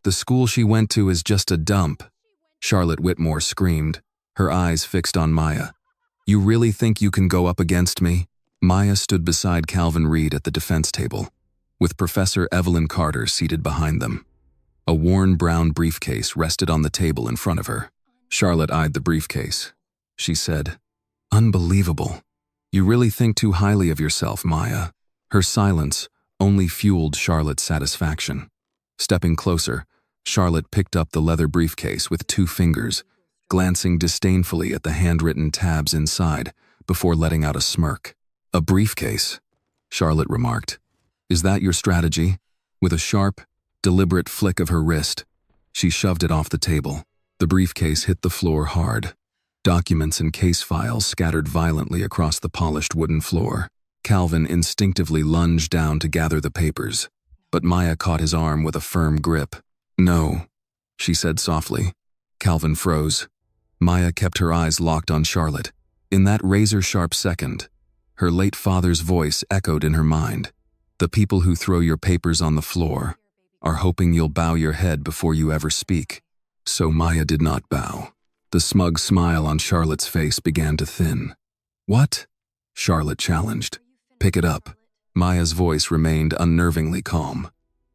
The school she went to is just a dump. Charlotte Whitmore screamed, her eyes fixed on Maya. You really think you can go up against me? Maya stood beside Calvin Reed at the defense table, with Professor Evelyn Carter seated behind them. A worn brown briefcase rested on the table in front of her. Charlotte eyed the briefcase. She said, Unbelievable. You really think too highly of yourself, Maya. Her silence only fueled Charlotte's satisfaction. Stepping closer, Charlotte picked up the leather briefcase with 2 fingers, glancing disdainfully at the handwritten tabs inside before letting out a smirk. A briefcase, Charlotte remarked. Is that your strategy? With a sharp, deliberate flick of her wrist, she shoved it off the table. The briefcase hit the floor hard. Documents and case files scattered violently across the polished wooden floor. Calvin instinctively lunged down to gather the papers, but Maya caught his arm with a firm grip. No, she said softly. Calvin froze. Maya kept her eyes locked on Charlotte. In that razor-sharp second, her late father's voice echoed in her mind. The people who throw your papers on the floor are hoping you'll bow your head before you ever speak. So Maya did not bow. The smug smile on Charlotte's face began to thin. What? Charlotte challenged. Pick it up. Maya's voice remained unnervingly calm.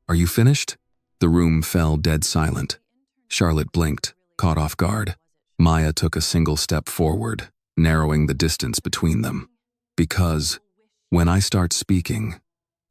Are you finished? The room fell dead silent. Charlotte blinked, caught off guard. Maya took a single step forward, narrowing the distance between them. Because, when I start speaking,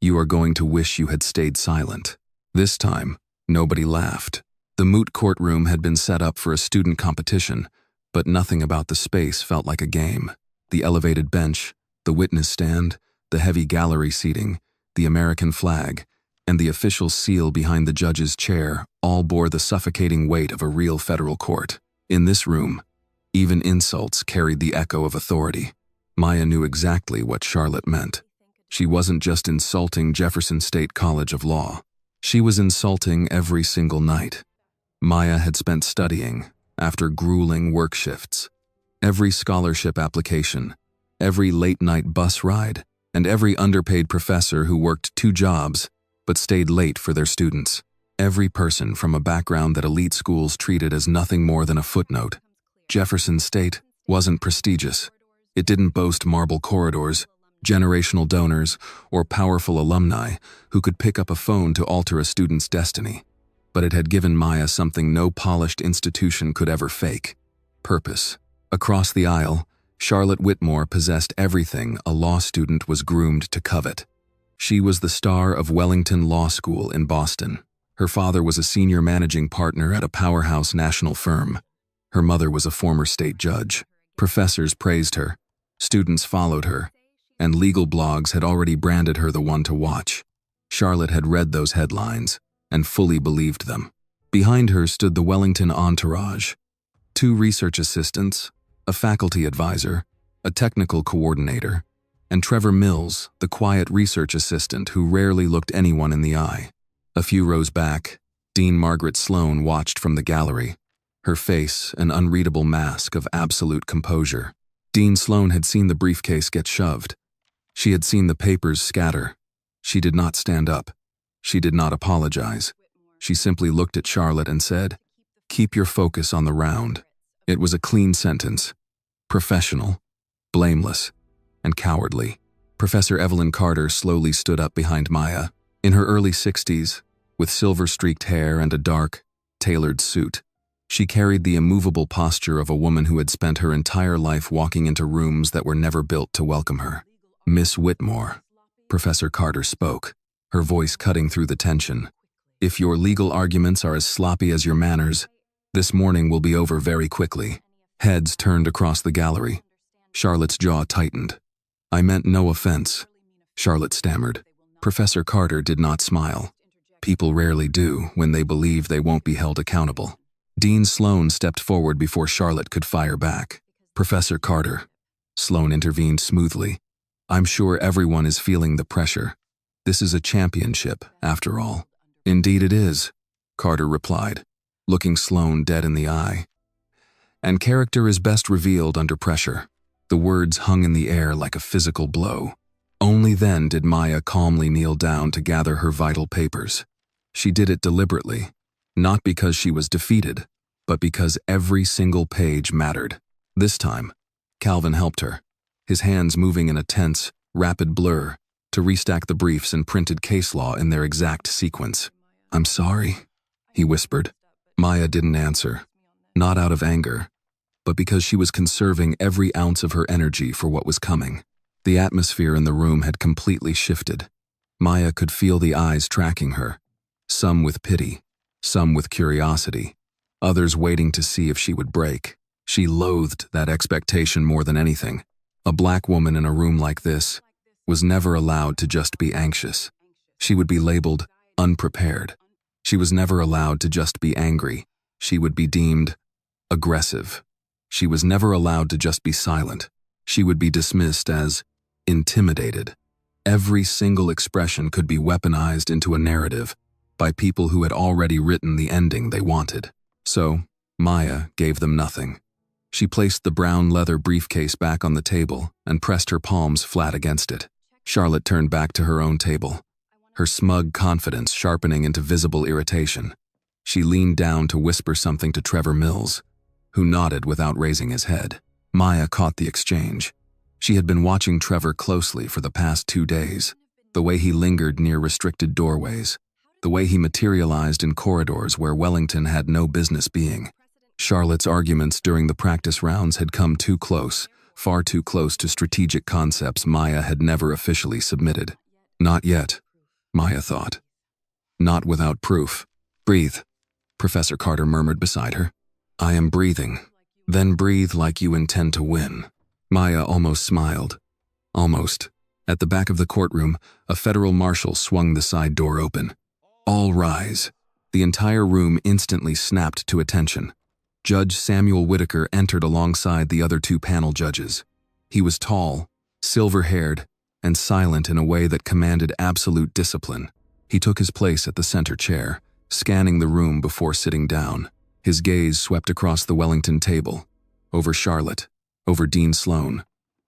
you are going to wish you had stayed silent. This time, nobody laughed. The moot courtroom had been set up for a student competition, but nothing about the space felt like a game. The elevated bench, the witness stand, the heavy gallery seating, the American flag, and the official seal behind the judge's chair all bore the suffocating weight of a real federal court. In this room, even insults carried the echo of authority. Maya knew exactly what Charlotte meant. She wasn't just insulting Jefferson State College of Law. She was insulting every single night. Maya had spent studying, after grueling work shifts. Every scholarship application, every late-night bus ride, and every underpaid professor who worked 2 jobs but stayed late for their students. Every person from a background that elite schools treated as nothing more than a footnote. Jefferson State wasn't prestigious. It didn't boast marble corridors, generational donors, or powerful alumni who could pick up a phone to alter a student's destiny. But it had given Maya something no polished institution could ever fake: purpose. Across the aisle, Charlotte Whitmore possessed everything a law student was groomed to covet. She was the star of Wellington Law School in Boston. Her father was a senior managing partner at a powerhouse national firm. Her mother was a former state judge. Professors praised her, students followed her, and legal blogs had already branded her the one to watch. Charlotte had read those headlines and fully believed them. Behind her stood the Wellington entourage: 2 research assistants, a faculty advisor, a technical coordinator, and Trevor Mills, the quiet research assistant who rarely looked anyone in the eye. A few rows back, Dean Margaret Sloan watched from the gallery, her face an unreadable mask of absolute composure. Dean Sloan had seen the briefcase get shoved. She had seen the papers scatter. She did not stand up. She did not apologize. She simply looked at Charlotte and said, "Keep your focus on the round." It was a clean sentence. Professional, blameless, and cowardly. Professor Evelyn Carter slowly stood up behind Maya. In her early 60s, with silver-streaked hair and a dark, tailored suit, she carried the immovable posture of a woman who had spent her entire life walking into rooms that were never built to welcome her. "Miss Whitmore," Professor Carter spoke, her voice cutting through the tension. "If your legal arguments are as sloppy as your manners, this morning will be over very quickly." Heads turned across the gallery. Charlotte's jaw tightened. "I meant no offense," Charlotte stammered. Professor Carter did not smile. People rarely do when they believe they won't be held accountable. Dean Sloan stepped forward before Charlotte could fire back. "Professor Carter," Sloan intervened smoothly, "I'm sure everyone is feeling the pressure. This is a championship, after all." "Indeed it is," Carter replied, looking Sloan dead in the eye. "And character is best revealed under pressure." The words hung in the air like a physical blow. Only then did Maya calmly kneel down to gather her vital papers. She did it deliberately, Not because she was defeated, but because every single page mattered. This time, Calvin helped her, his hands moving in a tense, rapid blur to restack the briefs and printed case law in their exact sequence. "I'm sorry," he whispered. Maya didn't answer, not out of anger, but because she was conserving every ounce of her energy for what was coming. The atmosphere in the room had completely shifted. Maya could feel the eyes tracking her, some with pity, some with curiosity, others waiting to see if she would break. She loathed that expectation more than anything. A black woman in a room like this was never allowed to just be anxious. She would be labeled unprepared. She was never allowed to just be angry. She would be deemed aggressive. She was never allowed to just be silent. She would be dismissed as intimidated. Every single expression could be weaponized into a narrative by people who had already written the ending they wanted. So, Maya gave them nothing. She placed the brown leather briefcase back on the table and pressed her palms flat against it. Charlotte turned back to her own table, her smug confidence sharpening into visible irritation. She leaned down to whisper something to Trevor Mills, who nodded without raising his head. Maya caught the exchange. She had been watching Trevor closely for the past 2 days, the way he lingered near restricted doorways, the way he materialized in corridors where Wellington had no business being. Charlotte's arguments during the practice rounds had come too close, far too close to strategic concepts Maya had never officially submitted. Not yet, Maya thought. Not without proof. "Breathe," Professor Carter murmured beside her. "I am breathing. Then breathe like you intend to win." Maya almost smiled. Almost. At the back of the courtroom, a federal marshal swung the side door open. "All rise." The entire room instantly snapped to attention. Judge Samuel Whitaker entered alongside the other 2 panel judges. He was tall, silver-haired, and silent in a way that commanded absolute discipline. He took his place at the center chair, scanning the room before sitting down. His gaze swept across the Wellington table, over Charlotte, over Dean Sloan.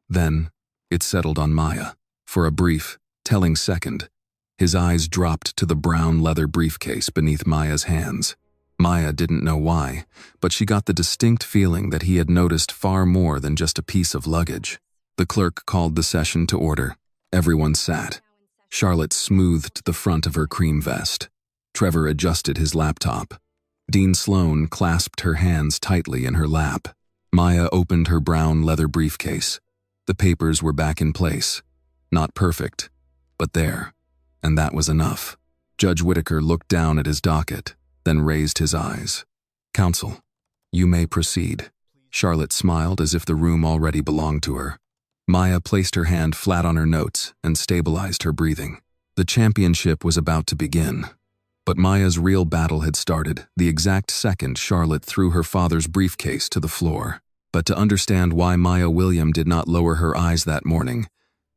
Then, it settled on Maya. For a brief, telling second, his eyes dropped to the brown leather briefcase beneath Maya's hands. Maya didn't know why, but she got the distinct feeling that he had noticed far more than just a piece of luggage. The clerk called the session to order. Everyone sat. Charlotte smoothed the front of her cream vest. Trevor adjusted his laptop. Dean Sloan clasped her hands tightly in her lap. Maya opened her brown leather briefcase. The papers were back in place. Not perfect, but there. And that was enough. Judge Whitaker looked down at his docket, then raised his eyes. "Counsel, you may proceed." Charlotte smiled as if the room already belonged to her. Maya placed her hand flat on her notes and stabilized her breathing. The championship was about to begin. But Maya's real battle had started the exact second Charlotte threw her father's briefcase to the floor. But to understand why Maya William did not lower her eyes that morning,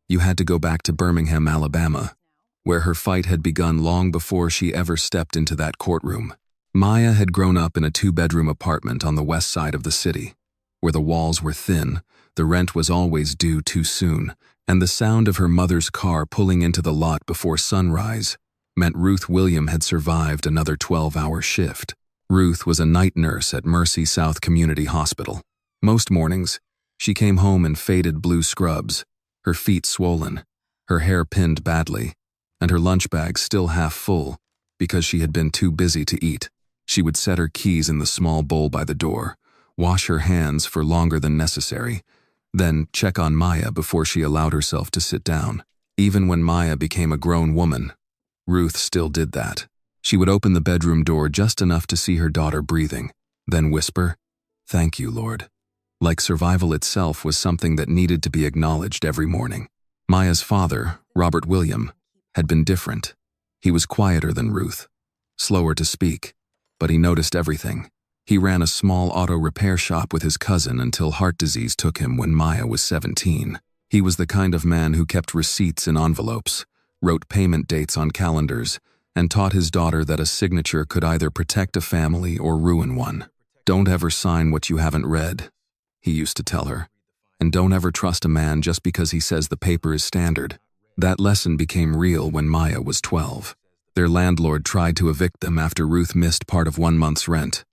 you had to go back to Birmingham, Alabama, where her fight had begun long before she ever stepped into that courtroom. Maya had grown up in a 2-bedroom apartment on the west side of the city, where the walls were thin, the rent was always due too soon, and the sound of her mother's car pulling into the lot before sunrise meant Ruth William had survived another 12-hour shift. Ruth was a night nurse at Mercy South Community Hospital. Most mornings, she came home in faded blue scrubs, her feet swollen, her hair pinned badly, and her lunch bag still half full because she had been too busy to eat. She would set her keys in the small bowl by the door, wash her hands for longer than necessary, then check on Maya before she allowed herself to sit down. Even when Maya became a grown woman, Ruth still did that. She would open the bedroom door just enough to see her daughter breathing, then whisper, "Thank you, Lord." Like survival itself was something that needed to be acknowledged every morning. Maya's father, Robert William, had been different. He was quieter than Ruth, slower to speak, but he noticed everything. He ran a small auto repair shop with his cousin until heart disease took him when Maya was 17. He was the kind of man who kept receipts in envelopes, wrote payment dates on calendars, and taught his daughter that a signature could either protect a family or ruin one. "Don't ever sign what you haven't read," he used to tell her. "And don't ever trust a man just because he says the paper is standard." That lesson became real when Maya was 12. Their landlord tried to evict them after Ruth missed part of 1 month's rent.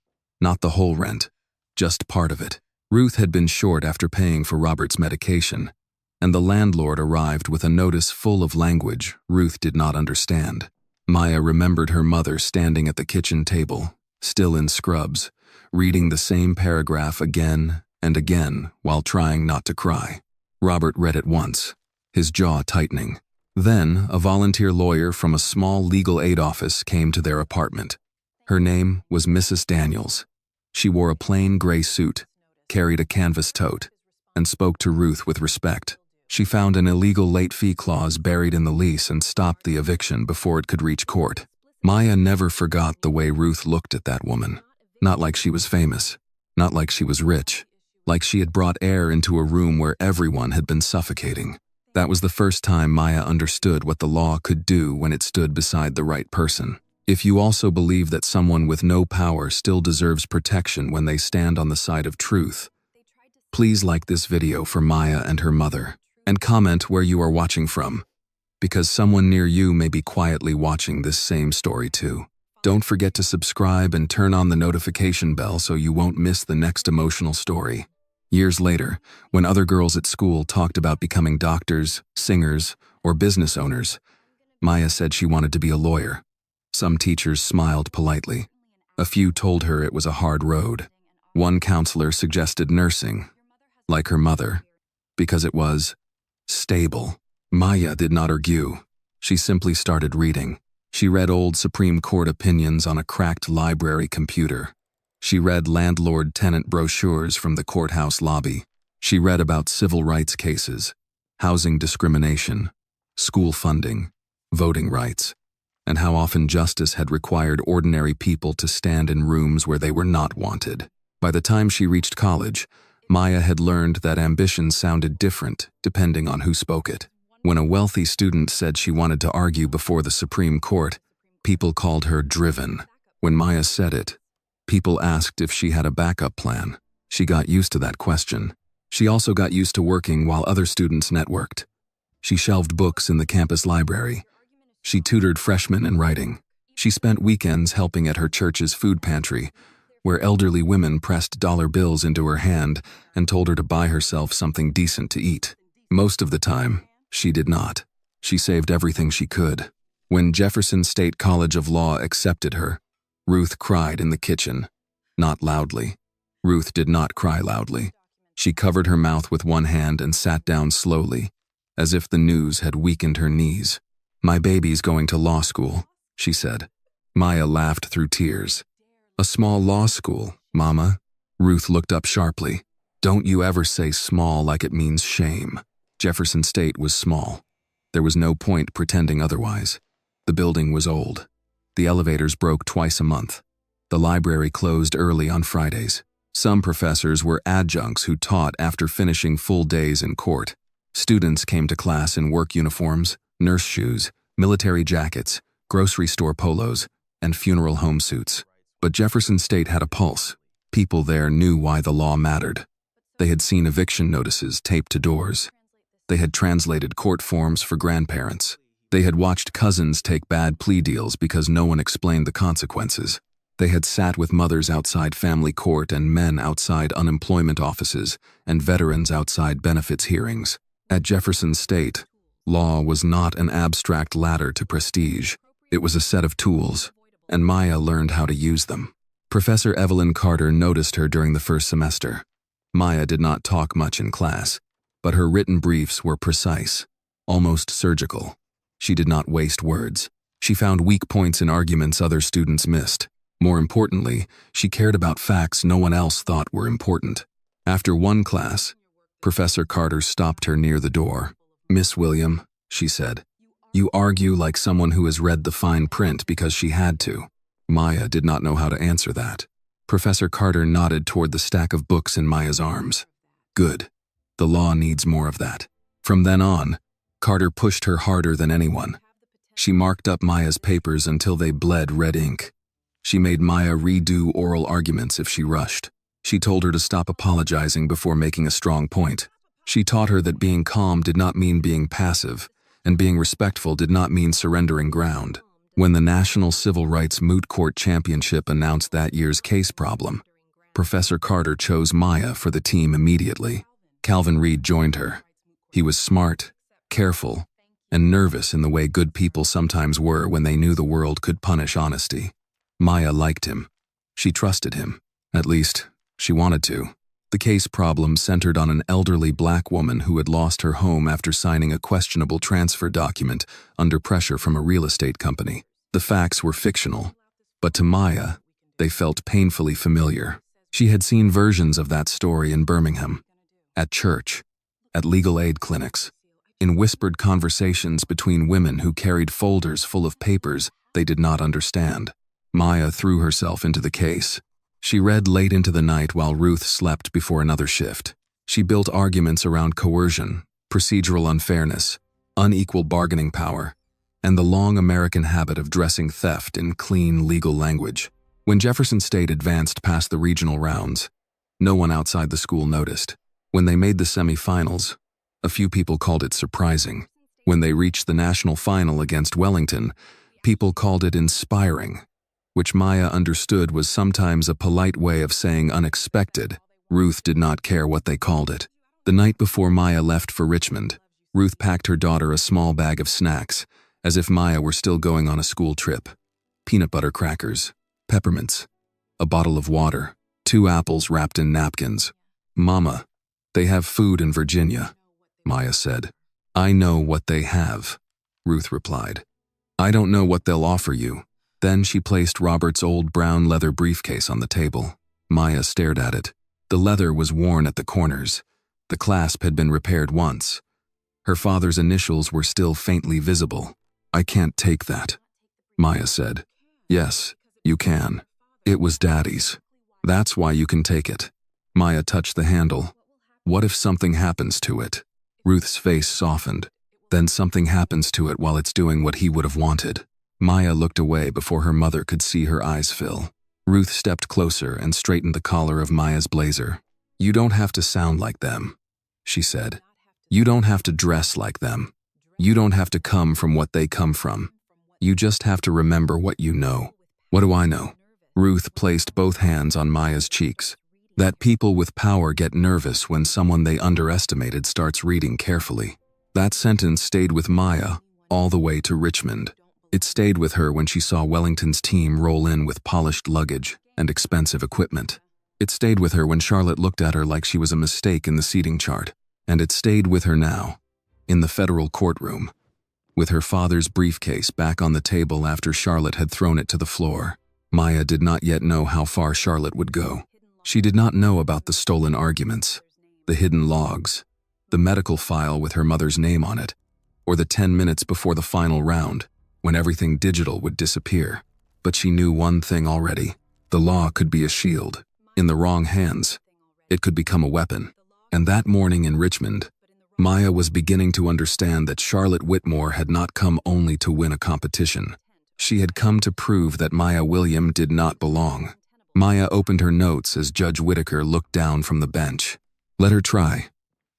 Not the whole rent, just part of it. Ruth had been short after paying for Robert's medication, and the landlord arrived with a notice full of language Ruth did not understand. Maya remembered her mother standing at the kitchen table, still in scrubs, reading the same paragraph again and again while trying not to cry. Robert read it once, his jaw tightening. Then, a volunteer lawyer from a small legal aid office came to their apartment. Her name was Mrs. Daniels. She wore a plain gray suit, carried a canvas tote, and spoke to Ruth with respect. She found an illegal late fee clause buried in the lease and stopped the eviction before it could reach court. Maya never forgot the way Ruth looked at that woman. Not like she was famous, not like she was rich, like she had brought air into a room where everyone had been suffocating. That was the first time Maya understood what the law could do when it stood beside the right person. If you also believe that someone with no power still deserves protection when they stand on the side of truth, please like this video for Maya and her mother, and comment where you are watching from, because someone near you may be quietly watching this same story too. Don't forget to subscribe and turn on the notification bell so you won't miss the next emotional story. Years later, when other girls at school talked about becoming doctors, singers, or business owners, Maya said she wanted to be a lawyer. Some teachers smiled politely. A few told her it was a hard road. One counselor suggested nursing, like her mother, because it was stable. Maya did not argue. She simply started reading. She read old Supreme Court opinions on a cracked library computer. She read landlord-tenant brochures from the courthouse lobby. She read about civil rights cases, housing discrimination, school funding, voting rights, and how often justice had required ordinary people to stand in rooms where they were not wanted. By the time she reached college, Maya had learned that ambition sounded different depending on who spoke it. When a wealthy student said she wanted to argue before the Supreme Court, people called her driven. When Maya said it, people asked if she had a backup plan. She got used to that question. She also got used to working while other students networked. She shelved books in the campus library. She tutored freshmen in writing. She spent weekends helping at her church's food pantry, where elderly women pressed dollar bills into her hand and told her to buy herself something decent to eat. Most of the time, she did not. She saved everything she could. When Jefferson State College of Law accepted her, Ruth cried in the kitchen. Not loudly. Ruth did not cry loudly. She covered her mouth with one hand and sat down slowly, as if the news had weakened her knees. "My baby's going to law school," she said. Maya laughed through tears. "A small law school, Mama?" Ruth looked up sharply. "Don't you ever say small like it means shame." Jefferson State was small. There was no point pretending otherwise. The building was old. The elevators broke twice a month. The library closed early on Fridays. Some professors were adjuncts who taught after finishing full days in court. Students came to class in work uniforms, nurse shoes, military jackets, grocery store polos, and funeral home suits. But Jefferson State had a pulse. People there knew why the law mattered. They had seen eviction notices taped to doors. They had translated court forms for grandparents. They had watched cousins take bad plea deals because no one explained the consequences. They had sat with mothers outside family court and men outside unemployment offices and veterans outside benefits hearings. At Jefferson State, law was not an abstract ladder to prestige. It was a set of tools, and Maya learned how to use them. Professor Evelyn Carter noticed her during the first semester. Maya did not talk much in class, but her written briefs were precise, almost surgical. She did not waste words. She found weak points in arguments other students missed. More importantly, she cared about facts no one else thought were important. After one class, Professor Carter stopped her near the door. "Miss William," she said, "you argue like someone who has read the fine print because she had to." Maya did not know how to answer that. Professor Carter nodded toward the stack of books in Maya's arms. "Good. The law needs more of that." From then on, Carter pushed her harder than anyone. She marked up Maya's papers until they bled red ink. She made Maya redo oral arguments if she rushed. She told her to stop apologizing before making a strong point. She taught her that being calm did not mean being passive, and being respectful did not mean surrendering ground. When the National Civil Rights Moot Court Championship announced that year's case problem, Professor Carter chose Maya for the team immediately. Calvin Reed joined her. He was smart, careful, and nervous in the way good people sometimes were when they knew the world could punish honesty. Maya liked him. She trusted him. At least, she wanted to. The case problem centered on an elderly black woman who had lost her home after signing a questionable transfer document under pressure from a real estate company. The facts were fictional, but to Maya, they felt painfully familiar. She had seen versions of that story in Birmingham, at church, at legal aid clinics, in whispered conversations between women who carried folders full of papers they did not understand. Maya threw herself into the case. She read late into the night while Ruth slept before another shift. She built arguments around coercion, procedural unfairness, unequal bargaining power, and the long American habit of dressing theft in clean legal language. When Jefferson State advanced past the regional rounds, no one outside the school noticed. When they made the semifinals, a few people called it surprising. When they reached the national final against Wellington, people called it inspiring, which Maya understood was sometimes a polite way of saying unexpected. Ruth did not care what they called it. The night before Maya left for Richmond, Ruth packed her daughter a small bag of snacks, as if Maya were still going on a school trip. Peanut butter crackers, peppermints, a bottle of water, 2 apples wrapped in napkins. "Mama, they have food in Virginia," Maya said. "I know what they have," Ruth replied. "I don't know what they'll offer you." Then she placed Robert's old brown leather briefcase on the table. Maya stared at it. The leather was worn at the corners. The clasp had been repaired once. Her father's initials were still faintly visible. "I can't take that," Maya said. "Yes, you can. It was Daddy's. That's why you can take it." Maya touched the handle. "What if something happens to it?" Ruth's face softened. "Then something happens to it while it's doing what he would have wanted." Maya looked away before her mother could see her eyes fill. Ruth stepped closer and straightened the collar of Maya's blazer. "You don't have to sound like them," she said. "You don't have to dress like them. You don't have to come from what they come from. You just have to remember what you know." "What do I know?" Ruth placed both hands on Maya's cheeks. "That people with power get nervous when someone they underestimated starts reading carefully." That sentence stayed with Maya all the way to Richmond. It stayed with her when she saw Wellington's team roll in with polished luggage and expensive equipment. It stayed with her when Charlotte looked at her like she was a mistake in the seating chart. And it stayed with her now, in the federal courtroom, with her father's briefcase back on the table after Charlotte had thrown it to the floor. Maya did not yet know how far Charlotte would go. She did not know about the stolen arguments, the hidden logs, the medical file with her mother's name on it, or the 10 minutes before the final round, when everything digital would disappear. But she knew one thing already. The law could be a shield. In the wrong hands, it could become a weapon. And that morning in Richmond, Maya was beginning to understand that Charlotte Whitmore had not come only to win a competition. She had come to prove that Maya William did not belong. Maya opened her notes as Judge Whitaker looked down from the bench. Let her try,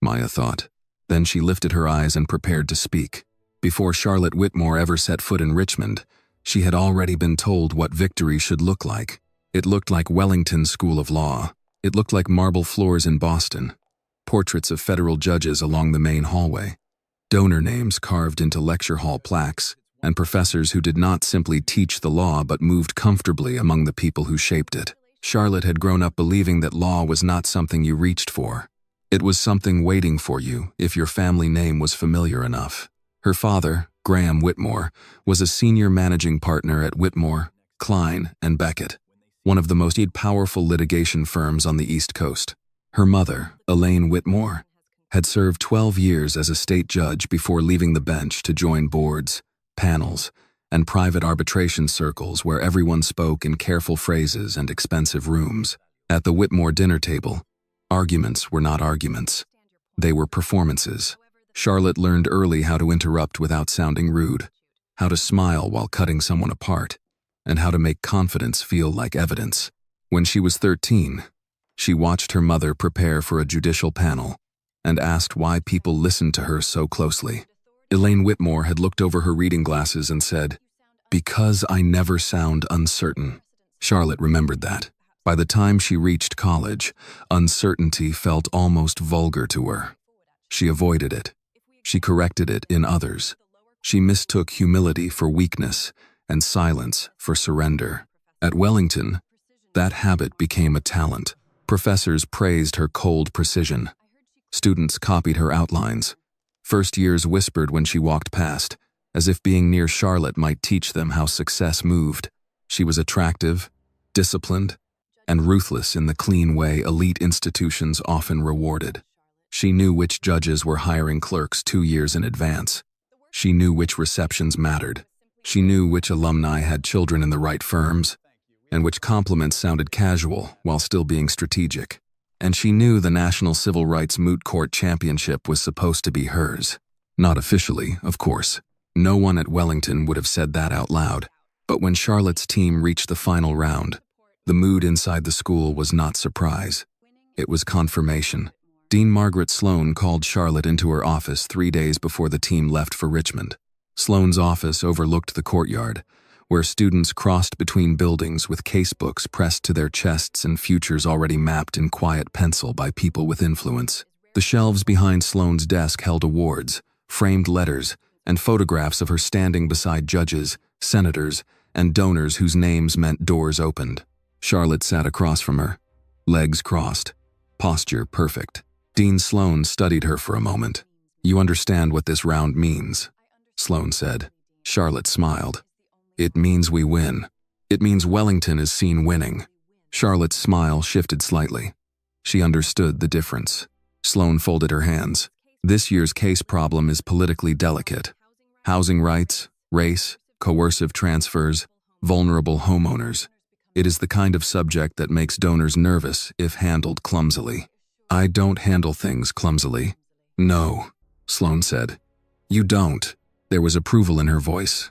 Maya thought. Then she lifted her eyes and prepared to speak. Before Charlotte Whitmore ever set foot in Richmond, she had already been told what victory should look like. It looked like Wellington School of Law. It looked like marble floors in Boston, portraits of federal judges along the main hallway, donor names carved into lecture hall plaques, and professors who did not simply teach the law but moved comfortably among the people who shaped it. Charlotte had grown up believing that law was not something you reached for. It was something waiting for you if your family name was familiar enough. Her father, Graham Whitmore, was a senior managing partner at Whitmore, Klein, and Beckett, one of the most powerful litigation firms on the East Coast. Her mother, Elaine Whitmore, had served 12 years as a state judge before leaving the bench to join boards, panels, and private arbitration circles where everyone spoke in careful phrases and expensive rooms. At the Whitmore dinner table, arguments were not arguments. They were performances. Charlotte learned early how to interrupt without sounding rude, how to smile while cutting someone apart, and how to make confidence feel like evidence. When she was 13, she watched her mother prepare for a judicial panel and asked why people listened to her so closely. Elaine Whitmore had looked over her reading glasses and said, Because I never sound uncertain. Charlotte remembered that. By the time she reached college, uncertainty felt almost vulgar to her. She avoided it. She corrected it in others. She mistook humility for weakness and silence for surrender. At Wellington, that habit became a talent. Professors praised her cold precision. Students copied her outlines. First years whispered when she walked past, as if being near Charlotte might teach them how success moved. She was attractive, disciplined, and ruthless in the clean way elite institutions often rewarded. She knew which judges were hiring clerks 2 years in advance. She knew which receptions mattered. She knew which alumni had children in the right firms, and which compliments sounded casual while still being strategic. And she knew the National Civil Rights Moot Court Championship was supposed to be hers. Not officially, of course. No one at Wellington would have said that out loud. But when Charlotte's team reached the final round, the mood inside the school was not surprise. It was confirmation. Dean Margaret Sloan called Charlotte into her office 3 days before the team left for Richmond. Sloan's office overlooked the courtyard, where students crossed between buildings with casebooks pressed to their chests and futures already mapped in quiet pencil by people with influence. The shelves behind Sloan's desk held awards, framed letters, and photographs of her standing beside judges, senators, and donors whose names meant doors opened. Charlotte sat across from her, legs crossed, posture perfect. Dean Sloan studied her for a moment. "You understand what this round means," Sloan said. Charlotte smiled. "It means we win. It means Wellington is seen winning." Charlotte's smile shifted slightly. She understood the difference. Sloan folded her hands. "This year's case problem is politically delicate. Housing rights, race, coercive transfers, vulnerable homeowners. It is the kind of subject that makes donors nervous if handled clumsily." "I don't handle things clumsily." "No," Sloan said. "You don't." There was approval in her voice,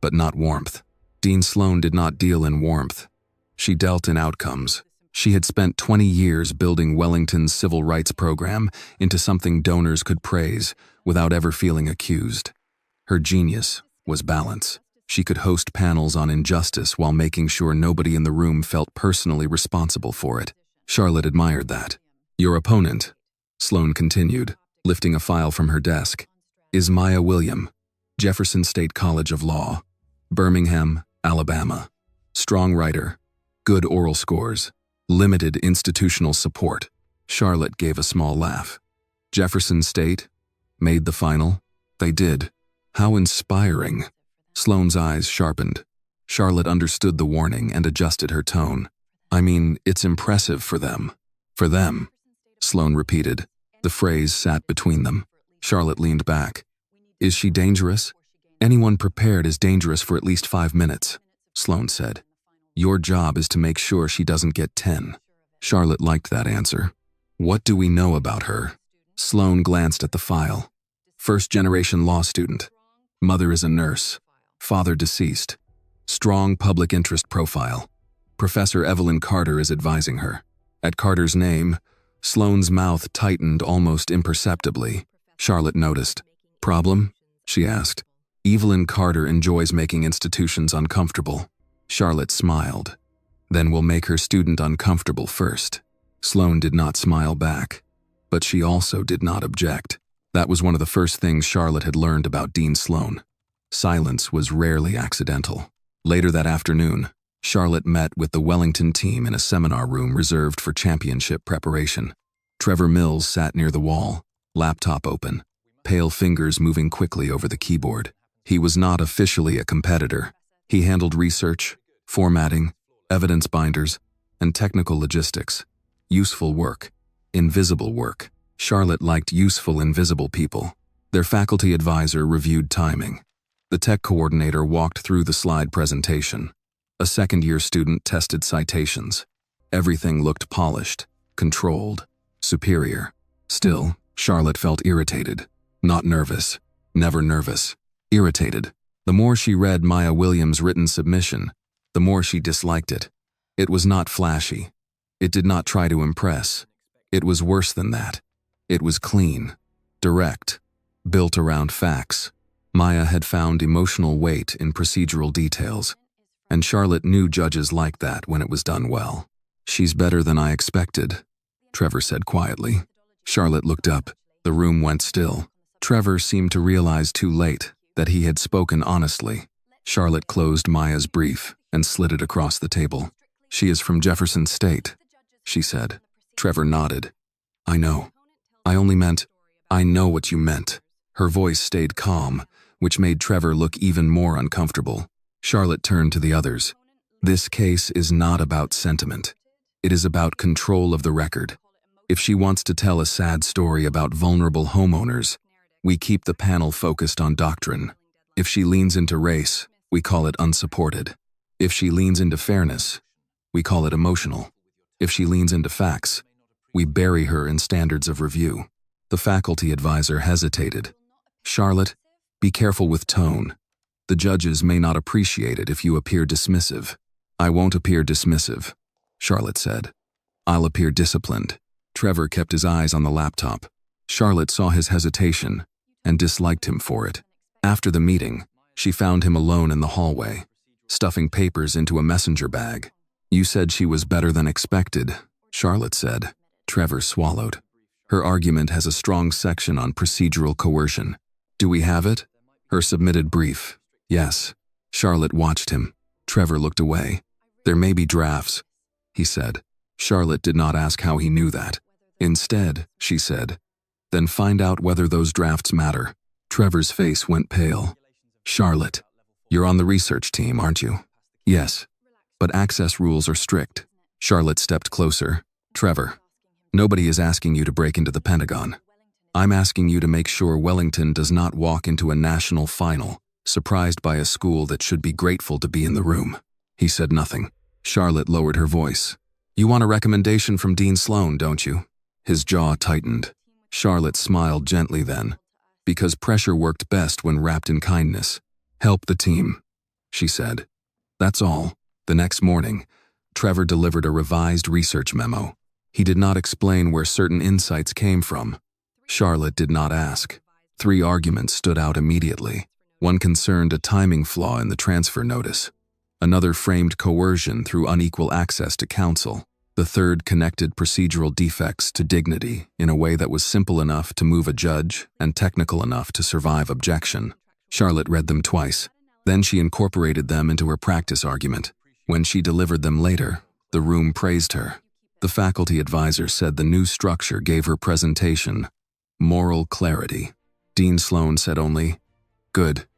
but not warmth. Dean Sloan did not deal in warmth. She dealt in outcomes. She had spent 20 years building Wellington's civil rights program into something donors could praise without ever feeling accused. Her genius was balance. She could host panels on injustice while making sure nobody in the room felt personally responsible for it. Charlotte admired that. "Your opponent," Sloan continued, lifting a file from her desk, "is Maya William, Jefferson State College of Law, Birmingham, Alabama. Strong writer, good oral scores, limited institutional support." Charlotte gave a small laugh. "Jefferson State? Made the final?" "They did." "How inspiring." Sloan's eyes sharpened. Charlotte understood the warning and adjusted her tone. "I mean, it's impressive for them." "For them," Sloan repeated. The phrase sat between them. Charlotte leaned back. "Is she dangerous?" "Anyone prepared is dangerous for at least 5 minutes," Sloan said. "Your job is to make sure she doesn't get 10. Charlotte liked that answer. "What do we know about her?" Sloan glanced at the file. "First-generation law student. Mother is a nurse. Father deceased. Strong public interest profile. Professor Evelyn Carter is advising her." At Carter's name, Sloan's mouth tightened almost imperceptibly. Charlotte noticed. "Problem?" she asked. "Evelyn Carter enjoys making institutions uncomfortable." Charlotte smiled. "Then we'll make her student uncomfortable first." Sloan did not smile back, but she also did not object. That was one of the first things Charlotte had learned about Dean Sloan. Silence was rarely accidental. Later that afternoon, Charlotte met with the Wellington team in a seminar room reserved for championship preparation. Trevor Mills sat near the wall, laptop open, pale fingers moving quickly over the keyboard. He was not officially a competitor. He handled research, formatting, evidence binders, and technical logistics. Useful work, invisible work. Charlotte liked useful, invisible people. Their faculty advisor reviewed timing. The tech coordinator walked through the slide presentation. A second-year student tested citations. Everything looked polished, controlled, superior. Still, Charlotte felt irritated. Not nervous. Never nervous. Irritated. The more she read Maya Williams' written submission, the more she disliked it. It was not flashy. It did not try to impress. It was worse than that. It was clean, direct, built around facts. Maya had found emotional weight in procedural details, and Charlotte knew judges like that when it was done well. "She's better than I expected," Trevor said quietly. Charlotte looked up. The room went still. Trevor seemed to realize too late that he had spoken honestly. Charlotte closed Maya's brief and slid it across the table. "She is from Jefferson State," she said. Trevor nodded. "I know. I only meant, I know what you meant." Her voice stayed calm, which made Trevor look even more uncomfortable. Charlotte turned to the others. "This case is not about sentiment. It is about control of the record. If she wants to tell a sad story about vulnerable homeowners, we keep the panel focused on doctrine. If she leans into race, we call it unsupported. If she leans into fairness, we call it emotional. If she leans into facts, we bury her in standards of review." The faculty advisor hesitated. "Charlotte, be careful with tone. The judges may not appreciate it if you appear dismissive." "I won't appear dismissive," Charlotte said. "I'll appear disciplined." Trevor kept his eyes on the laptop. Charlotte saw his hesitation and disliked him for it. After the meeting, she found him alone in the hallway, stuffing papers into a messenger bag. "You said she was better than expected," Charlotte said. Trevor swallowed. "Her argument has a strong section on procedural coercion." "Do we have it?" "Her submitted brief." "Yes." Charlotte watched him. Trevor looked away. "There may be drafts," he said. Charlotte did not ask how he knew that. Instead, she said, "Then find out whether those drafts matter." Trevor's face went pale. "Charlotte, you're on the research team, aren't you?" "Yes. But access rules are strict." Charlotte stepped closer. "Trevor, nobody is asking you to break into the Pentagon. I'm asking you to make sure Wellington does not walk into a national final, surprised by a school that should be grateful to be in the room." He said nothing. Charlotte lowered her voice. "You want a recommendation from Dean Sloan, don't you?" His jaw tightened. Charlotte smiled gently then, because pressure worked best when wrapped in kindness. "Help the team," she said. That's all. The next morning, Trevor delivered a revised research memo. He did not explain where certain insights came from. Charlotte did not ask. 3 arguments stood out immediately. One concerned a timing flaw in the transfer notice. Another framed coercion through unequal access to counsel. The third connected procedural defects to dignity in a way that was simple enough to move a judge and technical enough to survive objection. Charlotte read them twice. Then she incorporated them into her practice argument. When she delivered them later, the room praised her. The faculty advisor said the new structure gave her presentation moral clarity. Dean Sloan said only, "Good.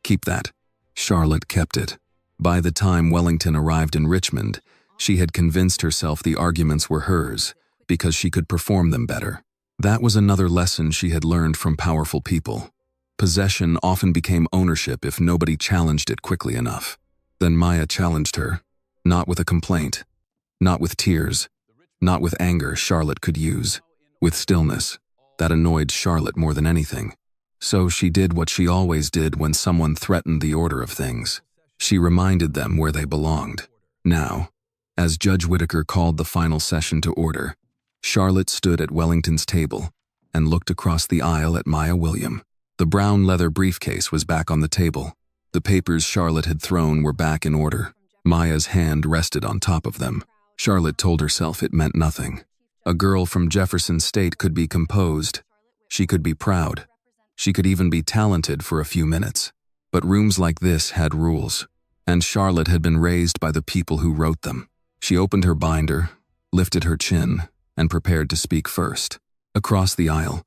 Keep that." Charlotte kept it. By the time Wellington arrived in Richmond, she had convinced herself the arguments were hers because she could perform them better. That was another lesson she had learned from powerful people. Possession often became ownership if nobody challenged it quickly enough. Then Maya challenged her, not with a complaint, not with tears, not with anger Charlotte could use, with stillness. That annoyed Charlotte more than anything. So she did what she always did when someone threatened the order of things. She reminded them where they belonged. Now, as Judge Whittaker called the final session to order, Charlotte stood at Wellington's table and looked across the aisle at Maya William. The brown leather briefcase was back on the table. The papers Charlotte had thrown were back in order. Maya's hand rested on top of them. Charlotte told herself it meant nothing. A girl from Jefferson State could be composed. She could be proud. She could even be talented for a few minutes. But rooms like this had rules, and Charlotte had been raised by the people who wrote them. She opened her binder, lifted her chin, and prepared to speak first. Across the aisle,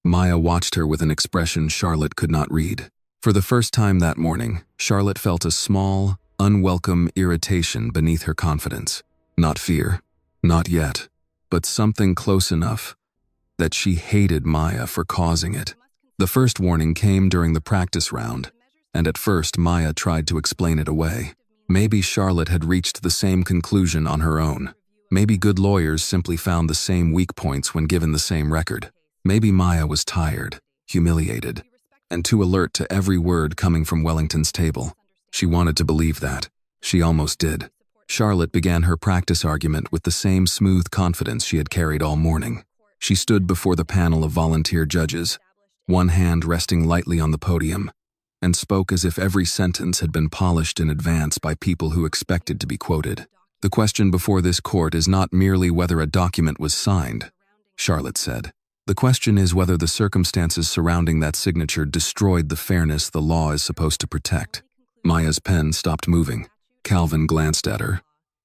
Maya watched her with an expression Charlotte could not read. For the first time that morning, Charlotte felt a small, unwelcome irritation beneath her confidence. Not fear, not yet, but something close enough that she hated Maya for causing it. The first warning came during the practice round, and at first Maya tried to explain it away. Maybe Charlotte had reached the same conclusion on her own. Maybe good lawyers simply found the same weak points when given the same record. Maybe Maya was tired, humiliated, and too alert to every word coming from Wellington's table. She wanted to believe that. She almost did. Charlotte began her practice argument with the same smooth confidence she had carried all morning. She stood before the panel of volunteer judges, one hand resting lightly on the podium, and spoke as if every sentence had been polished in advance by people who expected to be quoted. "The question before this court is not merely whether a document was signed," Charlotte said. "The question is whether the circumstances surrounding that signature destroyed the fairness the law is supposed to protect." Maya's pen stopped moving. Calvin glanced at her,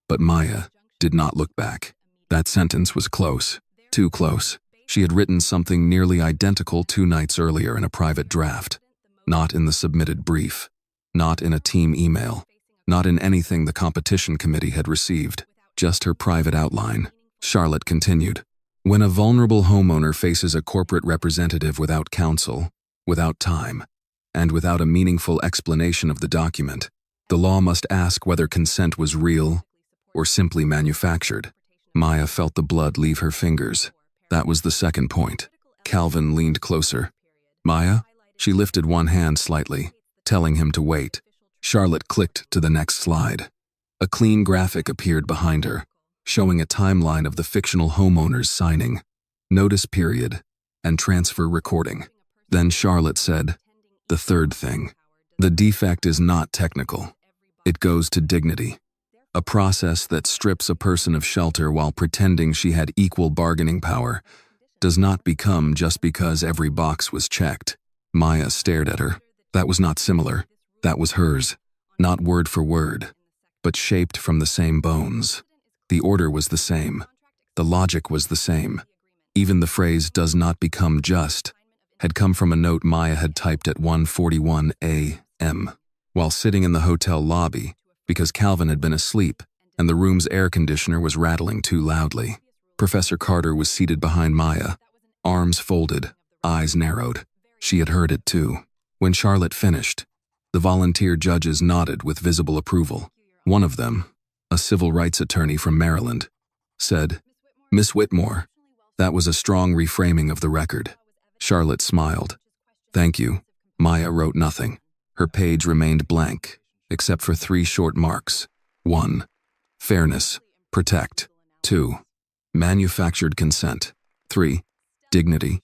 but Maya did not look back. That sentence was close, too close. She had written something nearly identical 2 nights earlier in a private draft. Not in the submitted brief, not in a team email, not in anything the competition committee had received, just her private outline. Charlotte continued, "When a vulnerable homeowner faces a corporate representative without counsel, without time, and without a meaningful explanation of the document, the law must ask whether consent was real or simply manufactured." Maya felt the blood leave her fingers. That was the second point. Calvin leaned closer. "Maya?" She lifted one hand slightly, telling him to wait. Charlotte clicked to the next slide. A clean graphic appeared behind her, showing a timeline of the fictional homeowners signing, notice period, and transfer recording. Then Charlotte said, "The third thing. The defect is not technical. It goes to dignity. A process that strips a person of shelter while pretending she had equal bargaining power does not become just because every box was checked." Maya stared at her. That was not similar. That was hers. Not word for word, but shaped from the same bones. The order was the same. The logic was the same. Even the phrase "does not become just" had come from a note Maya had typed at 1:41 a.m. while sitting in the hotel lobby because Calvin had been asleep and the room's air conditioner was rattling too loudly. Professor Carter was seated behind Maya, arms folded, eyes narrowed. She had heard it too. When Charlotte finished, the volunteer judges nodded with visible approval. One of them, a civil rights attorney from Maryland, said, "Miss Whitmore, that was a strong reframing of the record." Charlotte smiled. "Thank you." Maya wrote nothing. Her page remained blank, except for 3 short marks. 1. Fairness. Protect. 2. Manufactured consent. 3. Dignity.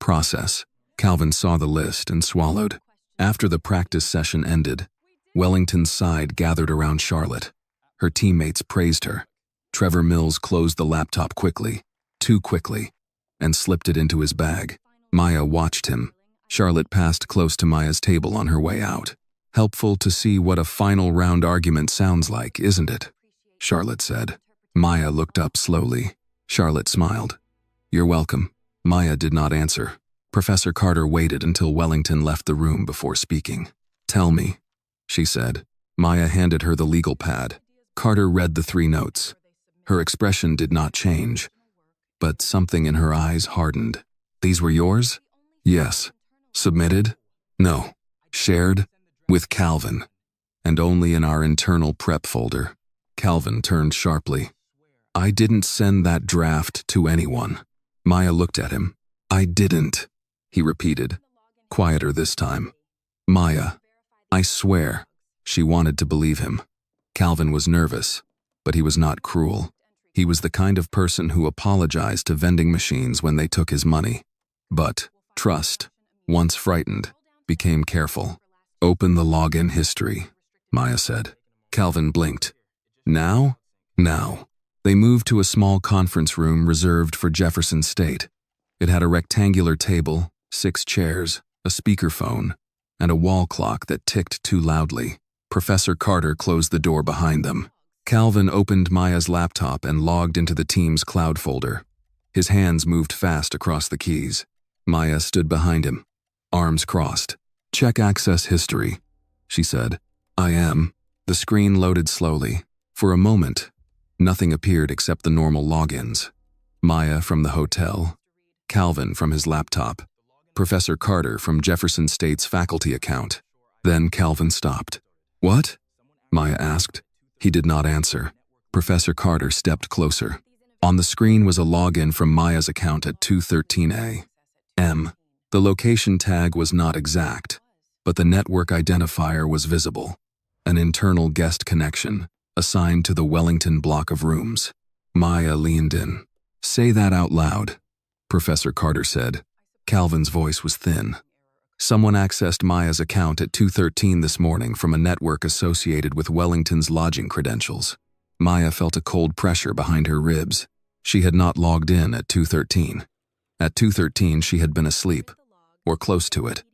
Process. Calvin saw the list and swallowed. After the practice session ended, Wellington's side gathered around Charlotte. Her teammates praised her. Trevor Mills closed the laptop quickly, too quickly, and slipped it into his bag. Maya watched him. Charlotte passed close to Maya's table on her way out. "Helpful to see what a final round argument sounds like, isn't it?" Charlotte said. Maya looked up slowly. Charlotte smiled. "You're welcome." Maya did not answer. Professor Carter waited until Wellington left the room before speaking. "Tell me," she said. Maya handed her the legal pad. Carter read the 3 notes. Her expression did not change, but something in her eyes hardened. "These were yours?" "Yes." "Submitted?" "No." "Shared?" "With Calvin, and only in our internal prep folder." Calvin turned sharply. "I didn't send that draft to anyone." Maya looked at him. "I didn't," he repeated, quieter this time. "Maya, I swear." She wanted to believe him. Calvin was nervous, but he was not cruel. He was the kind of person who apologized to vending machines when they took his money. But trust, once frightened, became careful. "Open the login history," Maya said. Calvin blinked. "Now?" "Now." They moved to a small conference room reserved for Jefferson State. It had a rectangular table, 6 chairs, a speakerphone, and a wall clock that ticked too loudly. Professor Carter closed the door behind them. Calvin opened Maya's laptop and logged into the team's cloud folder. His hands moved fast across the keys. Maya stood behind him, arms crossed. "Check access history," she said. "I am." The screen loaded slowly. For a moment, nothing appeared except the normal logins. Maya from the hotel, Calvin from his laptop, Professor Carter from Jefferson State's faculty account. Then Calvin stopped. "What?" Maya asked. He did not answer. Professor Carter stepped closer. On the screen was a login from Maya's account at 2:13 a.m. The location tag was not exact, but the network identifier was visible. An internal guest connection, assigned to the Wellington block of rooms. Maya leaned in. "Say that out loud," Professor Carter said. Calvin's voice was thin. Someone accessed Maya's account at 2:13 this morning from a network associated with Wellington's lodging credentials. Maya felt a cold pressure behind her ribs. She had not logged in at 2:13. At 2:13 she had been asleep, or close to it,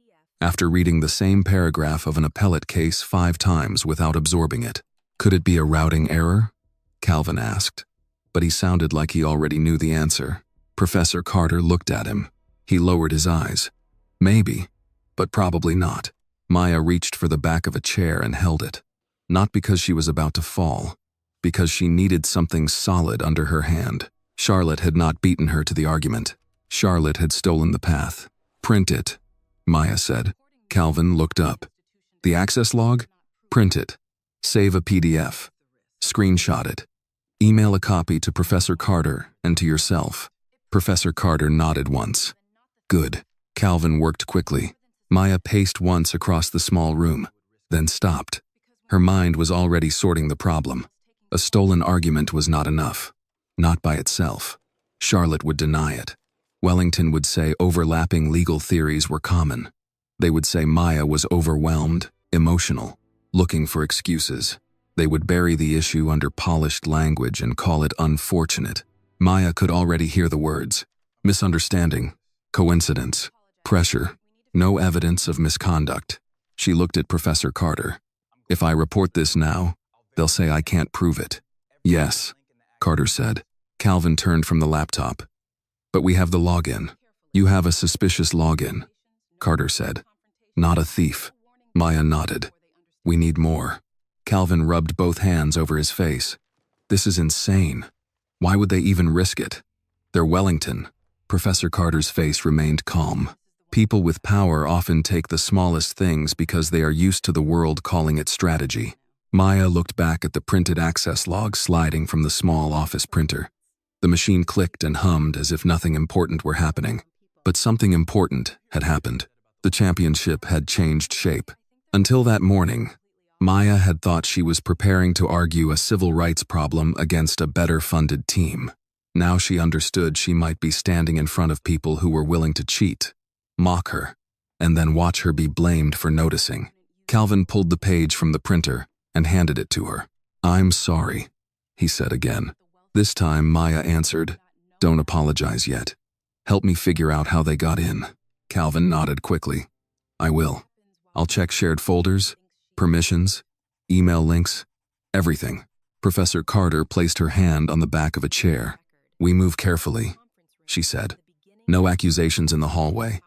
after reading the same paragraph of an appellate case 5 times without absorbing it. Could it be a routing error? Calvin asked, but he sounded like he already knew the answer. Professor Carter looked at him. He lowered his eyes. Maybe, but probably not. Maya reached for the back of a chair and held it. Not because she was about to fall, because she needed something solid under her hand. Charlotte had not beaten her to the argument. Charlotte had stolen the path. Print it, Maya said. Calvin looked up. The access log? Print it. Save a PDF. Screenshot it. Email a copy to Professor Carter and to yourself. Professor Carter nodded once. Good. Calvin worked quickly. Maya paced once across the small room, then stopped. Her mind was already sorting the problem. A stolen argument was not enough. Not by itself. Charlotte would deny it. Wellington would say overlapping legal theories were common. They would say Maya was overwhelmed, emotional, looking for excuses. They would bury the issue under polished language and call it unfortunate. Maya could already hear the words. Misunderstanding, coincidence, pressure, no evidence of misconduct. She looked at Professor Carter. If I report this now, they'll say I can't prove it. Yes, Carter said. Calvin turned from the laptop. But we have the login. You have a suspicious login, Carter said. Not a thief. Maya nodded. We need more. Calvin rubbed both hands over his face. This is insane. Why would they even risk it? They're Wellington. Professor Carter's face remained calm. People with power often take the smallest things because they are used to the world calling it strategy. Maya looked back at the printed access log sliding from the small office printer. The machine clicked and hummed as if nothing important were happening. But something important had happened. The championship had changed shape. Until that morning, Maya had thought she was preparing to argue a civil rights problem against a better-funded team. Now she understood she might be standing in front of people who were willing to cheat, mock her, and then watch her be blamed for noticing. Calvin pulled the page from the printer and handed it to her. I'm sorry, he said again. This time Maya answered, Don't apologize yet. Help me figure out how they got in. Calvin nodded quickly. I will. I'll check shared folders, permissions, email links, everything. Professor Carter placed her hand on the back of a chair. We move carefully, she said. No accusations in the hallway.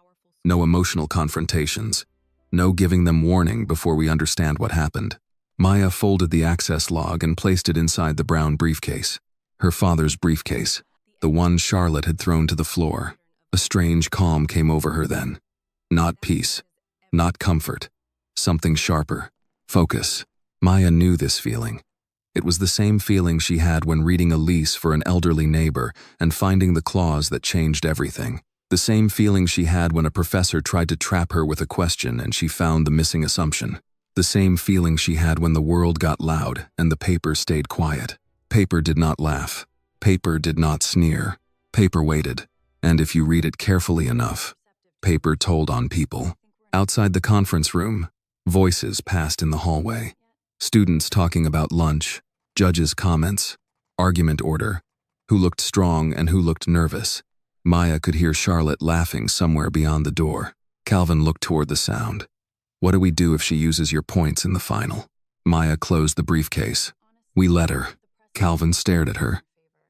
No emotional confrontations. No giving them warning before we understand what happened. Maya folded the access log and placed it inside the brown briefcase. Her father's briefcase, the one Charlotte had thrown to the floor. A strange calm came over her then. Not peace. Not comfort. Something sharper. Focus. Maya knew this feeling. It was the same feeling she had when reading a lease for an elderly neighbor and finding the clause that changed everything. The same feeling she had when a professor tried to trap her with a question and she found the missing assumption. The same feeling she had when the world got loud and the paper stayed quiet. Paper did not laugh. Paper did not sneer. Paper waited. And if you read it carefully enough, paper told on people. Outside the conference room, voices passed in the hallway. Students talking about lunch, judges' comments, argument order, who looked strong and who looked nervous. Maya could hear Charlotte laughing somewhere beyond the door. Calvin looked toward the sound. What do we do if she uses your points in the final? Maya closed the briefcase. We let her. Calvin stared at her.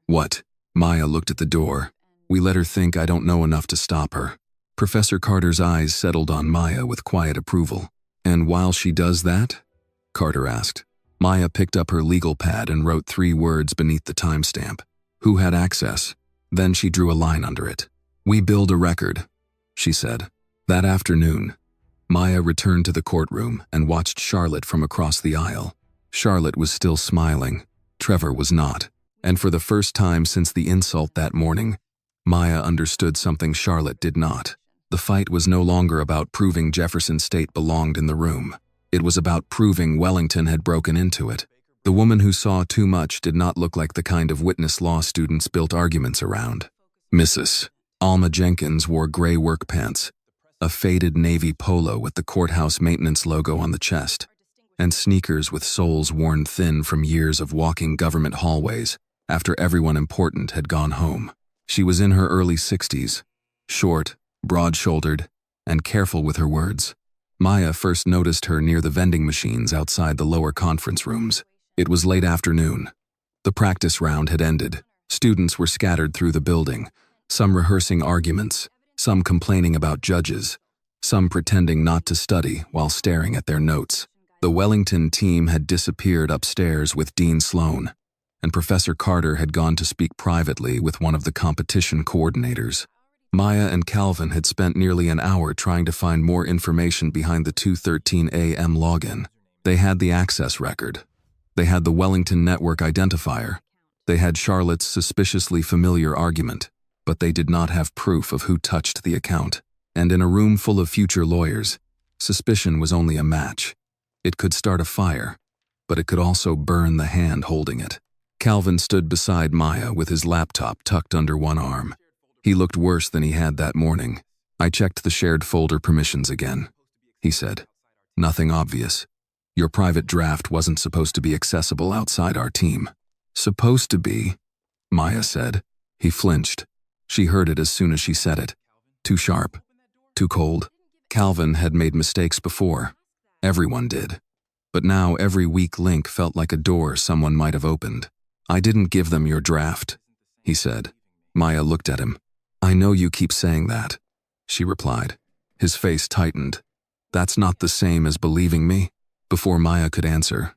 What? Maya looked at the door. We let her think I don't know enough to stop her. Professor Carter's eyes settled on Maya with quiet approval. And while she does that? Carter asked. Maya picked up her legal pad and wrote 3 words beneath the timestamp. Who had access? Then she drew a line under it. We build a record, she said. That afternoon, Maya returned to the courtroom and watched Charlotte from across the aisle. Charlotte was still smiling. Trevor was not. And for the first time since the insult that morning, Maya understood something Charlotte did not. The fight was no longer about proving Jefferson State belonged in the room. It was about proving Wellington had broken into it. The woman who saw too much did not look like the kind of witness law students built arguments around. Mrs. Alma Jenkins wore gray work pants, a faded navy polo with the courthouse maintenance logo on the chest, and sneakers with soles worn thin from years of walking government hallways after everyone important had gone home. She was in her early 60s, short, broad-shouldered, and careful with her words. Maya first noticed her near the vending machines outside the lower conference rooms. It was late afternoon. The practice round had ended. Students were scattered through the building, some rehearsing arguments, some complaining about judges, some pretending not to study while staring at their notes. The Wellington team had disappeared upstairs with Dean Sloan, and Professor Carter had gone to speak privately with one of the competition coordinators. Maya and Calvin had spent nearly an hour trying to find more information behind the 2:13 a.m. login. They had the access record. They had the Wellington network identifier. They had Charlotte's suspiciously familiar argument, but they did not have proof of who touched the account. And in a room full of future lawyers, suspicion was only a match. It could start a fire, but it could also burn the hand holding it. Calvin stood beside Maya with his laptop tucked under one arm. He looked worse than he had that morning. "I checked the shared folder permissions again," he said. "Nothing obvious. Your private draft wasn't supposed to be accessible outside our team." "Supposed to be," Maya said. He flinched. She heard it as soon as she said it. Too sharp. Too cold. Calvin had made mistakes before. Everyone did. But now every weak link felt like a door someone might have opened. "I didn't give them your draft," he said. Maya looked at him. "I know you keep saying that," she replied. His face tightened. "That's not the same as believing me." Before Maya could answer,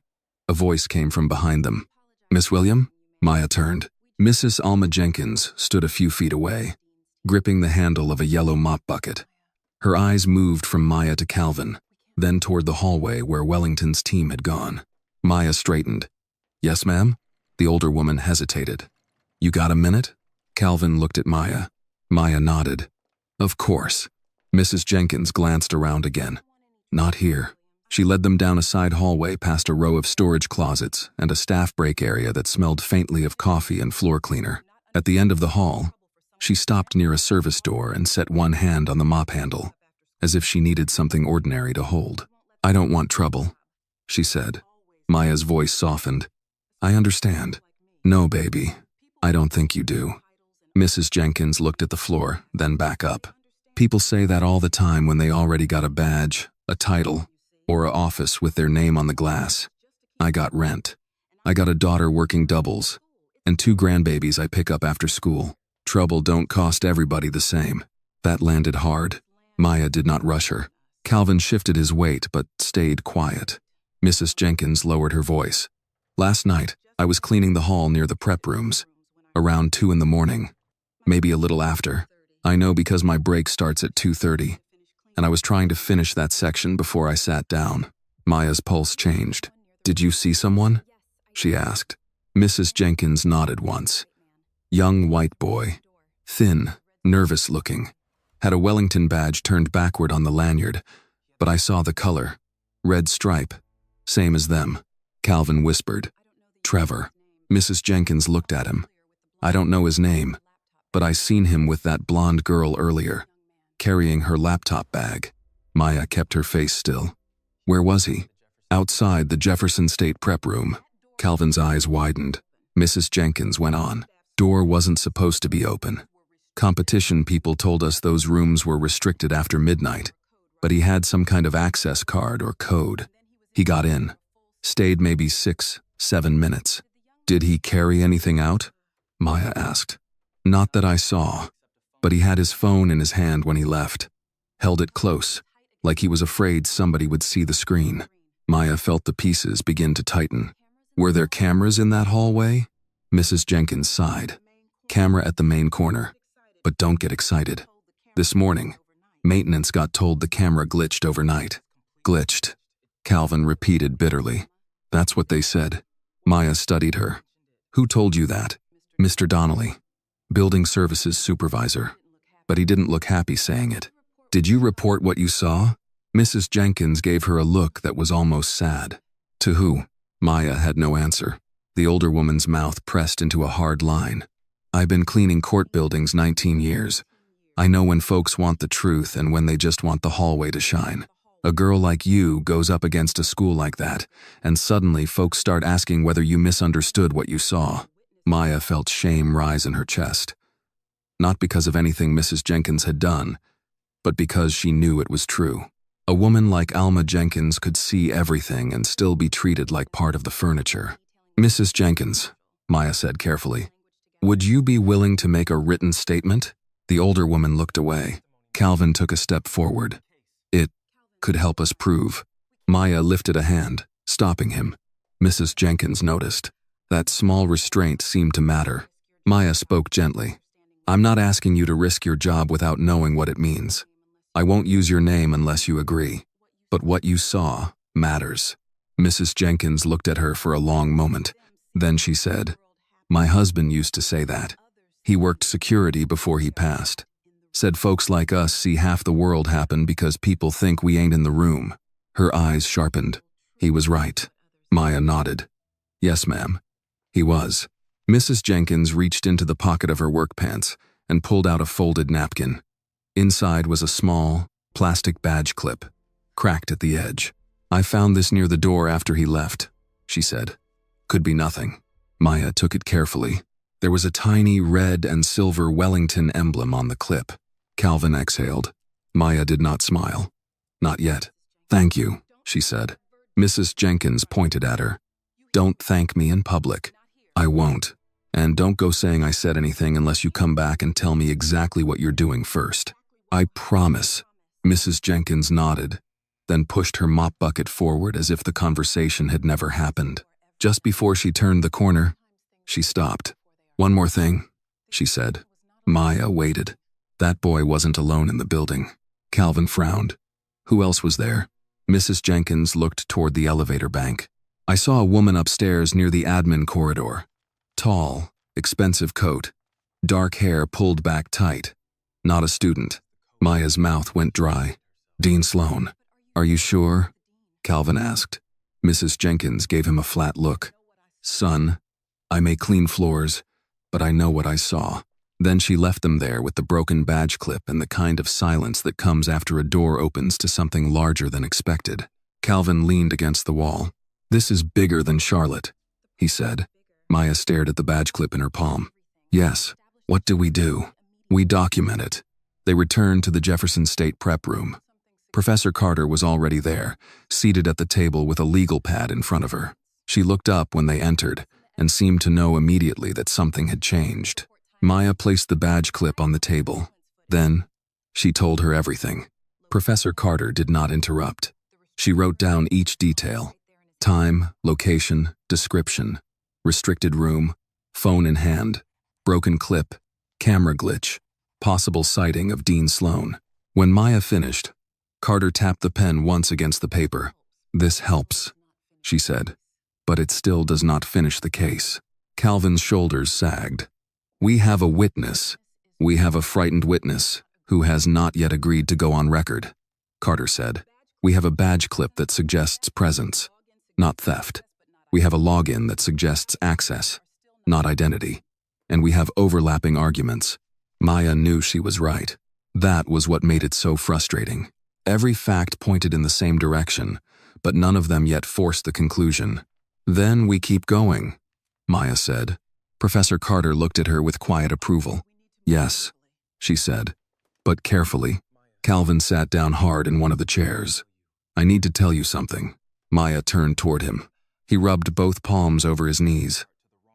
a voice came from behind them. "Miss William?" Maya turned. Mrs. Alma Jenkins stood a few feet away, gripping the handle of a yellow mop bucket. Her eyes moved from Maya to Calvin, then toward the hallway where Wellington's team had gone. Maya straightened. "Yes, ma'am?" The older woman hesitated. "You got a minute?" Calvin looked at Maya. Maya nodded. "Of course." Mrs. Jenkins glanced around again. "Not here." She led them down a side hallway past a row of storage closets and a staff break area that smelled faintly of coffee and floor cleaner. At the end of the hall, she stopped near a service door and set one hand on the mop handle, as if she needed something ordinary to hold. "I don't want trouble," she said. Maya's voice softened. "I understand." "No, baby, I don't think you do." Mrs. Jenkins looked at the floor, then back up. "People say that all the time when they already got a badge, a title, or a office with their name on the glass. I got rent. I got a daughter working doubles, and 2 grandbabies I pick up after school. Trouble don't cost everybody the same." That landed hard. Maya did not rush her. Calvin shifted his weight but stayed quiet. Mrs. Jenkins lowered her voice. "Last night, I was cleaning the hall near the prep rooms, around 2 in the morning, maybe a little after. I know because my break starts at 2:30. And I was trying to finish that section before I sat down." Maya's pulse changed. "Did you see someone?" she asked. Mrs. Jenkins nodded once. Young white boy, thin, nervous looking, had a Wellington badge turned backward on the lanyard, but I saw the color. Red stripe, same as them. Calvin whispered. "Trevor." Mrs. Jenkins looked at him. "I don't know his name, but I seen him with that blonde girl earlier, carrying her laptop bag." Maya kept her face still. "Where was he?" "Outside the Jefferson State prep room." Calvin's eyes widened. Mrs. Jenkins went on. "Door wasn't supposed to be open. Competition people told us those rooms were restricted after midnight, but he had some kind of access card or code. He got in. Stayed maybe 6, 7 minutes. "Did he carry anything out?" Maya asked. "Not that I saw. But he had his phone in his hand when he left. Held it close, like he was afraid somebody would see the screen." Maya felt the pieces begin to tighten. "Were there cameras in that hallway?" Mrs. Jenkins sighed. "Camera at the main corner. But don't get excited. This morning, maintenance got told the camera glitched overnight." "Glitched," Calvin repeated bitterly. "That's what they said." Maya studied her. "Who told you that?" "Mr. Donnelly, building services supervisor." But he didn't look happy saying it. "Did you report what you saw?" Mrs. Jenkins gave her a look that was almost sad. "To who?" Maya had no answer. The older woman's mouth pressed into a hard line. "I've been cleaning court buildings 19 years. I know when folks want the truth and when they just want the hallway to shine. A girl like you goes up against a school like that, and suddenly folks start asking whether you misunderstood what you saw. Maya felt shame rise in her chest. Not because of anything Mrs. Jenkins had done, but because she knew it was true. A woman like Alma Jenkins could see everything and still be treated like part of the furniture. Mrs. Jenkins, Maya said carefully, would you be willing to make a written statement? The older woman looked away. Calvin took a step forward. It could help us prove. Maya lifted a hand, stopping him. Mrs. Jenkins noticed. That small restraint seemed to matter. Maya spoke gently. I'm not asking you to risk your job without knowing what it means. I won't use your name unless you agree. But what you saw matters. Mrs. Jenkins looked at her for a long moment. Then she said, my husband used to say that. He worked security before he passed. Said folks like us see half the world happen because people think we ain't in the room. Her eyes sharpened. He was right. Maya nodded. Yes, ma'am. He was. Mrs. Jenkins reached into the pocket of her work pants and pulled out a folded napkin. Inside was a small, plastic badge clip, cracked at the edge. I found this near the door after he left, she said. Could be nothing. Maya took it carefully. There was a tiny red and silver Wellington emblem on the clip. Calvin exhaled. Maya did not smile. Not yet. Thank you, she said. Mrs. Jenkins pointed at her. Don't thank me in public. I won't. And don't go saying I said anything unless you come back and tell me exactly what you're doing first. I promise. Mrs. Jenkins nodded, then pushed her mop bucket forward as if the conversation had never happened. Just before she turned the corner, she stopped. One more thing, she said. Maya waited. That boy wasn't alone in the building. Calvin frowned. Who else was there? Mrs. Jenkins looked toward the elevator bank. I saw a woman upstairs near the admin corridor. Tall, expensive coat, dark hair pulled back tight. Not a student. Maya's mouth went dry. Dean Sloan. Are you sure? Calvin asked. Mrs. Jenkins gave him a flat look. Son, I may clean floors, but I know what I saw. Then she left them there with the broken badge clip and the kind of silence that comes after a door opens to something larger than expected. Calvin leaned against the wall. This is bigger than Charlotte, he said. Maya stared at the badge clip in her palm. Yes. What do? We document it. They returned to the Jefferson State prep room. Professor Carter was already there, seated at the table with a legal pad in front of her. She looked up when they entered and seemed to know immediately that something had changed. Maya placed the badge clip on the table. Then, she told her everything. Professor Carter did not interrupt. She wrote down each detail. Time, location, description, restricted room, phone in hand, broken clip, camera glitch, possible sighting of Dean Sloan. When Maya finished, Carter tapped the pen once against the paper. This helps, she said, but it still does not finish the case. Calvin's shoulders sagged. We have a witness. We have a frightened witness who has not yet agreed to go on record, Carter said. We have a badge clip that suggests presence, not theft. We have a login that suggests access, not identity. And we have overlapping arguments. Maya knew she was right. That was what made it so frustrating. Every fact pointed in the same direction, but none of them yet forced the conclusion. Then we keep going, Maya said. Professor Carter looked at her with quiet approval. Yes, she said, but carefully. Calvin sat down hard in one of the chairs. I need to tell you something. Maya turned toward him. He rubbed both palms over his knees,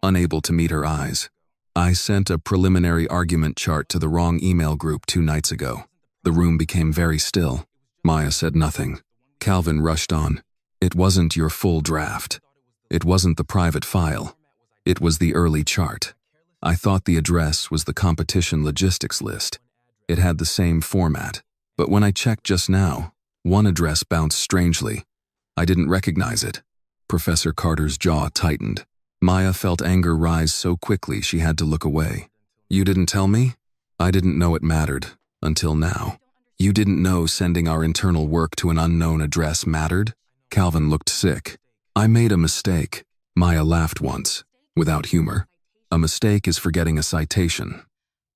unable to meet her eyes. I sent a preliminary argument chart to the wrong email group 2 nights ago. The room became very still. Maya said nothing. Calvin rushed on. It wasn't your full draft. It wasn't the private file. It was the early chart. I thought the address was the competition logistics list. It had the same format. But when I checked just now, one address bounced strangely. I didn't recognize it. Professor Carter's jaw tightened. Maya felt anger rise so quickly she had to look away. You didn't tell me? I didn't know it mattered, until now. You didn't know sending our internal work to an unknown address mattered? Calvin looked sick. I made a mistake. Maya laughed once, without humor. A mistake is forgetting a citation.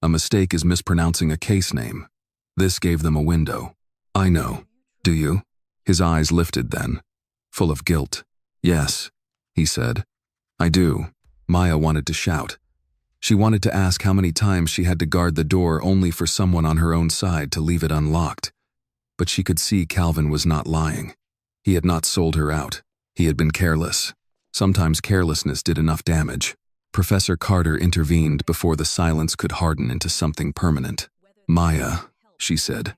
A mistake is mispronouncing a case name. This gave them a window. I know. Do you? His eyes lifted then, full of guilt. Yes, he said. I do. Maya wanted to shout. She wanted to ask how many times she had to guard the door only for someone on her own side to leave it unlocked. But she could see Calvin was not lying. He had not sold her out. He had been careless. Sometimes carelessness did enough damage. Professor Carter intervened before the silence could harden into something permanent. Maya, she said,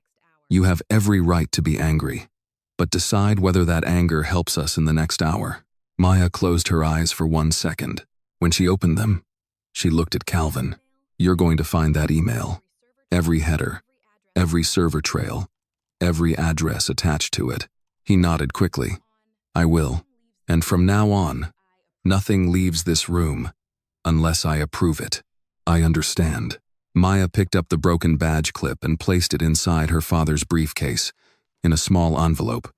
you have every right to be angry, but decide whether that anger helps us in the next hour. Maya closed her eyes for 1 second. When she opened them, she looked at Calvin. You're going to find that email. Every header, every server trail, every address attached to it. He nodded quickly. I will. And from now on, nothing leaves this room unless I approve it. I understand. Maya picked up the broken badge clip and placed it inside her father's briefcase, in a small envelope.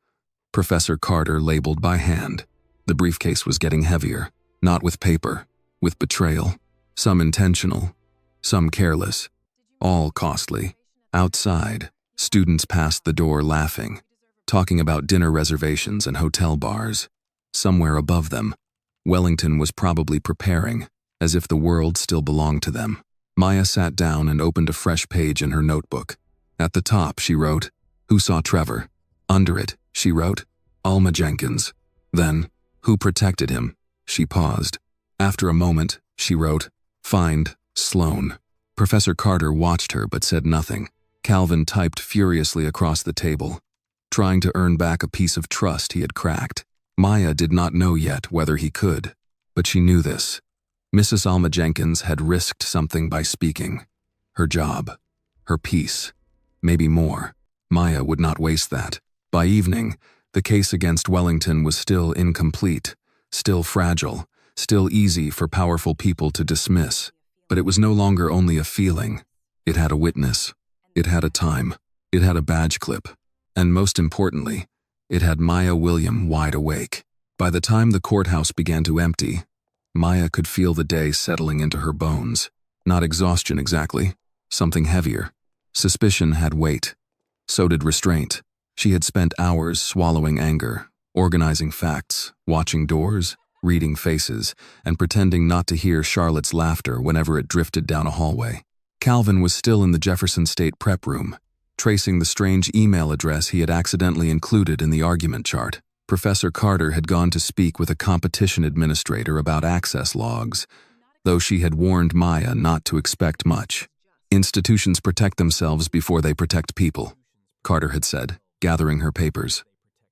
Professor Carter labeled by hand. The briefcase was getting heavier, not with paper, with betrayal. Some intentional, some careless, all costly. Outside, students passed the door laughing, talking about dinner reservations and hotel bars. Somewhere above them, Wellington was probably preparing, as if the world still belonged to them. Maya sat down and opened a fresh page in her notebook. At the top, she wrote, Who saw Trevor? Under it, she wrote, Alma Jenkins. Then, Who protected him? She paused. After a moment, she wrote, Find Sloan. Professor Carter watched her but said nothing. Calvin typed furiously across the table, trying to earn back a piece of trust he had cracked. Maya did not know yet whether he could, but she knew this. Mrs. Alma Jenkins had risked something by speaking. Her job, her peace, maybe more. Maya would not waste that. By evening, the case against Wellington was still incomplete, still fragile, still easy for powerful people to dismiss. But it was no longer only a feeling. It had a witness. It had a time. It had a badge clip. And most importantly, it had Maya William wide awake. By the time the courthouse began to empty, Maya could feel the day settling into her bones. Not exhaustion exactly, something heavier. Suspicion had weight. So did restraint. She had spent hours swallowing anger, organizing facts, watching doors, reading faces, and pretending not to hear Charlotte's laughter whenever it drifted down a hallway. Calvin was still in the Jefferson State prep room, tracing the strange email address he had accidentally included in the argument chart. Professor Carter had gone to speak with a competition administrator about access logs, though she had warned Maya not to expect much. Institutions protect themselves before they protect people, Carter had said, gathering her papers.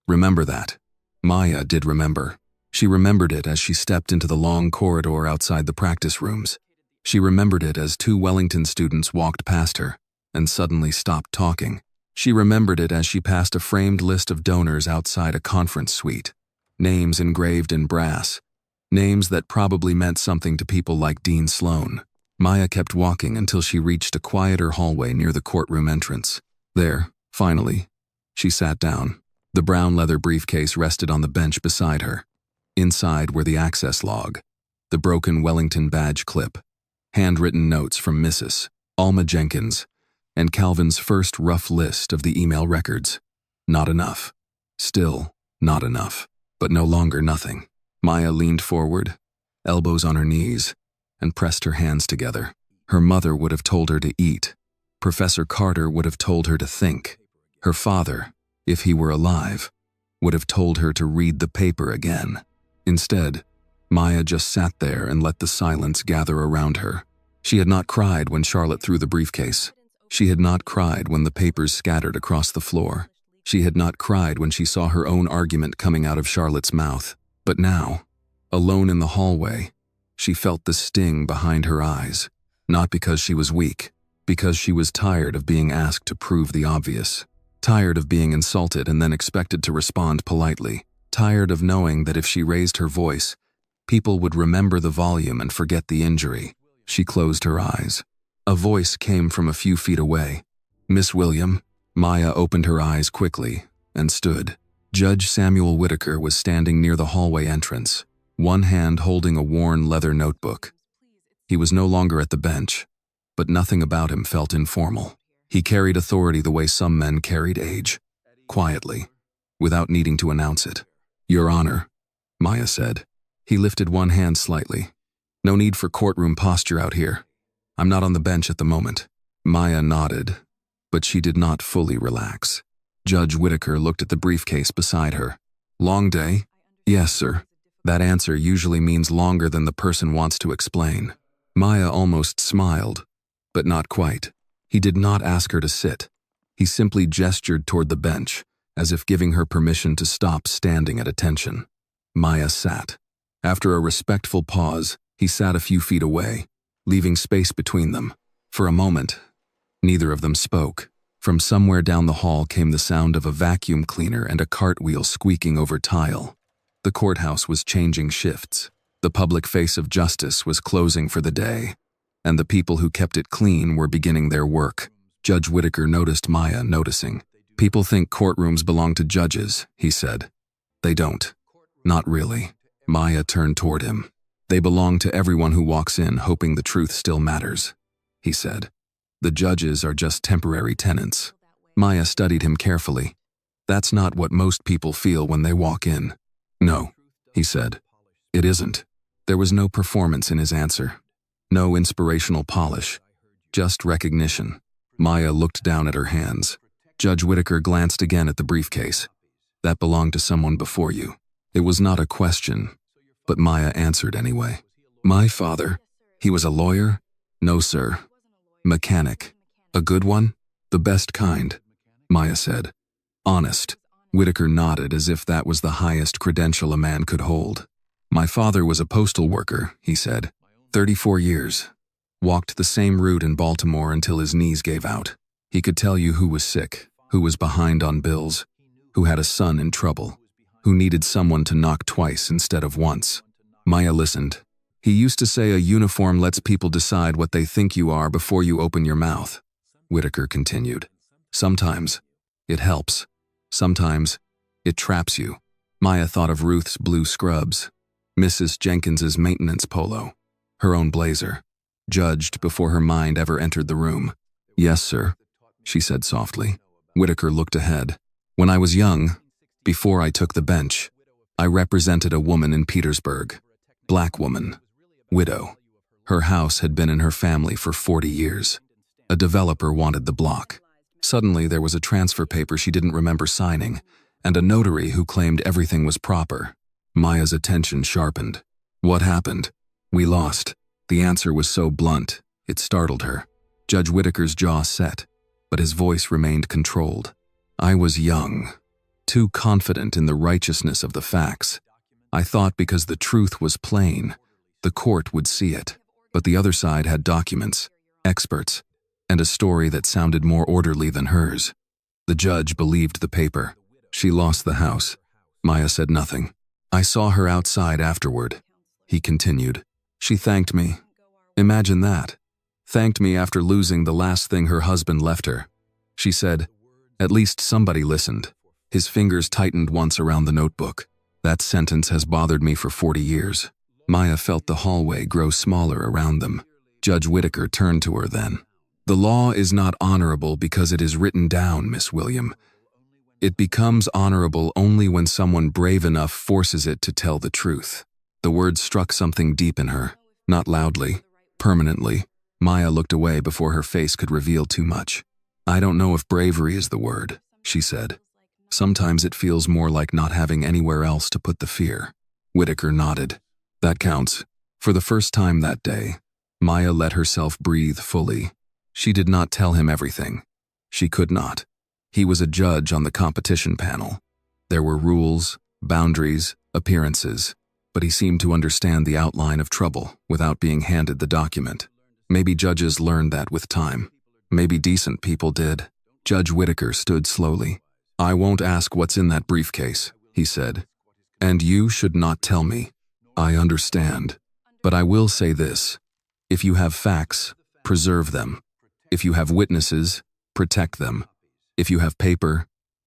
Remember that. Maya did remember. She remembered it as she stepped into the long corridor outside the practice rooms. She remembered it as 2 Wellington students walked past her and suddenly stopped talking. She remembered it as she passed a framed list of donors outside a conference suite. Names engraved in brass. Names that probably meant something to people like Dean Sloan. Maya kept walking until she reached a quieter hallway near the courtroom entrance. There, finally, she sat down. The brown leather briefcase rested on the bench beside her. Inside were the access log, the broken Wellington badge clip, handwritten notes from Mrs. Alma Jenkins, and Calvin's first rough list of the email records. Not enough. Still not enough, but no longer nothing. Maya leaned forward, elbows on her knees, and pressed her hands together. Her mother would have told her to eat. Professor Carter would have told her to think. Her father, if he were alive, would have told her to read the paper again. Instead, Maya just sat there and let the silence gather around her. She had not cried when Charlotte threw the briefcase. She had not cried when the papers scattered across the floor. She had not cried when she saw her own argument coming out of Charlotte's mouth. But now, alone in the hallway, she felt the sting behind her eyes. Not because she was weak, because she was tired of being asked to prove the obvious. Tired of being insulted and then expected to respond politely. Tired of knowing that if she raised her voice, people would remember the volume and forget the injury. She closed her eyes. A voice came from a few feet away. Miss William. Maya opened her eyes quickly and stood. Judge Samuel Whitaker was standing near the hallway entrance, one hand holding a worn leather notebook. He was no longer at the bench. but nothing about him felt informal. He carried authority the way some men carried age, quietly, without needing to announce it. "Your Honor," Maya said. He lifted one hand slightly. "No need for courtroom posture out here. I'm not on the bench at the moment." Maya nodded, but she did not fully relax. Judge Whitaker looked at the briefcase beside her. "Long day?" "Yes, sir." That answer usually means longer than the person wants to explain. Maya almost smiled, but not quite. He did not ask her to sit. He simply gestured toward the bench, as if giving her permission to stop standing at attention. Maya sat. After a respectful pause, he sat a few feet away, leaving space between them. For a moment, neither of them spoke. From somewhere down the hall came the sound of a vacuum cleaner and a cartwheel squeaking over tile. The courthouse was changing shifts. The public face of justice was closing for the day, and the people who kept it clean were beginning their work. Judge Whitaker noticed Maya noticing. "People think courtrooms belong to judges," he said. "They don't. Not really." Maya turned toward him. "They belong to everyone who walks in hoping the truth still matters," he said. "The judges are just temporary tenants." Maya studied him carefully. "That's not what most people feel when they walk in." "No," he said. "It isn't." There was no performance in his answer. No inspirational polish. Just recognition. Maya looked down at her hands. Judge Whitaker glanced again at the briefcase. "That belonged to someone before you." It was not a question, but Maya answered anyway. "My father. He was a lawyer?" "No, sir. Mechanic." "A good one?" "The best kind," Maya said. "Honest." Whitaker nodded as if that was the highest credential a man could hold. "My father was a postal worker," he said. 34 years. Walked the same route in Baltimore until his knees gave out. He could tell you who was sick, who was behind on bills, who had a son in trouble, who needed someone to knock twice instead of once. Maya listened. "He used to say a uniform lets people decide what they think you are before you open your mouth," Whitaker continued. "Sometimes it helps. Sometimes it traps you." Maya thought of Ruth's blue scrubs, Mrs. Jenkins's maintenance polo, her own blazer, judged before her mind ever entered the room. "Yes, sir," she said softly. Whitaker looked ahead. "When I was young, before I took the bench, I represented a woman in Petersburg. Black woman. Widow. Her house had been in her family for 40 years. A developer wanted the block. Suddenly there was a transfer paper she didn't remember signing, and a notary who claimed everything was proper." Maya's attention sharpened. "What happened?" "We lost." The answer was so blunt, it startled her. Judge Whitaker's jaw set, but his voice remained controlled. "I was young, too confident in the righteousness of the facts. I thought because the truth was plain, the court would see it. But the other side had documents, experts, and a story that sounded more orderly than hers. The judge believed the paper. She lost the house." Maya said nothing. "I saw her outside afterward," he continued. "She thanked me. Imagine that. Thanked me after losing the last thing her husband left her. She said, 'At least somebody listened.'" His fingers tightened once around the notebook. "That sentence has bothered me for 40 years. Maya felt the hallway grow smaller around them. Judge Whitaker turned to her then. "The law is not honorable because it is written down, Miss William. It becomes honorable only when someone brave enough forces it to tell the truth." The words struck something deep in her, not loudly, permanently. Maya looked away before her face could reveal too much. "I don't know if bravery is the word," she said. "Sometimes it feels more like not having anywhere else to put the fear." Whitaker nodded. "That counts." For the first time that day, Maya let herself breathe fully. She did not tell him everything. She could not. He was a judge on the competition panel. There were rules, boundaries, appearances, but he seemed to understand the outline of trouble without being handed the document. Maybe judges learned that with time. Maybe decent people did. Judge Whitaker stood slowly. "I won't ask what's in that briefcase," he said. "And you should not tell me. I understand. But I will say this. If you have facts, preserve them. If you have witnesses, protect them. If you have paper,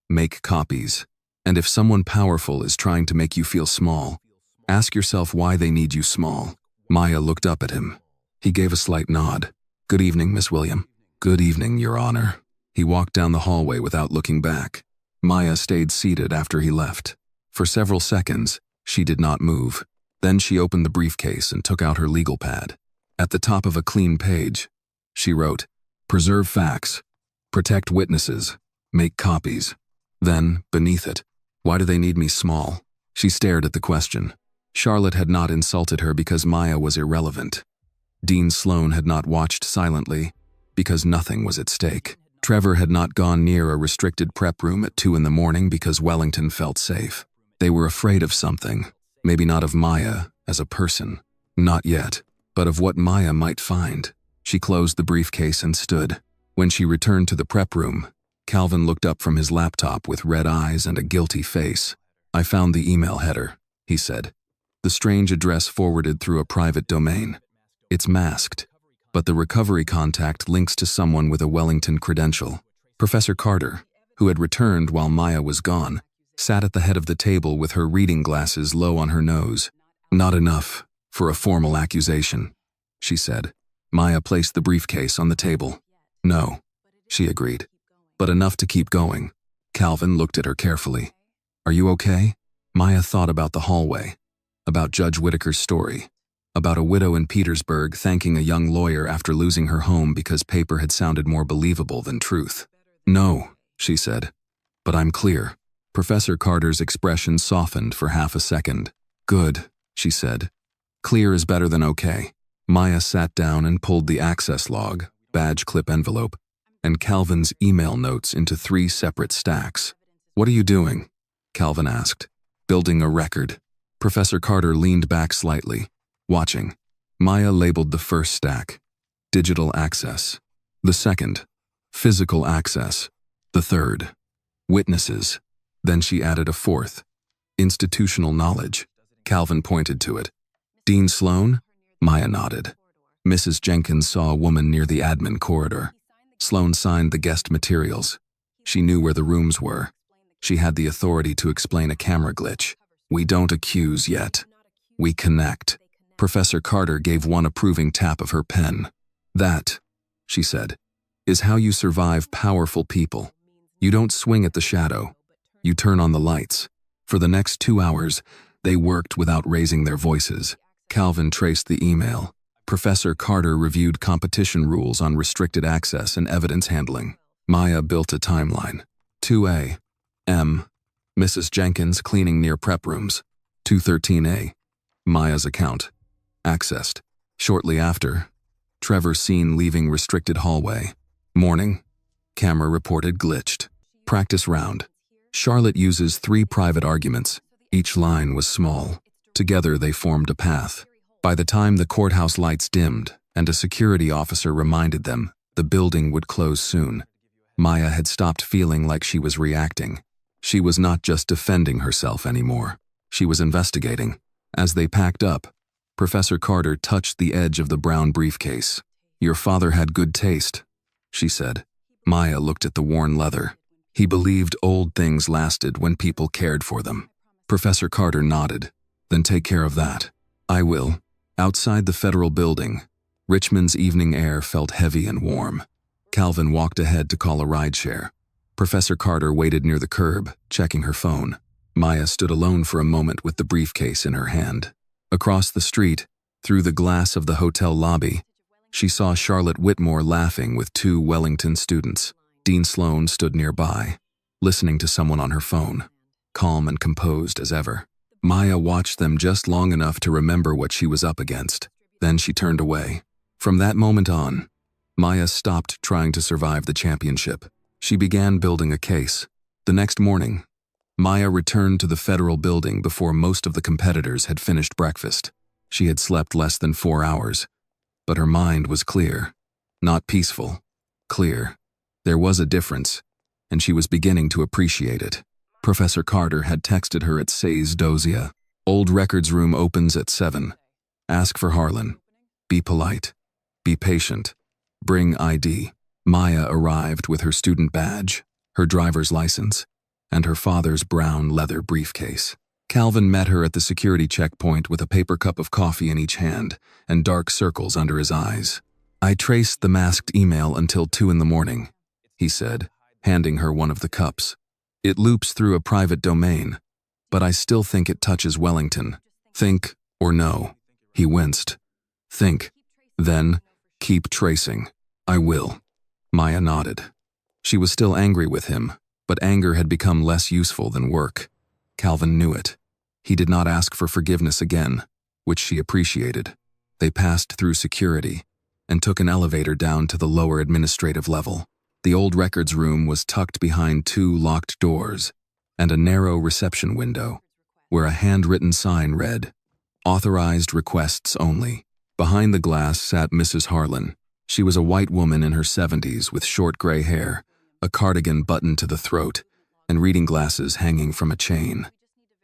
make copies. And if someone powerful is trying to make you feel small, ask yourself why they need you small." Maya looked up at him. He gave a slight nod. "Good evening, Miss William." "Good evening, Your Honor." He walked down the hallway without looking back. Maya stayed seated after he left. For several seconds, she did not move. Then she opened the briefcase and took out her legal pad. At the top of a clean page, she wrote, "Preserve facts, protect witnesses, make copies." Then, beneath it, "Why do they need me small?" She stared at the question. Charlotte had not insulted her because Maya was irrelevant. Dean Sloan had not watched silently because nothing was at stake. Trevor had not gone near a restricted prep room at 2 in the morning because Wellington felt safe. They were afraid of something, maybe not of Maya as a person, not yet, but of what Maya might find. She closed the briefcase and stood. When she returned to the prep room, Calvin looked up from his laptop with red eyes and a guilty face. "I found the email header," he said. "The strange address forwarded through a private domain. It's masked, but the recovery contact links to someone with a Wellington credential. Professor Carter, who had returned while Maya was gone, sat at the head of the table with her reading glasses low on her nose. Not enough for a formal accusation," she said. Maya placed the briefcase on the table. "No," she agreed, "but enough to keep going." Calvin looked at her carefully. "Are you okay?" Maya thought about the hallway, about Judge Whitaker's story, about a widow in Petersburg thanking a young lawyer after losing her home because paper had sounded more believable than truth. "No," she said, "but I'm clear." Professor Carter's expression softened for half a second. "Good," she said. "Clear is better than okay." Maya sat down and pulled the access log, badge clip envelope, and Calvin's email notes into 3 separate stacks. "What are you doing?" Calvin asked. "Building a record." Professor Carter leaned back slightly, watching. Maya labeled the first stack, digital access. The second, physical access. The third, witnesses. Then she added a fourth, institutional knowledge. Calvin pointed to it. "Dean Sloan?" Maya nodded. Mrs. Jenkins saw a woman near the admin corridor. Sloan signed the guest materials. She knew where the rooms were. She had the authority to explain a camera glitch. "We don't accuse yet. We connect." Professor Carter gave one approving tap of her pen. "That," she said, "is how you survive powerful people. You don't swing at the shadow. You turn on the lights." For the next 2 hours, they worked without raising their voices. Calvin traced the email. Professor Carter reviewed competition rules on restricted access and evidence handling. Maya built a timeline. 2 a.m. Mrs. Jenkins cleaning near prep rooms. 2:13 Maya's account. Accessed. Shortly after, Trevor seen leaving restricted hallway. Morning. Camera reported glitched. Practice round. Charlotte uses 3 private arguments. Each line was small. Together they formed a path. By the time the courthouse lights dimmed and a security officer reminded them the building would close soon, Maya had stopped feeling like she was reacting. She was not just defending herself anymore. She was investigating. As they packed up, Professor Carter touched the edge of the brown briefcase. "Your father had good taste," she said. Maya looked at the worn leather. "He believed old things lasted when people cared for them." Professor Carter nodded. "Then take care of that." "I will." Outside the federal building, Richmond's evening air felt heavy and warm. Calvin walked ahead to call a rideshare. Professor Carter waited near the curb, checking her phone. Maya stood alone for a moment with the briefcase in her hand. Across the street, through the glass of the hotel lobby, she saw Charlotte Whitmore laughing with 2 Wellington students. Dean Sloan stood nearby, listening to someone on her phone, calm and composed as ever. Maya watched them just long enough to remember what she was up against. Then she turned away. From that moment on, Maya stopped trying to survive the championship. She began building a case. The next morning, Maya returned to the federal building before most of the competitors had finished breakfast. She had slept less than 4 hours, but her mind was clear. Not peaceful, clear. There was a difference, and she was beginning to appreciate it. Professor Carter had texted her at Say's Dosia. "Old records room opens at 7. Ask for Harlan. Be polite. Be patient. Bring ID." Maya arrived with her student badge, her driver's license, and her father's brown leather briefcase. Calvin met her at the security checkpoint with a paper cup of coffee in each hand and dark circles under his eyes. I traced the masked email until 2 in the morning, he said, handing her one of the cups. It loops through a private domain, but I still think it touches Wellington. Think or no. He winced. Think. Then, keep tracing. I will. Maya nodded. She was still angry with him, but anger had become less useful than work. Calvin knew it. He did not ask for forgiveness again, which she appreciated. They passed through security and took an elevator down to the lower administrative level. The old records room was tucked behind 2 locked doors and a narrow reception window, where a handwritten sign read, "Authorized requests only." Behind the glass sat Mrs. Harlan. She was a white woman in her 70s with short gray hair, a cardigan buttoned to the throat, and reading glasses hanging from a chain.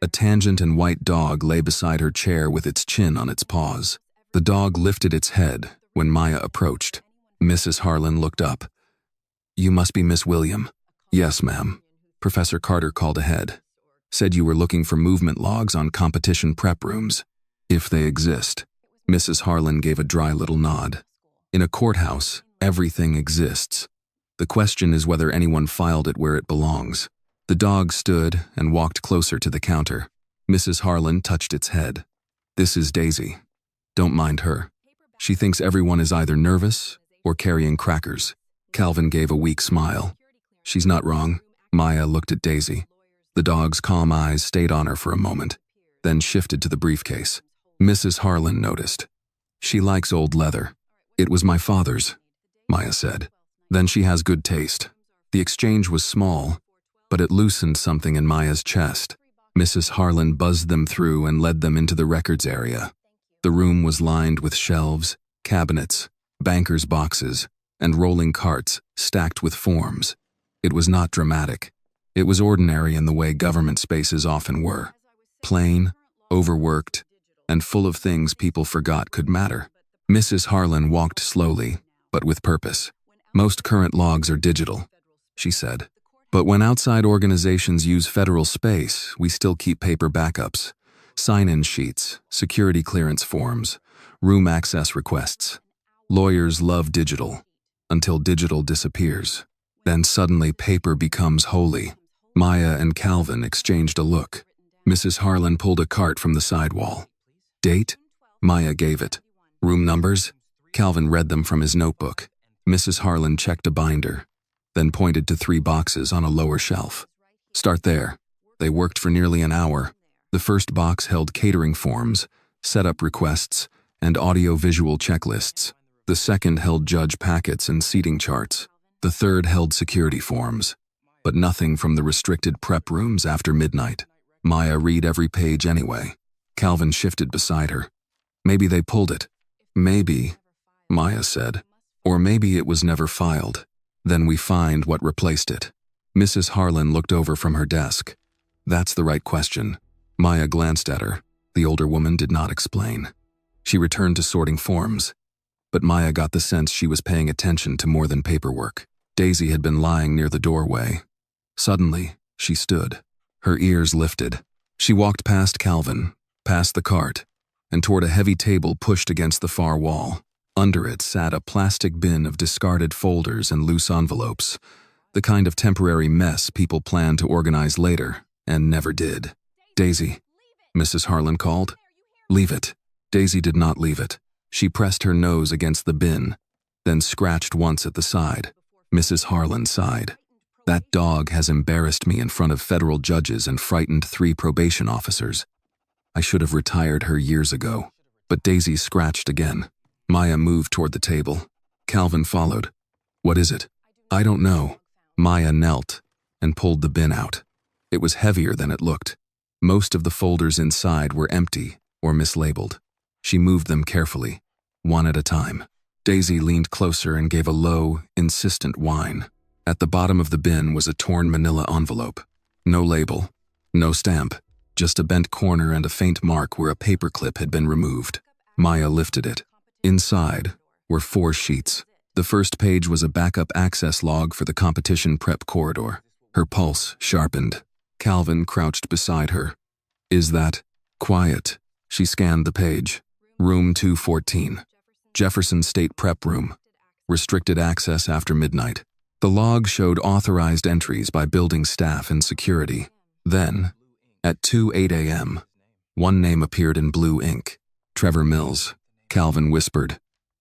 A tangent and white dog lay beside her chair with its chin on its paws. The dog lifted its head when Maya approached. Mrs. Harlan looked up. "You must be Miss William." "Yes, ma'am." Professor Carter called ahead. "Said you were looking for movement logs on competition prep rooms. If they exist." Mrs. Harlan gave a dry little nod. "In a courthouse, everything exists. The question is whether anyone filed it where it belongs." The dog stood and walked closer to the counter. Mrs. Harlan touched its head. "This is Daisy. Don't mind her. She thinks everyone is either nervous or carrying crackers." Calvin gave a weak smile. "She's not wrong." Maya looked at Daisy. The dog's calm eyes stayed on her for a moment, then shifted to the briefcase. Mrs. Harlan noticed. "She likes old leather." "It was my father's," Maya said. "Then she has good taste." The exchange was small, but it loosened something in Maya's chest. Mrs. Harlan buzzed them through and led them into the records area. The room was lined with shelves, cabinets, bankers' boxes, and rolling carts stacked with forms. It was not dramatic. It was ordinary in the way government spaces often were. Plain, overworked, and full of things people forgot could matter. Mrs. Harlan walked slowly, but with purpose. "Most current logs are digital," she said. "But when outside organizations use federal space, we still keep paper backups. Sign-in sheets, security clearance forms, room access requests. Lawyers love digital, until digital disappears. Then suddenly paper becomes holy." Maya and Calvin exchanged a look. Mrs. Harlan pulled a cart from the side wall. "Date?" Maya gave it. "Room numbers?" Calvin read them from his notebook. Mrs. Harlan checked a binder, then pointed to 3 boxes on a lower shelf. "Start there." They worked for nearly an hour. The first box held catering forms, setup requests, and audio-visual checklists. The second held judge packets and seating charts. The third held security forms, but nothing from the restricted prep rooms after midnight. Maya read every page anyway. Calvin shifted beside her. "Maybe they pulled it." "Maybe," Maya said. "Or maybe it was never filed. Then we find what replaced it." Mrs. Harlan looked over from her desk. "That's the right question." Maya glanced at her. The older woman did not explain. She returned to sorting forms, but Maya got the sense she was paying attention to more than paperwork. Daisy had been lying near the doorway. Suddenly, she stood. Her ears lifted. She walked past Calvin, past the cart, and toward a heavy table pushed against the far wall. Under it sat a plastic bin of discarded folders and loose envelopes, the kind of temporary mess people planned to organize later, and never did. "Daisy," Mrs. Harlan called. "Leave it." Daisy did not leave it. She pressed her nose against the bin, then scratched once at the side. Mrs. Harlan sighed. "That dog has embarrassed me in front of federal judges and frightened 3 probation officers. I should have retired her years ago." But Daisy scratched again. Maya moved toward the table. Calvin followed. "What is it?" "I don't know." Maya knelt and pulled the bin out. It was heavier than it looked. Most of the folders inside were empty or mislabeled. She moved them carefully, one at a time. Daisy leaned closer and gave a low, insistent whine. At the bottom of the bin was a torn manila envelope. No label, no stamp, just a bent corner and a faint mark where a paperclip had been removed. Maya lifted it. Inside were 4 sheets. The first page was a backup access log for the competition prep corridor. Her pulse sharpened. Calvin crouched beside her. "Is that quiet?" She scanned the page. "Room 214. Jefferson State Prep Room." Restricted access after midnight. The log showed authorized entries by building staff and security. Then, at 2:08 a.m., one name appeared in blue ink. Trevor Mills. Calvin whispered,